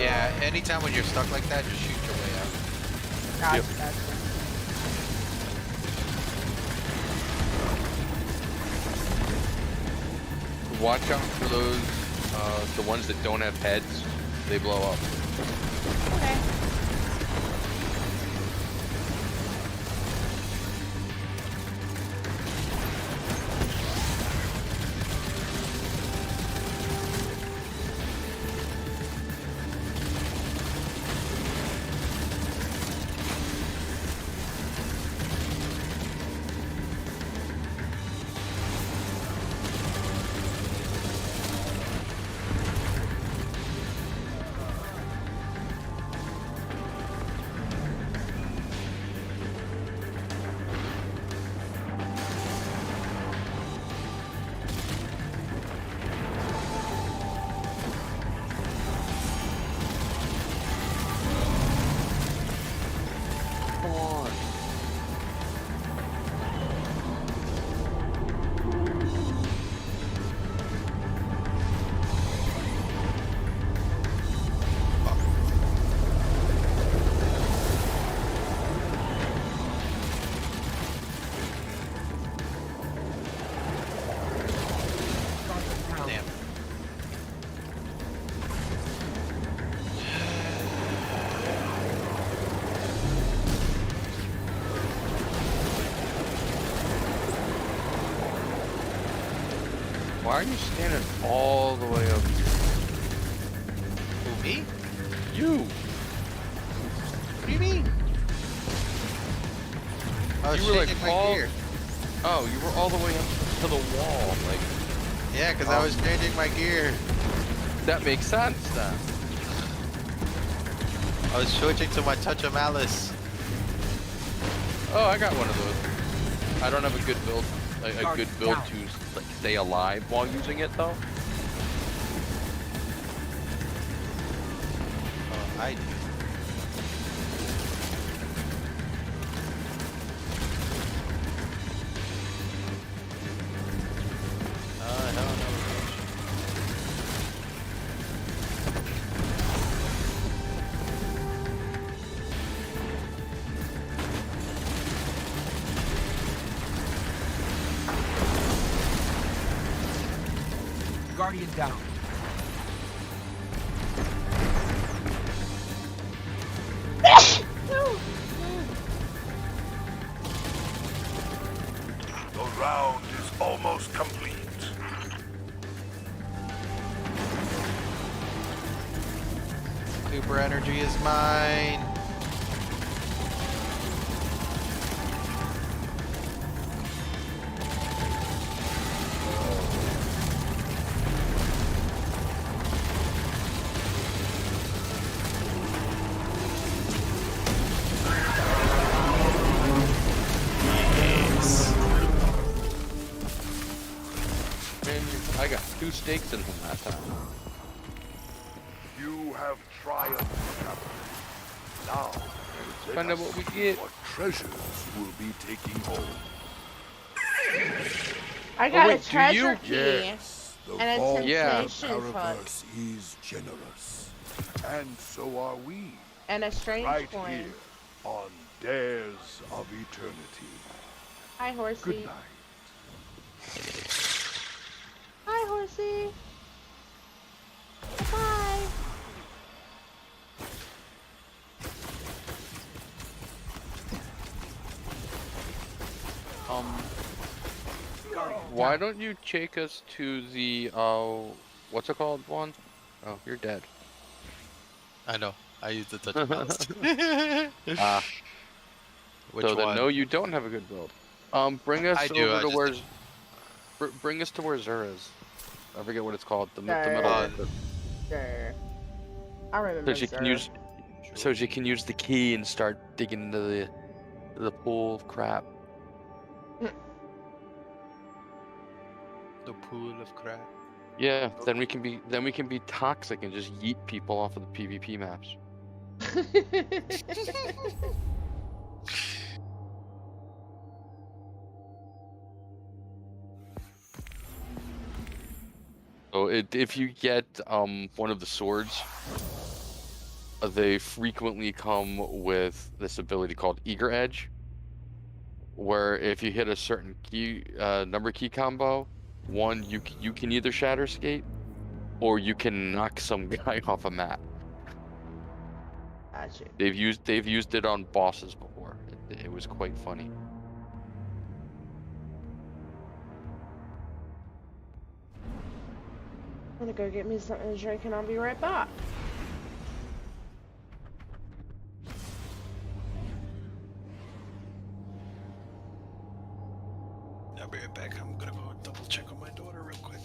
Speaker 2: Yeah, anytime when you're stuck like that, just shoot your way out.
Speaker 1: Gotcha,
Speaker 12: Yep.
Speaker 1: gotcha.
Speaker 12: Watch out for those, the ones that don't have heads. They blow up.
Speaker 1: Okay.
Speaker 12: Why are you standing all the way up here?
Speaker 2: Who, me?
Speaker 12: You!
Speaker 2: What do you mean? I was
Speaker 12: You were like
Speaker 2: changing my
Speaker 12: all...
Speaker 2: gear.
Speaker 12: Oh, you were all the way up to the wall, like...
Speaker 2: Yeah, because I was changing my gear.
Speaker 12: That makes sense, then.
Speaker 2: I was switching to my Touch of Malice.
Speaker 12: Oh, I got one of those. I don't have a good build, a good build to like stay alive while using it, though.
Speaker 2: Oh, I do. Hell no.
Speaker 10: Guardian down.
Speaker 6: The round is almost complete.
Speaker 2: Super energy is mine.
Speaker 12: And I got 2 stakes in them that time.
Speaker 6: You have triumphed, Captain. Now,
Speaker 12: Find out what we get.
Speaker 6: what treasures will be taking home.
Speaker 1: I got
Speaker 12: wait,
Speaker 1: a
Speaker 12: do
Speaker 1: treasure
Speaker 12: you?
Speaker 1: key
Speaker 6: Yes, the
Speaker 1: and a
Speaker 6: vault
Speaker 1: temptation
Speaker 6: of
Speaker 1: hook
Speaker 6: Araverse is generous, and so are we.
Speaker 1: and a strange
Speaker 6: Right
Speaker 1: coin.
Speaker 6: here on Dares of Eternity.
Speaker 1: Hi, horsey.
Speaker 6: Good night.
Speaker 1: Hi, horsey. Bye.
Speaker 12: Why don't you take us to the, what's it called one? Oh, you're dead.
Speaker 2: I know. I used the Touch of Malice.
Speaker 12: Ah.
Speaker 2: Which
Speaker 12: So then,
Speaker 2: one?
Speaker 12: no, you don't have a good build. Bring us
Speaker 2: I do,
Speaker 12: over
Speaker 2: I
Speaker 12: to
Speaker 2: just
Speaker 12: where, bring us to where Zur is. I forget what it's called. The
Speaker 1: Sure.
Speaker 12: middle one.
Speaker 1: Sure. I remember.
Speaker 12: So she can use, so she can use the key and start digging into the pool of crap.
Speaker 2: The pool of crap.
Speaker 12: Yeah, then we can be toxic and just yeet people off of the PvP maps. So if you get one of the swords, they frequently come with this ability called Eager Edge, where if you hit a certain key number key combo, one you can either shatter skate, or you can knock some guy off a map.
Speaker 1: Gotcha.
Speaker 12: They've used it on bosses before. It was quite funny.
Speaker 1: I'm gonna go get me something to drink and I'll be right back.
Speaker 2: I'll be right back. I'm gonna go double check on my daughter real quick.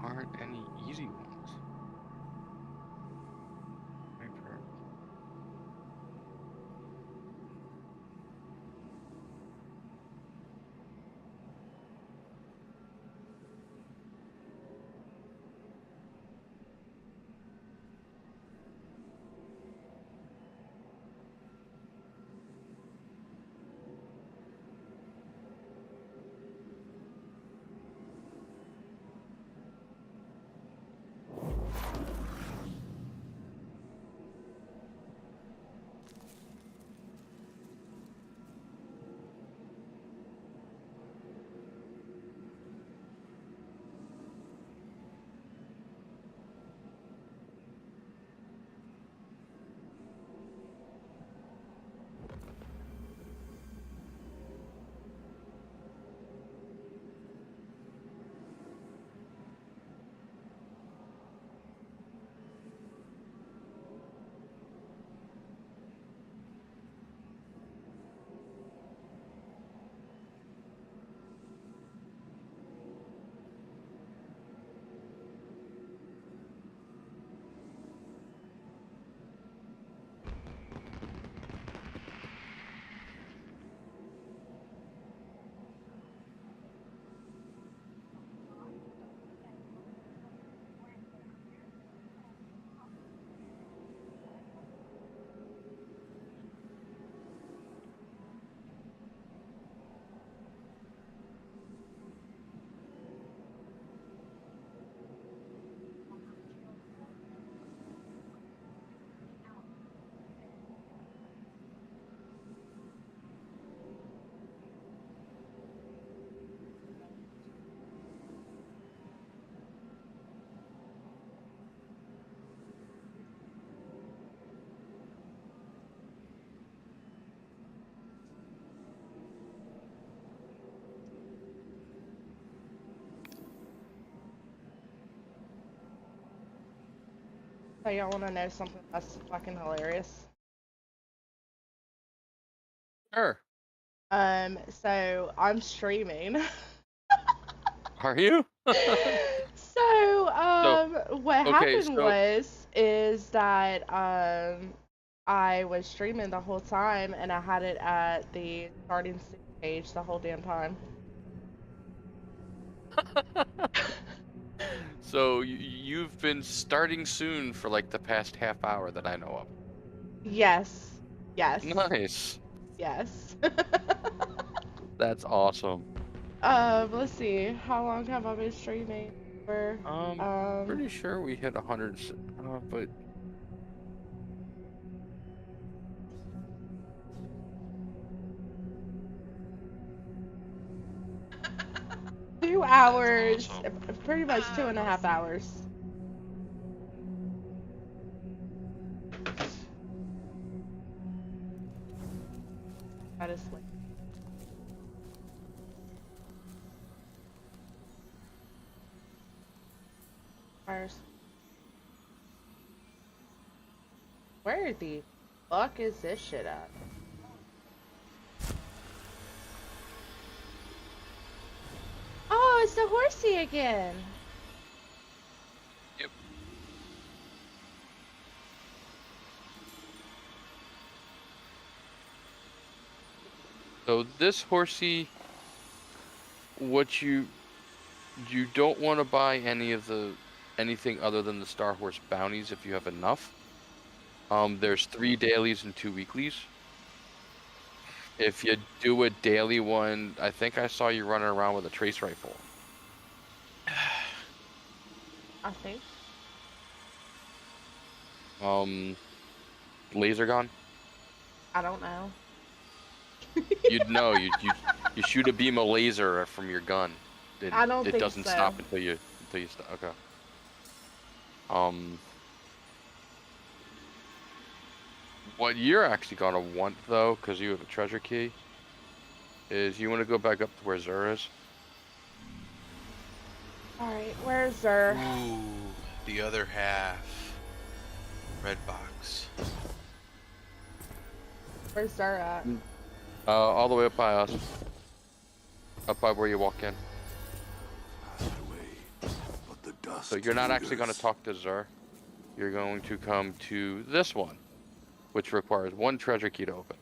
Speaker 12: aren't any easy ones. Hyper.
Speaker 1: So y'all want to know something that's fucking hilarious?
Speaker 12: Sure.
Speaker 1: So I'm streaming.
Speaker 12: Are you?
Speaker 1: So, what
Speaker 12: Okay,
Speaker 1: happened
Speaker 12: so
Speaker 1: is that I was streaming the whole time and I had it at the starting page the whole damn time.
Speaker 12: so you've been starting soon for like the past half hour that I know of.
Speaker 1: Yes. Yes.
Speaker 12: Nice.
Speaker 1: Yes.
Speaker 12: That's awesome.
Speaker 1: Let's see. How long have I been streaming for?
Speaker 12: Pretty sure we hit 100, but
Speaker 1: 2 hours,
Speaker 3: awesome.
Speaker 1: pretty much 2.5 hours. That is like hours. Where the fuck is this shit at? Oh, it's the horsey again.
Speaker 12: Yep. So this horsey, what you don't want to buy anything other than the Star Horse bounties if you have enough. There's 3 dailies and 2 weeklies. If you do a daily one, I think I saw you running around with a trace rifle.
Speaker 1: I think.
Speaker 12: Laser gun?
Speaker 1: I don't know.
Speaker 12: You'd know. You shoot a beam of laser from your gun.
Speaker 1: I don't
Speaker 12: it
Speaker 1: think
Speaker 12: doesn't
Speaker 1: so.
Speaker 12: stop until you stop. Okay. What you're actually gonna want though, because you have a treasure key, is you want to go back up to where Zur is.
Speaker 1: Alright, where's Zur?
Speaker 2: Ooh, the other half. Red box.
Speaker 1: Where's Zur at?
Speaker 12: All the way up by us. Up by where you walk in.
Speaker 6: Passed away, but the Just
Speaker 12: So you're not actually going to
Speaker 6: fingers.
Speaker 12: talk to Zur. You're going to come to this one, which requires 1 treasure key to open.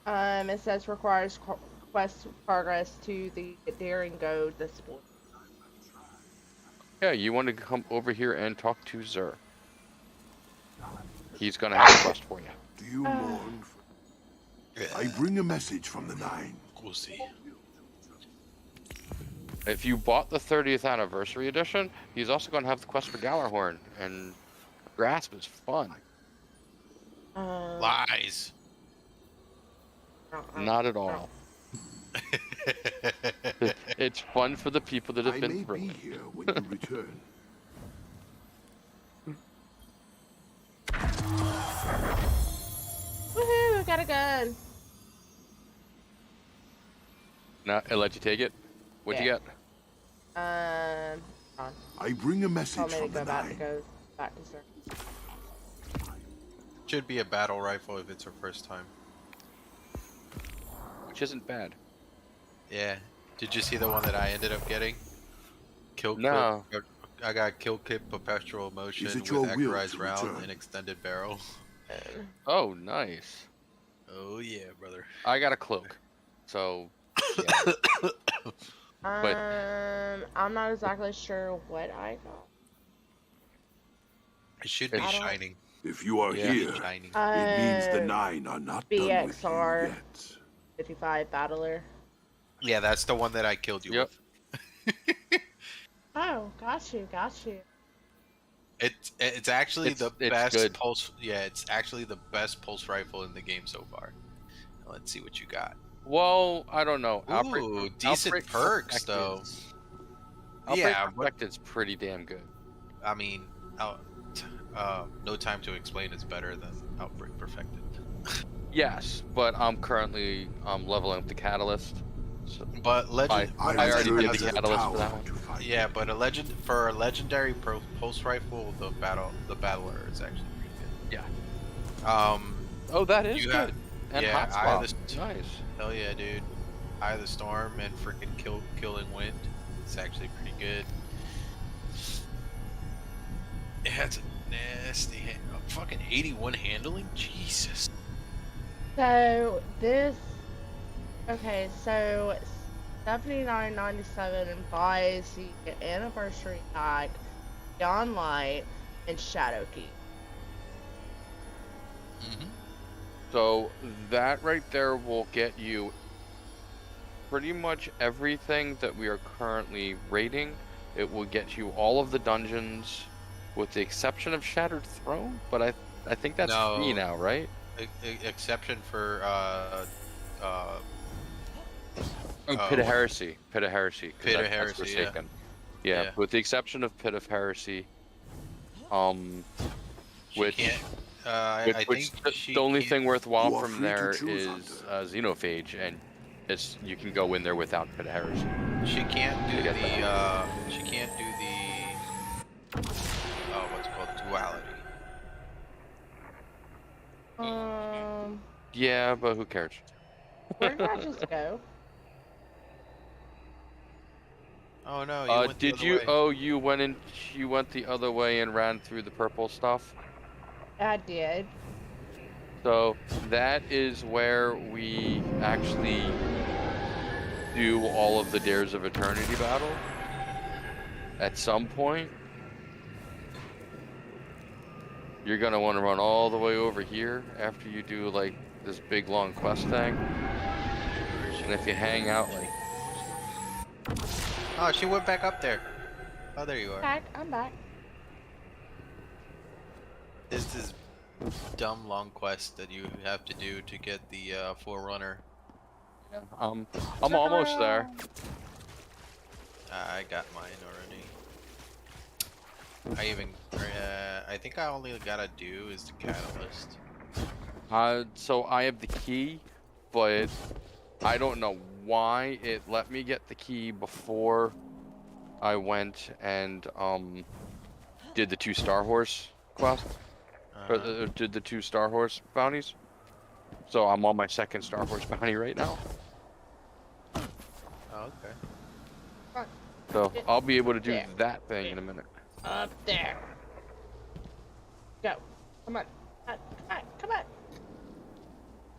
Speaker 1: It says requires quest progress to the Daring Go display.
Speaker 12: Yeah, you want to come over here and talk to Zur. He's going to have a quest for you.
Speaker 6: Do you mourn? I bring a message from the Nine.
Speaker 2: We'll see.
Speaker 12: If you bought the 30th anniversary edition, he's also going to have the quest for Gallarhorn, and Grasp is fun.
Speaker 2: Lies.
Speaker 12: Not at all. It's fun for the people that have
Speaker 6: I
Speaker 12: been
Speaker 6: may
Speaker 12: through
Speaker 6: be
Speaker 12: it.
Speaker 6: here when you return.
Speaker 1: Woohoo! Got a gun.
Speaker 12: Now, I let you take it. What'd you get?
Speaker 6: I bring a message
Speaker 1: Told me to
Speaker 6: from the
Speaker 1: go back to
Speaker 6: Nine.
Speaker 1: Sir.
Speaker 2: Should be a battle rifle if it's her first time.
Speaker 12: Which isn't bad.
Speaker 2: Yeah. Did you see the one that I ended up getting? Kill
Speaker 12: No.
Speaker 2: clip. I got kill clip perpetual motion
Speaker 6: Is
Speaker 2: with
Speaker 6: it your will
Speaker 2: accurized
Speaker 6: to
Speaker 2: round
Speaker 6: return?
Speaker 2: and extended barrel.
Speaker 12: Oh, nice.
Speaker 2: Oh yeah, brother.
Speaker 12: I got a cloak. So, yeah. But
Speaker 1: I'm not exactly sure what I got.
Speaker 2: It should be shining.
Speaker 6: If you are
Speaker 12: Yeah.
Speaker 6: here,
Speaker 2: Shining.
Speaker 6: it means the Nine are not done with you
Speaker 1: BXR
Speaker 6: yet.
Speaker 1: 55 Battler.
Speaker 2: Yeah, that's the one that I killed you with.
Speaker 1: Oh, got you.
Speaker 2: It's actually
Speaker 12: It's
Speaker 2: the
Speaker 12: good.
Speaker 2: best pulse. Yeah, it's actually the best pulse rifle in the game so far. Let's see what you got.
Speaker 12: Well, I don't know.
Speaker 2: Ooh, decent
Speaker 12: Outbreak
Speaker 2: perks
Speaker 12: Perfected
Speaker 2: though.
Speaker 12: is- Outbreak
Speaker 2: Yeah, but
Speaker 12: Perfected's pretty damn good.
Speaker 2: I mean, No Time to Explain is better than Outbreak Perfected.
Speaker 12: Yes, but I'm currently leveling up the Catalyst. So
Speaker 2: But legend,
Speaker 12: I already did the
Speaker 6: There's a
Speaker 12: Catalyst for that
Speaker 6: tower
Speaker 12: one.
Speaker 6: to find.
Speaker 2: yeah, but for a legendary pulse rifle, the battler is actually pretty good.
Speaker 12: Yeah. Oh, that is
Speaker 2: You
Speaker 12: good.
Speaker 2: have-
Speaker 12: And
Speaker 2: yeah,
Speaker 12: hot
Speaker 2: I have
Speaker 12: spot.
Speaker 2: this-
Speaker 12: Nice.
Speaker 2: Hell yeah, dude. Eye of the Storm and freaking Killing Wind. It's actually pretty good. It has a nasty fucking 81 handling? Jesus.
Speaker 1: So this, okay, so 79.97 buys the anniversary pack, Beyond Light, and Shadow Key.
Speaker 12: So that right there will get you pretty much everything that we are currently rating. It will get you all of the dungeons, with the exception of Shattered Throne. But I think that's free now, right?
Speaker 2: Exception for
Speaker 12: Pit of Heresy. Pit of Heresy. 'Cause
Speaker 2: Pit of
Speaker 12: that's
Speaker 2: Heresy, yeah.
Speaker 12: Forsaken. Yeah, with the exception of Pit of Heresy, which
Speaker 2: I
Speaker 12: which
Speaker 2: think she
Speaker 12: the only
Speaker 2: can't-
Speaker 12: thing worthwhile
Speaker 6: You are
Speaker 12: from
Speaker 6: free to
Speaker 12: there
Speaker 6: choose,
Speaker 12: is Xenophage, and you can go in there without Pit of Heresy.
Speaker 2: She can't do
Speaker 12: get
Speaker 2: the she can't do the what's it called, duality.
Speaker 12: Yeah, but who cares?
Speaker 1: Where did I just go?
Speaker 2: Oh no, you went the
Speaker 12: did
Speaker 2: other
Speaker 12: you?
Speaker 2: way.
Speaker 12: Oh, you went the other way and ran through the purple stuff.
Speaker 1: I did.
Speaker 12: So that is where we actually do all of the Dares of Eternity battle. At some point, you're gonna want to run all the way over here after you do like this big long quest thing. And if you hang out like,
Speaker 2: Oh, she went back up there. Oh, there you are.
Speaker 1: I'm back.
Speaker 2: There's this dumb long quest that you have to do to get the Forerunner.
Speaker 12: I'm almost there.
Speaker 2: I got mine already. I think I only gotta do is the Catalyst.
Speaker 12: So I have the key, but I don't know why it let me get the key before I went and did the 2 Star Horse quest, or did the 2 Star Horse bounties. So I'm on my 2nd Star Horse bounty right now.
Speaker 2: Oh, okay.
Speaker 12: So I'll be able to do
Speaker 1: There.
Speaker 12: that thing in a minute.
Speaker 1: Up there. Go. Come on. Come on. Come on.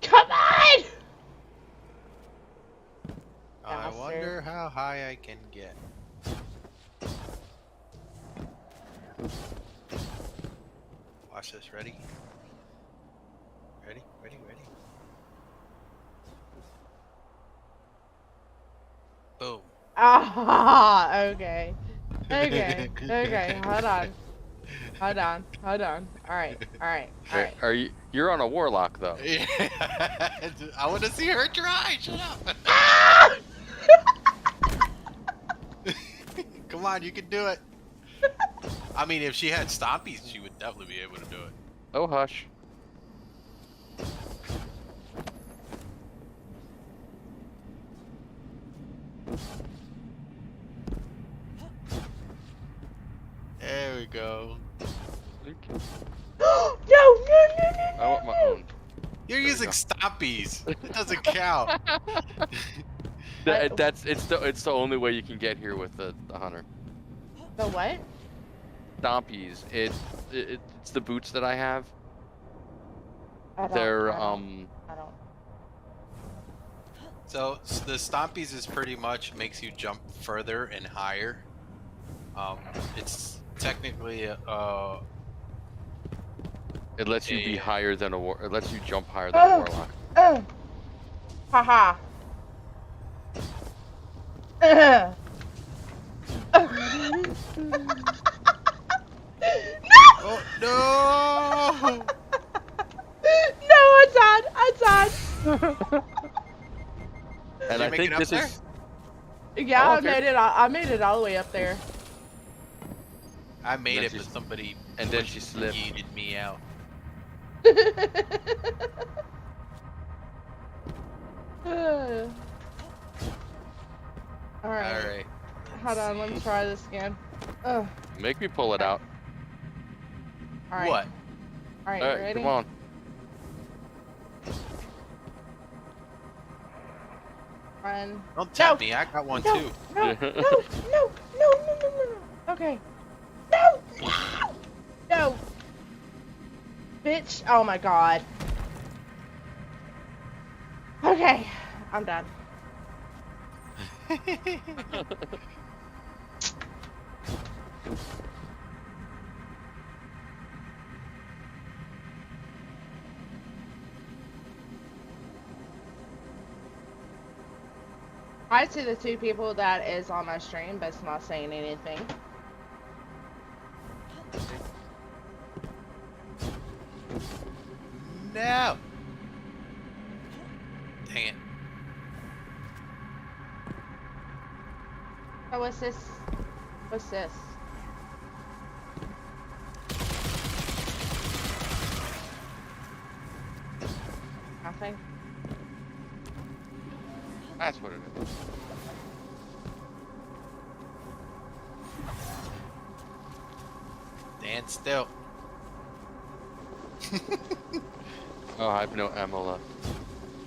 Speaker 1: Come on!
Speaker 2: I
Speaker 1: Bastard.
Speaker 2: wonder how high I can get. Watch this. Ready? Ready? Ready? Ready? Boom.
Speaker 1: Ah, okay. Okay. Okay. Hold on. Hold on. Hold on. Alright. Alright. Alright.
Speaker 12: Are you? You're on a warlock though.
Speaker 2: Yeah. I want to see her try. Shut up. Come on, you can do it. I mean, if she had stompies, she would definitely be able to do it.
Speaker 12: Oh hush.
Speaker 2: There we go.
Speaker 1: No, no, no, no,
Speaker 12: I want my own.
Speaker 2: You're using stompies. It doesn't count.
Speaker 12: It's the only way you can get here with the hunter.
Speaker 1: The what?
Speaker 12: Stompies. It's the boots that I have.
Speaker 1: I
Speaker 12: They're
Speaker 1: don't.
Speaker 2: So the stompies is pretty much makes you jump further and higher. It's technically
Speaker 12: It lets you be higher than it lets you jump higher than a warlock.
Speaker 1: Haha.
Speaker 2: Oh no!
Speaker 1: No, I'm done.
Speaker 12: And I think this is.
Speaker 1: Yeah,
Speaker 12: Oh,
Speaker 1: I
Speaker 12: okay.
Speaker 1: made it. I made it all the way up there.
Speaker 2: I made
Speaker 12: And
Speaker 2: it,
Speaker 12: then
Speaker 2: but somebody
Speaker 12: and then she slipped.
Speaker 2: yeeted me out.
Speaker 1: All right.
Speaker 2: All right.
Speaker 1: Hold on. Let me try this again. Ugh.
Speaker 12: Make me pull it out.
Speaker 1: All right.
Speaker 2: What?
Speaker 1: All right.
Speaker 12: Alright,
Speaker 1: Ready?
Speaker 12: come on.
Speaker 1: Run.
Speaker 2: Don't tap me. I got one
Speaker 1: No,
Speaker 2: too.
Speaker 1: no, no, no, no, no, no, no, no. Okay. No, no. Bitch. Oh my god. Okay. I'm done. Hi to the two people that is on my stream, but it's not saying anything.
Speaker 2: No. Dang it.
Speaker 1: Oh, what's this? What's this? Nothing.
Speaker 12: That's what it is.
Speaker 2: Stand still.
Speaker 12: Oh, I have no ammo left.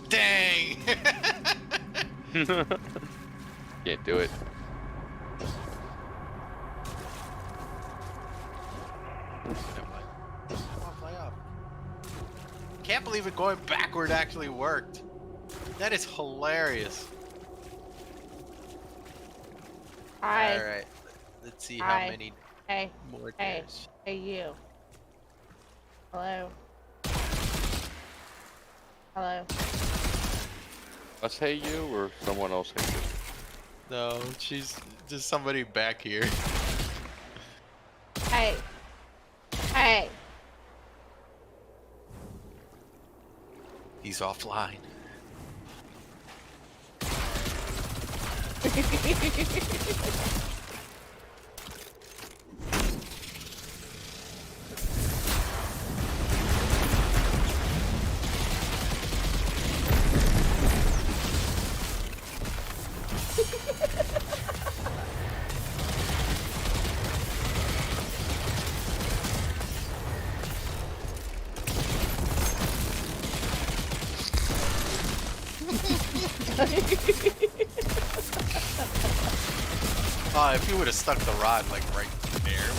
Speaker 2: Dang.
Speaker 12: Can't do it.
Speaker 2: Can't believe it going backward actually worked. That is hilarious.
Speaker 1: Hi.
Speaker 2: All right. Let's see
Speaker 1: Hi.
Speaker 2: how many
Speaker 1: Hey.
Speaker 2: more
Speaker 1: Hey.
Speaker 2: days.
Speaker 1: Hey, you. Hello. Hello.
Speaker 12: Us hey you or someone else hey you?
Speaker 2: No, she's just somebody back here.
Speaker 1: Hey. Hey.
Speaker 2: He's offline. Oh, if you would have stuck the rod like right there.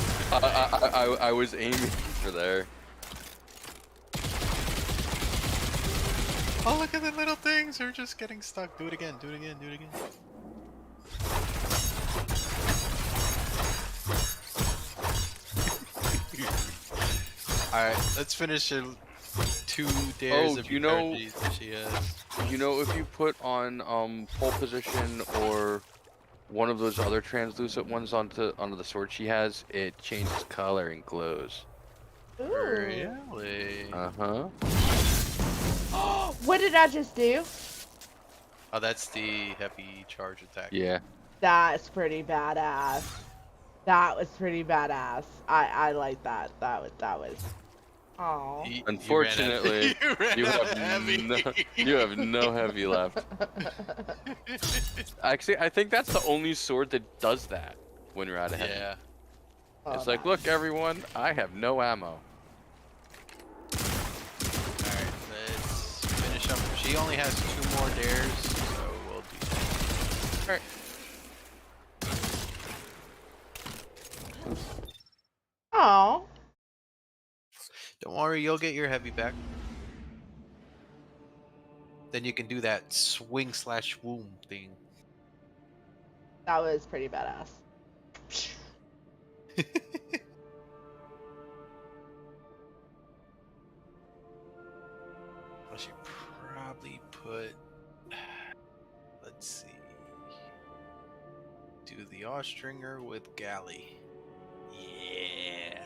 Speaker 12: I was aiming for there.
Speaker 2: Oh, look at the little things. They're just getting stuck. Do it again. Do it again. Do it again. Alright, let's finish it. 2 dares of
Speaker 12: you know,
Speaker 2: she has.
Speaker 12: You know, if you put on pole position or one of those other translucent ones onto the sword she has, it changes color and glows.
Speaker 1: Ooh.
Speaker 2: Really?
Speaker 12: Uh-huh.
Speaker 1: What did I just do?
Speaker 2: Oh, that's the heavy charge attack.
Speaker 12: Yeah.
Speaker 1: That's pretty badass. That was pretty badass. I like that. That was. Oh.
Speaker 12: Unfortunately, you have no heavy left. Actually, I think that's the only sword that does that when you're out of heavy.
Speaker 2: Yeah.
Speaker 12: It's like, look, everyone, I have no ammo.
Speaker 2: Alright, let's finish up. She only has 2 more dares, so we'll do that. Alright.
Speaker 1: Oh.
Speaker 2: Don't worry, you'll get your heavy back. Then you can do that swing/swoom thing.
Speaker 1: That was pretty badass.
Speaker 2: I should probably put. Let's see. Do the Austringer with Galley. Yeah.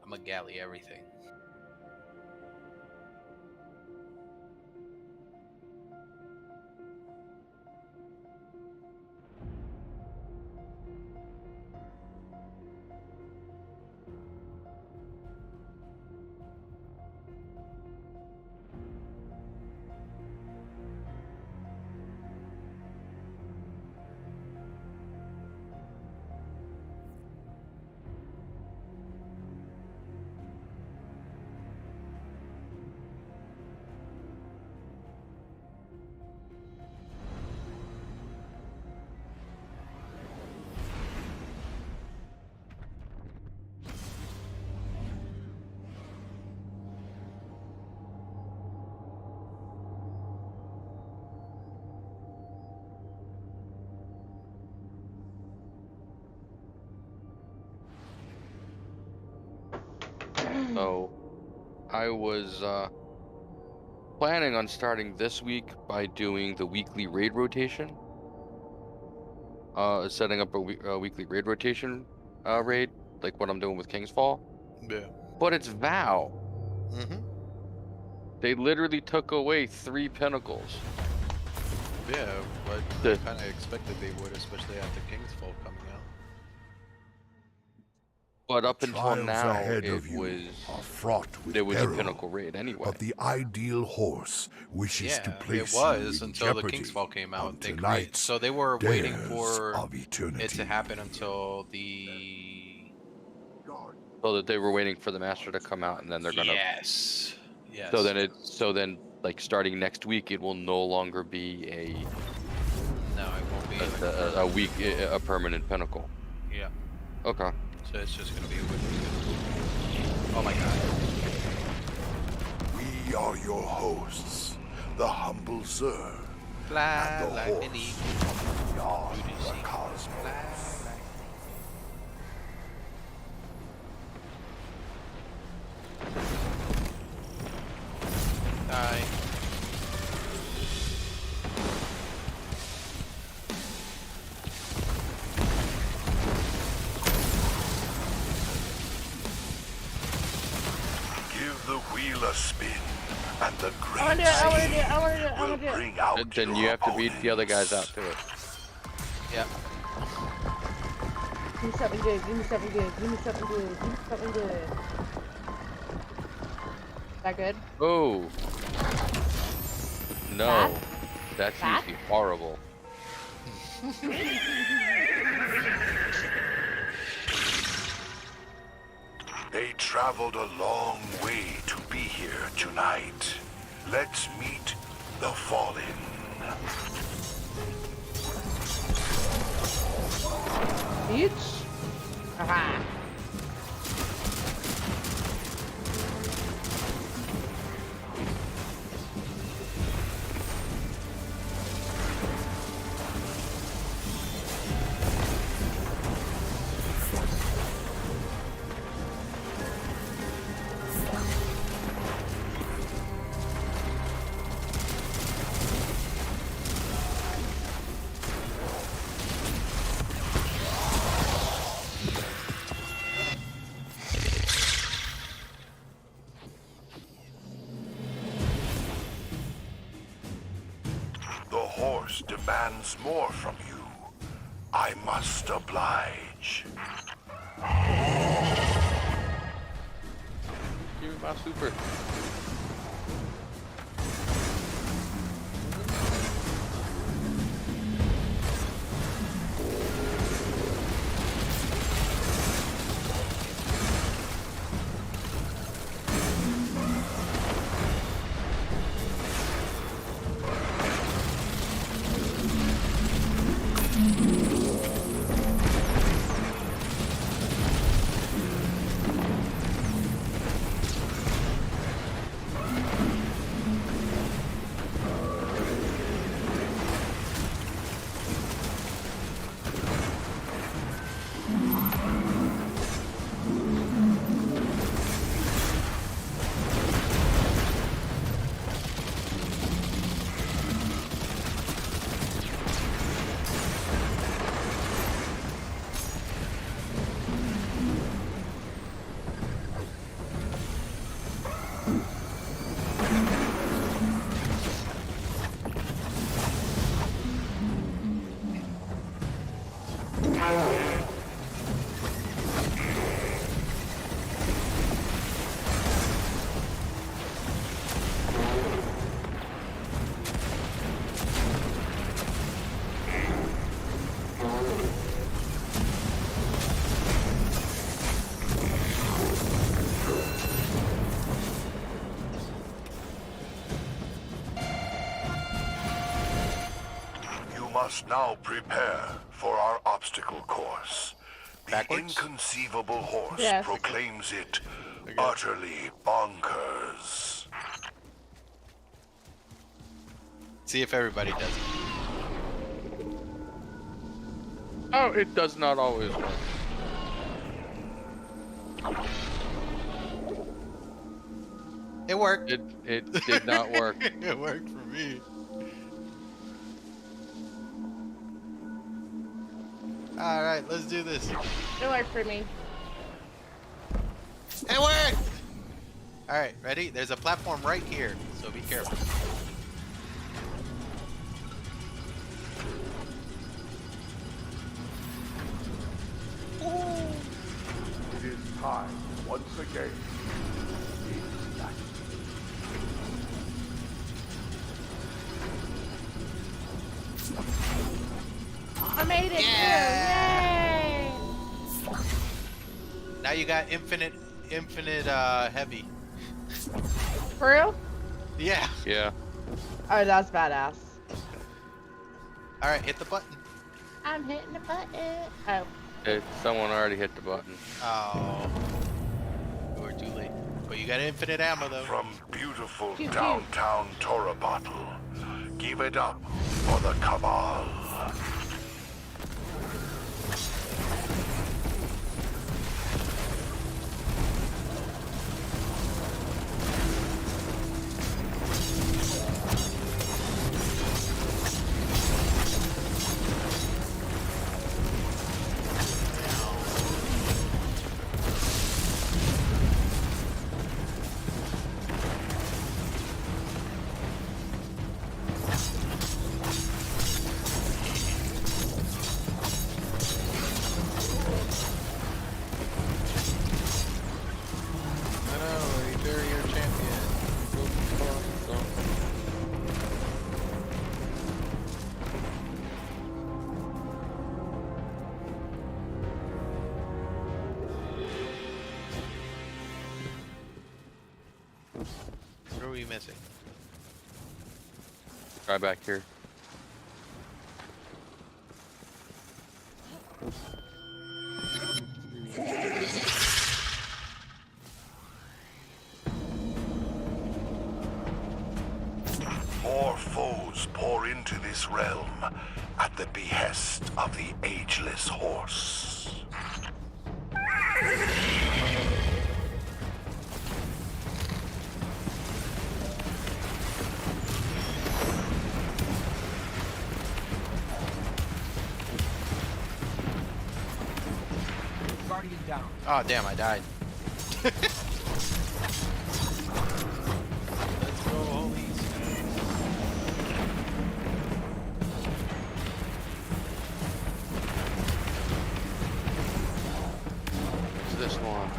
Speaker 2: I'm a Galley everything.
Speaker 12: So, I was planning on starting this week by doing the weekly raid rotation. Setting up a weekly raid rotation raid, like what I'm doing with King's Fall.
Speaker 2: Yeah.
Speaker 12: But it's Vow.
Speaker 2: Mm-hmm.
Speaker 12: They literally took away 3 pinnacles.
Speaker 2: Yeah, but I kind of expected they would, especially after King's Fall coming out.
Speaker 12: But up until
Speaker 5: Trials
Speaker 12: now,
Speaker 5: ahead
Speaker 12: it
Speaker 5: of you
Speaker 12: was
Speaker 5: are fraught with
Speaker 12: there was
Speaker 5: peril,
Speaker 12: a pinnacle raid anyway.
Speaker 5: But the ideal horse wishes to place
Speaker 2: it was
Speaker 5: you in
Speaker 2: until
Speaker 5: jeopardy
Speaker 2: the King's Fall came
Speaker 5: on
Speaker 2: out. They
Speaker 5: tonight's
Speaker 2: so they were waiting
Speaker 5: Dares
Speaker 2: for
Speaker 5: of Eternity.
Speaker 2: it to happen until the.
Speaker 12: So that they were waiting for the master to come out, and then they're gonna.
Speaker 2: Yes. Yes.
Speaker 12: So then, like starting next week, it will no longer be a.
Speaker 2: No, it won't be
Speaker 12: a permanent pinnacle.
Speaker 2: Yeah.
Speaker 12: Okay.
Speaker 2: So it's just gonna be a Oh my god.
Speaker 6: We are your hosts, the humble Sir,
Speaker 2: Fly
Speaker 6: and the
Speaker 2: like
Speaker 6: horse
Speaker 2: an eagle.
Speaker 6: beyond the cosmos.
Speaker 2: Die.
Speaker 6: Give the wheel a spin, and the great
Speaker 1: I wanna do it.
Speaker 6: will bring out
Speaker 12: Then you
Speaker 6: your
Speaker 12: have to beat the other guys out to it.
Speaker 2: Yeah.
Speaker 1: Give me something good. Give me something good. Give me something good. Give me something good. Is that good?
Speaker 12: Oh. No.
Speaker 1: Bad?
Speaker 12: That's
Speaker 1: Bad?
Speaker 12: usually horrible.
Speaker 6: They traveled a long way to be here tonight. Let's meet the Fallen.
Speaker 1: Bitch. Aha.
Speaker 6: The horse demands more from you. I must oblige.
Speaker 12: Give me my super.
Speaker 6: Must now prepare for our obstacle course. The
Speaker 2: Backwards?
Speaker 6: inconceivable horse
Speaker 1: Yes.
Speaker 6: proclaims it
Speaker 2: Okay.
Speaker 6: utterly bonkers.
Speaker 2: See if everybody does it.
Speaker 12: Oh, it does not always work.
Speaker 2: It worked.
Speaker 12: It did not work.
Speaker 2: It worked for me. All right, let's do this.
Speaker 1: It worked for me.
Speaker 2: It worked! All right, ready? There's a platform right here, so be careful.
Speaker 6: It is time once again.
Speaker 1: I made it
Speaker 2: Yeah!
Speaker 1: through! Yay!
Speaker 2: Now you got infinite heavy.
Speaker 1: For real?
Speaker 2: Yeah.
Speaker 12: Yeah.
Speaker 1: Oh, that's badass.
Speaker 2: All right, hit the button.
Speaker 1: I'm hitting the button. Oh.
Speaker 12: Someone already hit the button.
Speaker 2: Oh. You were too late. But you got infinite ammo though.
Speaker 6: From beautiful
Speaker 1: Pew, pew.
Speaker 6: downtown Torabottle, give it up for the Cabal.
Speaker 2: I know, you bury your champion. What are we missing?
Speaker 12: Try back here.
Speaker 6: into this realm at the behest of the ageless horse.
Speaker 10: Guardian down.
Speaker 2: Oh damn, I died. Let's go, homies.
Speaker 12: What's this one?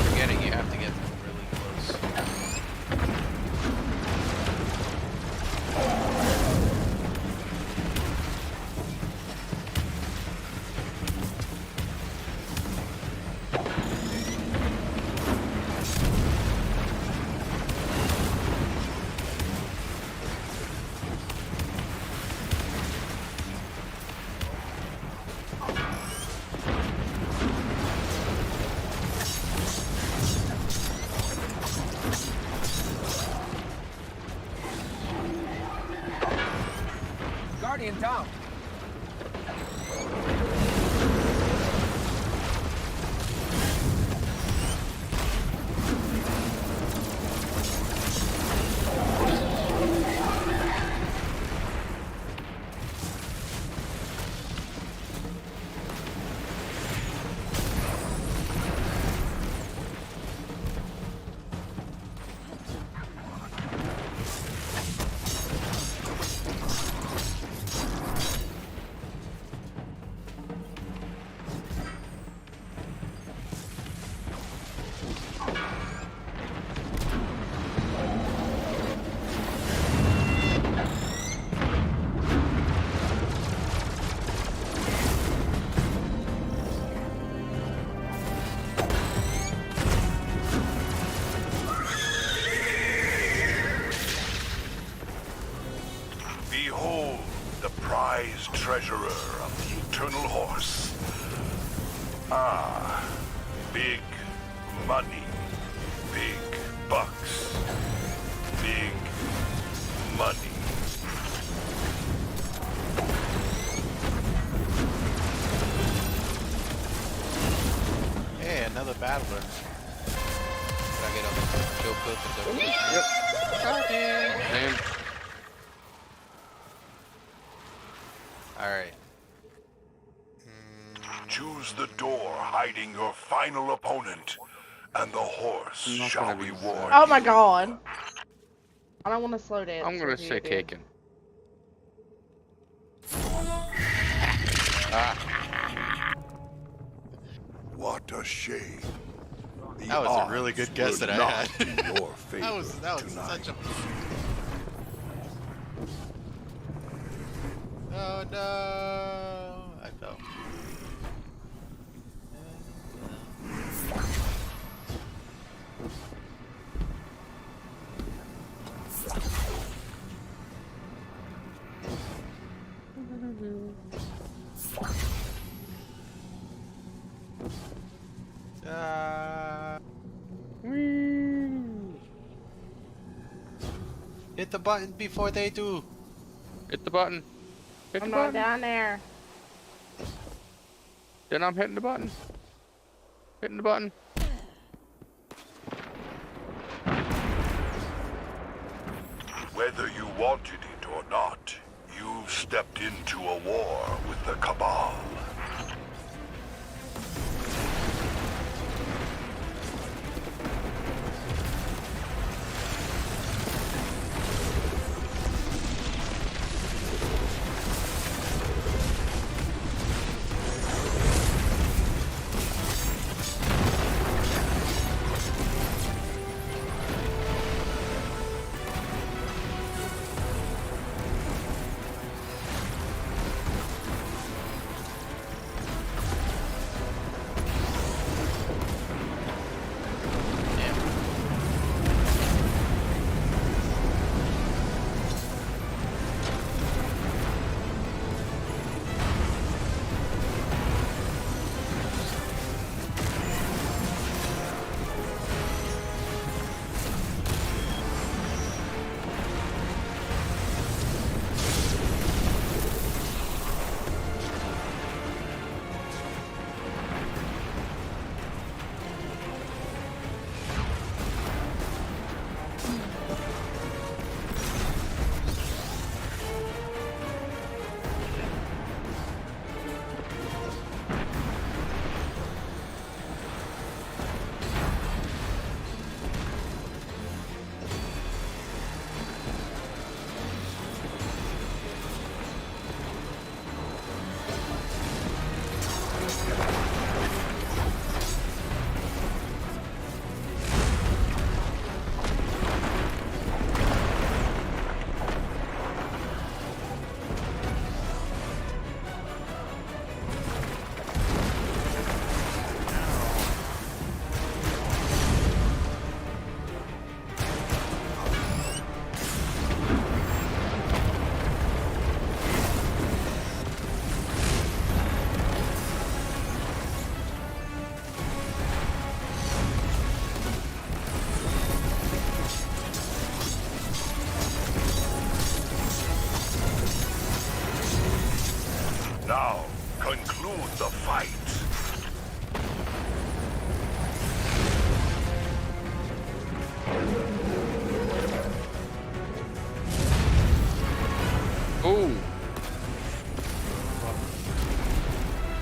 Speaker 2: Forgetting you have to get them really close.
Speaker 10: Guardian down.
Speaker 6: Behold, the prized treasurer of the eternal horse. Ah, big money, big bucks, big money.
Speaker 2: Hey, another battler. Did I get a kill clip and go? Yep.
Speaker 12: Same.
Speaker 2: Alright.
Speaker 6: Choose the door hiding your final opponent, and the horse
Speaker 12: I'm not
Speaker 6: shall
Speaker 12: gonna be
Speaker 6: reward
Speaker 1: Oh
Speaker 6: you.
Speaker 1: my god. I don't want to slow dance.
Speaker 12: I'm gonna
Speaker 1: with you,
Speaker 12: say
Speaker 1: dude.
Speaker 12: taken.
Speaker 6: What a shame. The
Speaker 2: That was a really
Speaker 6: odds
Speaker 2: good guess
Speaker 6: will
Speaker 2: that I
Speaker 6: not
Speaker 2: had.
Speaker 6: be in your favor
Speaker 2: That was
Speaker 6: tonight.
Speaker 2: such a. Oh no! I fell. Hit the button before they do.
Speaker 12: Hit the button. Hit
Speaker 1: I'm
Speaker 12: the
Speaker 1: not
Speaker 12: button.
Speaker 1: down there.
Speaker 12: Then I'm hitting the button. Hitting the button.
Speaker 6: Whether you wanted it or not, you've stepped into a war with the Cabal.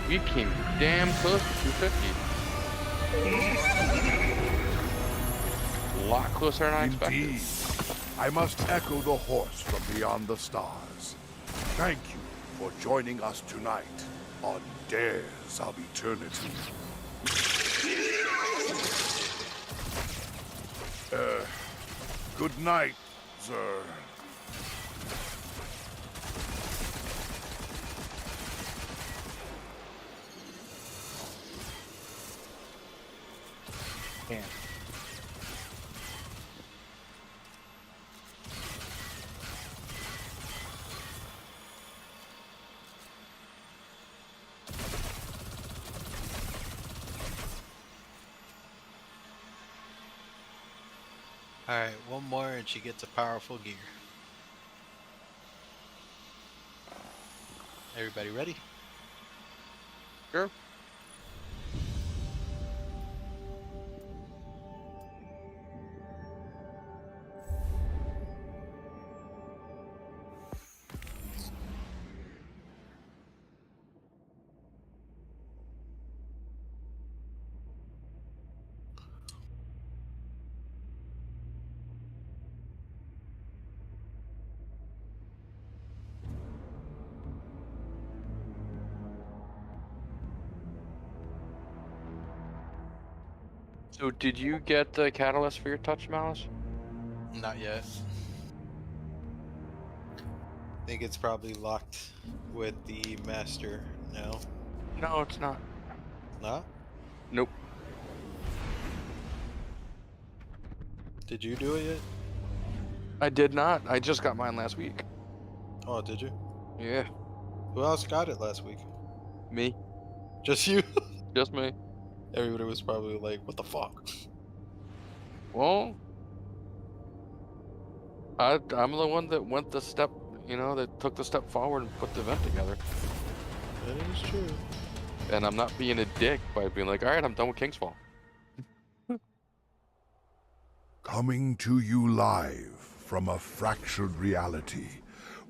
Speaker 12: We came damn close to 250. A lot closer than I expected.
Speaker 5: Indeed. I must echo the horse from beyond the stars. Thank you for joining us tonight on Dares of Eternity. Good night, sir.
Speaker 12: Yeah.
Speaker 2: Alright, one more and she gets a powerful gear. Everybody ready?
Speaker 12: Sure. So did you get the catalyst for your touch, Malice?
Speaker 2: Not yet. I think it's probably locked with the master now.
Speaker 12: No, it's not.
Speaker 2: Not?
Speaker 12: Nope.
Speaker 2: Did you do it yet?
Speaker 12: I did not. I just got mine last week.
Speaker 2: Oh, did you?
Speaker 12: Yeah.
Speaker 2: Who else got it last week?
Speaker 12: Me.
Speaker 2: Just you?
Speaker 12: Just me.
Speaker 2: Everybody was probably like, what the fuck?
Speaker 12: Well, I'm the one that went the step, you know, that took the step forward and put the event together.
Speaker 2: That is true.
Speaker 12: And I'm not being a dick by being like, all right, I'm done with Kingsfall.
Speaker 5: Coming to you live from a fractured reality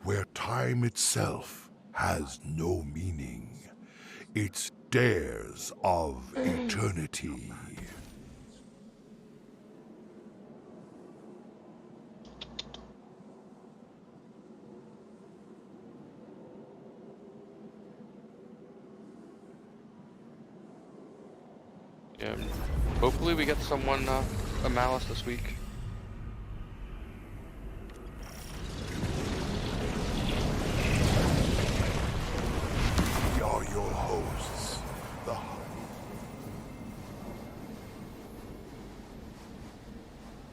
Speaker 5: where time itself has no meaning. It's Dares of Eternity.
Speaker 12: Yeah. Hopefully we get someone a Malice this week.
Speaker 5: We are your hosts.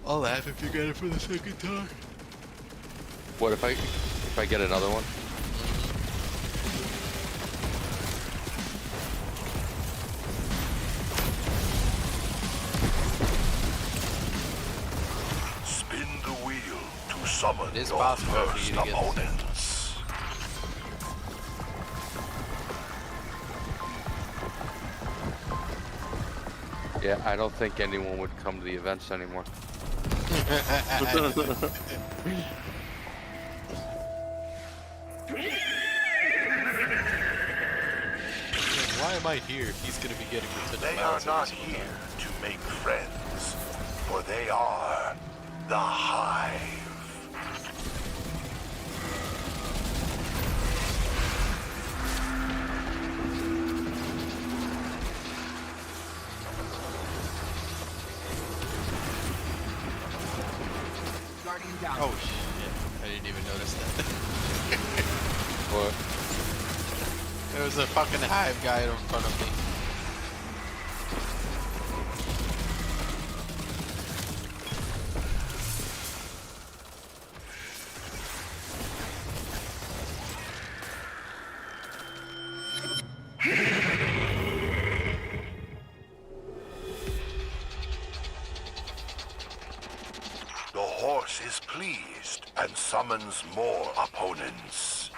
Speaker 2: I'll laugh if you get it for the second time.
Speaker 12: What if I get another one?
Speaker 6: Spin the wheel to summon
Speaker 2: It is
Speaker 6: your
Speaker 2: possible for
Speaker 6: first
Speaker 2: you to get the
Speaker 6: opponents.
Speaker 12: Yeah, I don't think anyone would come to the events anymore.
Speaker 2: Why am I here if he's gonna be getting into the
Speaker 6: They are not here to make friends, for they are the Hive.
Speaker 10: Guardian down.
Speaker 2: Oh shit, I didn't even notice that.
Speaker 12: What?
Speaker 2: There was a fucking hive guy in front of me.
Speaker 6: The horse is pleased and summons more opponents.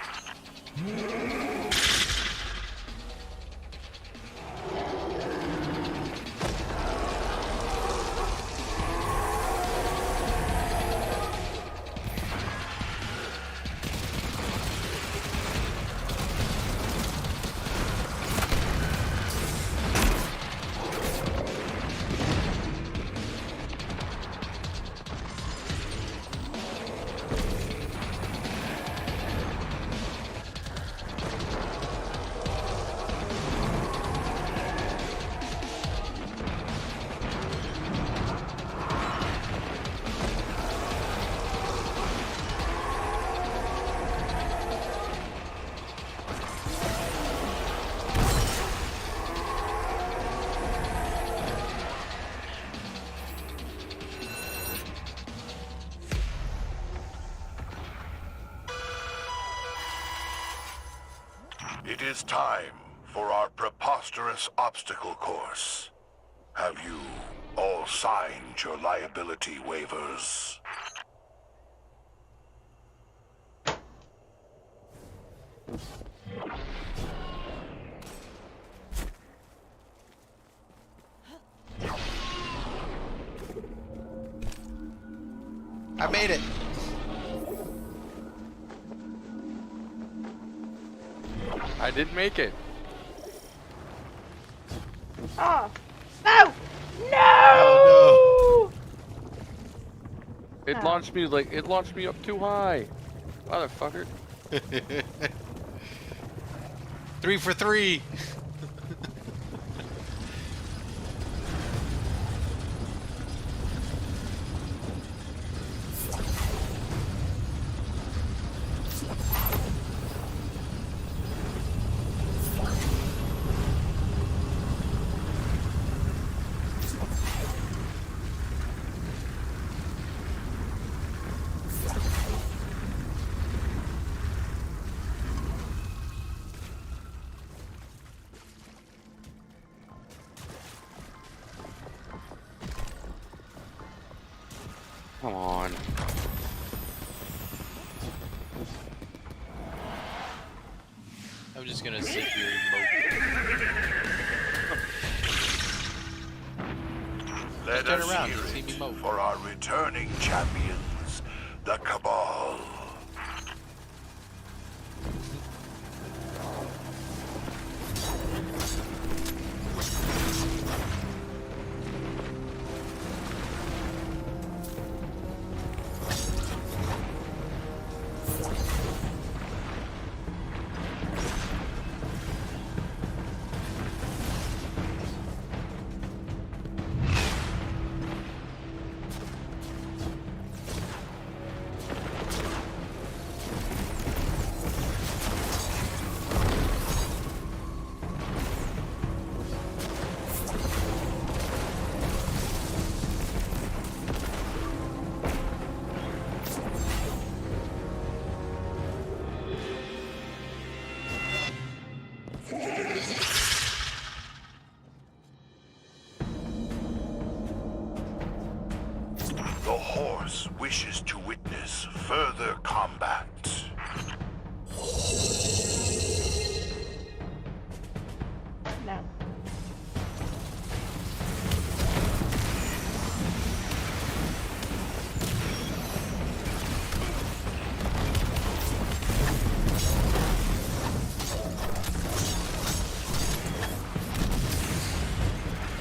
Speaker 6: It is time for our preposterous obstacle course. Have you all signed your liability waivers?
Speaker 2: I made it.
Speaker 12: I didn't make it.
Speaker 1: Oh, no!
Speaker 2: Oh
Speaker 1: No!
Speaker 12: It launched me up too high. Motherfucker.
Speaker 2: no. 3 for 3.
Speaker 12: Come on.
Speaker 2: I'm just gonna sit here and
Speaker 6: Let
Speaker 2: turn
Speaker 6: us
Speaker 2: around
Speaker 6: hear
Speaker 2: and see me
Speaker 6: it
Speaker 2: mope.
Speaker 6: for our returning champions, the Cabal. The horse wishes to witness further combat.
Speaker 1: No.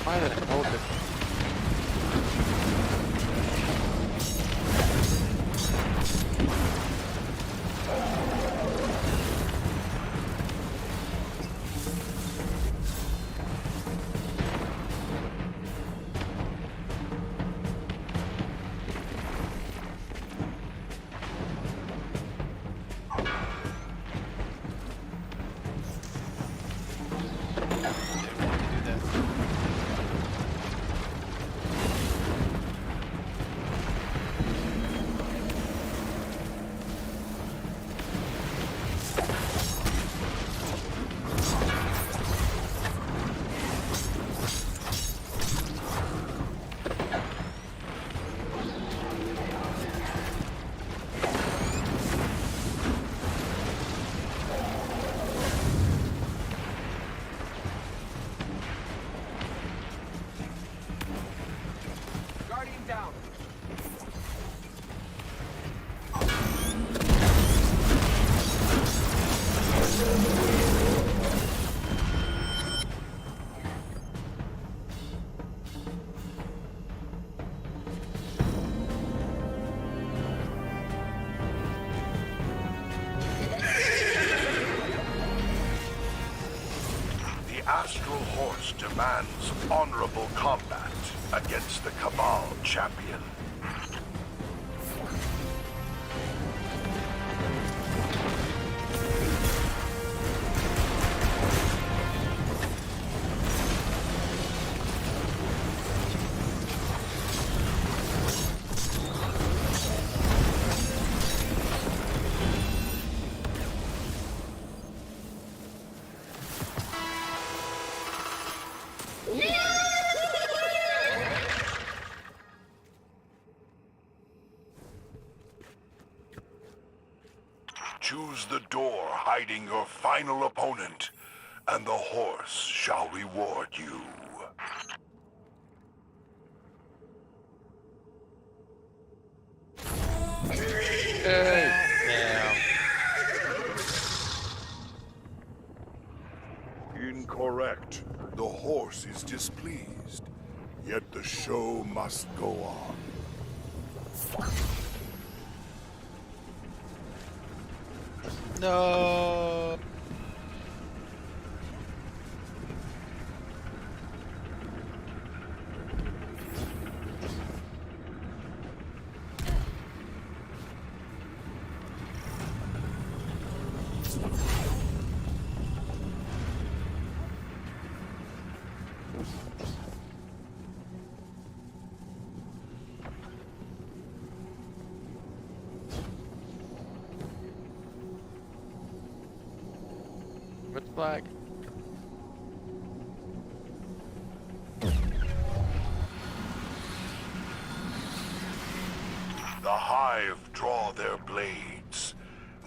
Speaker 12: Why the hell did...
Speaker 10: Guardian down.
Speaker 6: The Astral Horse demands honorable combat against the Cabal champion. Choose the door hiding your final opponent, and the horse shall reward you.
Speaker 12: Hey.
Speaker 2: Damn.
Speaker 5: Incorrect. The horse is displeased. Yet the show must go on.
Speaker 2: No.
Speaker 12: What's flag?
Speaker 6: The Hive draw their blades.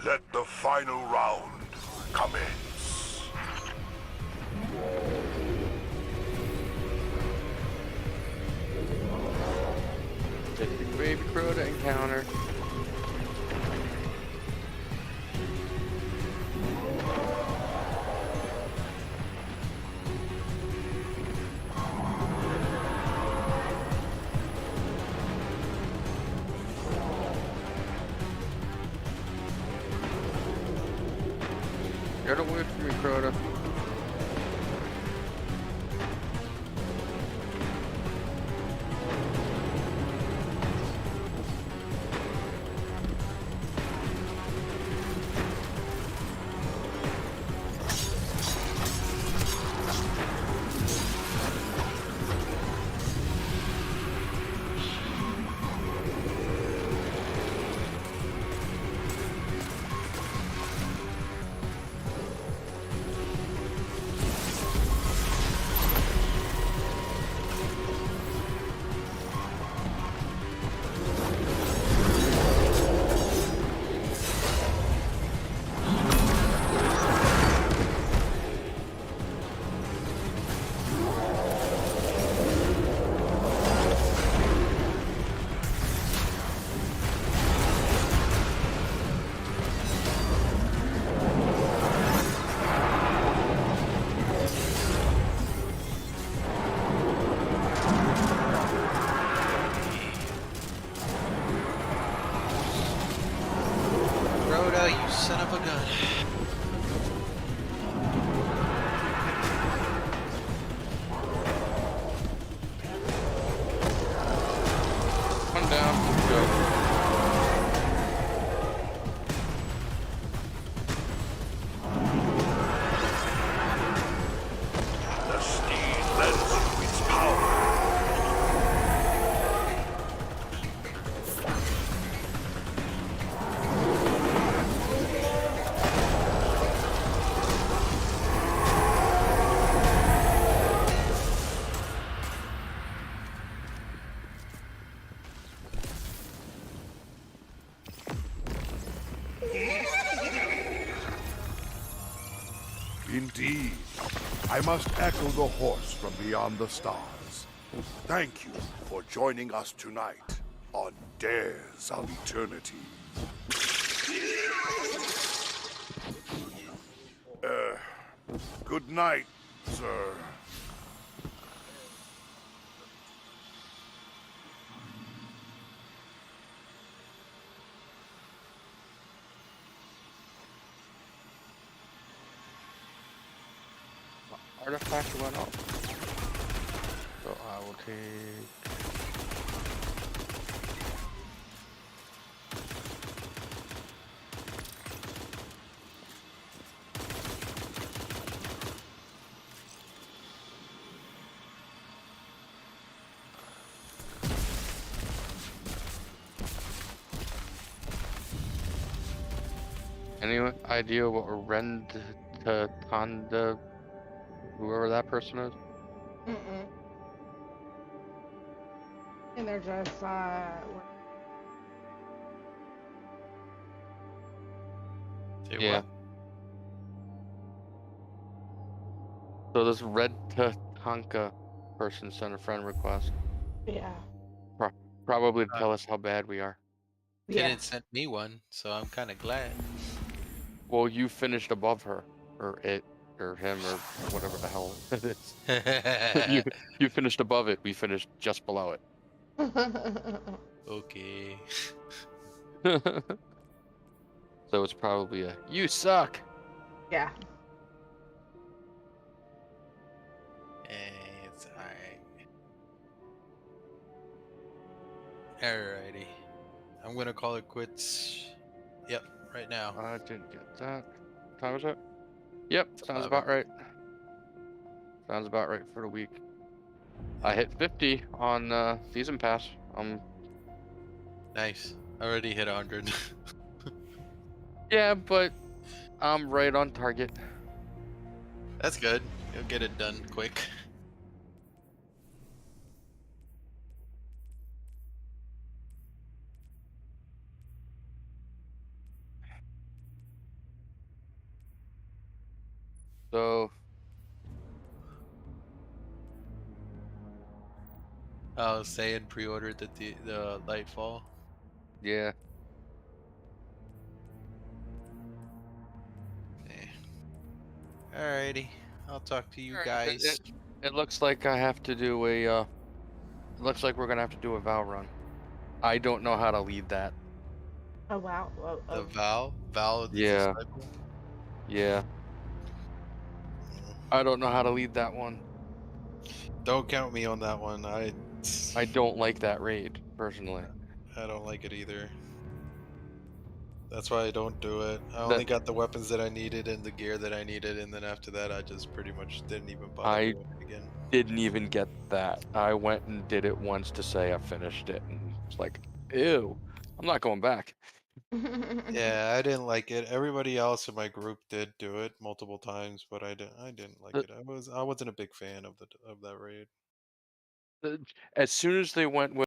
Speaker 6: Let the final round commence.
Speaker 12: Take the baby crow to encounter. Get away from me, Crota.
Speaker 2: Rhoda, you son of a gun.
Speaker 12: One down. Go.
Speaker 6: The steed lends you its power.
Speaker 5: Indeed. I must echo the horse from beyond the stars. Thank you for joining us tonight on Dares of Eternity. Good night, sir.
Speaker 12: Artifact went up. So I will take. Any idea what Tanda, whoever that person is?
Speaker 1: Mm-mm. And they're just,
Speaker 2: Say
Speaker 12: Yeah.
Speaker 2: what?
Speaker 12: So this Red Tatanka person sent a friend request.
Speaker 1: Yeah.
Speaker 12: Probably to tell us how bad we are.
Speaker 1: Yeah.
Speaker 2: Didn't send me one, so I'm kind of glad.
Speaker 12: Well, you finished above her, or it, or him, or whatever the hell it is. you finished above it. We finished just below it.
Speaker 2: Okay.
Speaker 12: So it's probably a you suck.
Speaker 1: Yeah.
Speaker 2: It's alright. Alrighty. I'm gonna call it quits. Yep, right now.
Speaker 12: I didn't get that. What time is it? Yep,
Speaker 2: It's
Speaker 12: sounds
Speaker 2: 11.
Speaker 12: about right. Sounds about right for the week. I hit 50 on season pass.
Speaker 2: Nice. I already hit 100.
Speaker 12: Yeah, but I'm right on target.
Speaker 2: That's good. You'll get it done quick.
Speaker 12: So
Speaker 2: I was saying pre-ordered the Lightfall.
Speaker 12: yeah.
Speaker 2: Alrighty. I'll talk to you
Speaker 12: Alright,
Speaker 2: guys.
Speaker 12: It looks like I have to do a. It looks like we're gonna have to do a Val run. I don't know how to lead that.
Speaker 1: Oh wow.
Speaker 2: The Val? Val the
Speaker 12: Yeah.
Speaker 2: Disciple?
Speaker 12: Yeah. I don't know how to lead that one.
Speaker 2: Don't count me on that one.
Speaker 12: I don't like that raid, personally.
Speaker 2: I don't like it either. That's why I don't do it. I only got the weapons that I needed and the gear that I needed, and then after that I just pretty much didn't even bother
Speaker 12: I
Speaker 2: doing it again.
Speaker 12: didn't even get that. I went and did it once to say I finished it, and it's like, ew, I'm not going back.
Speaker 2: Yeah, I didn't like it. Everybody else in my group did do it multiple times, but I didn't like it. I wasn't a big fan of that raid.
Speaker 12: As soon as they went with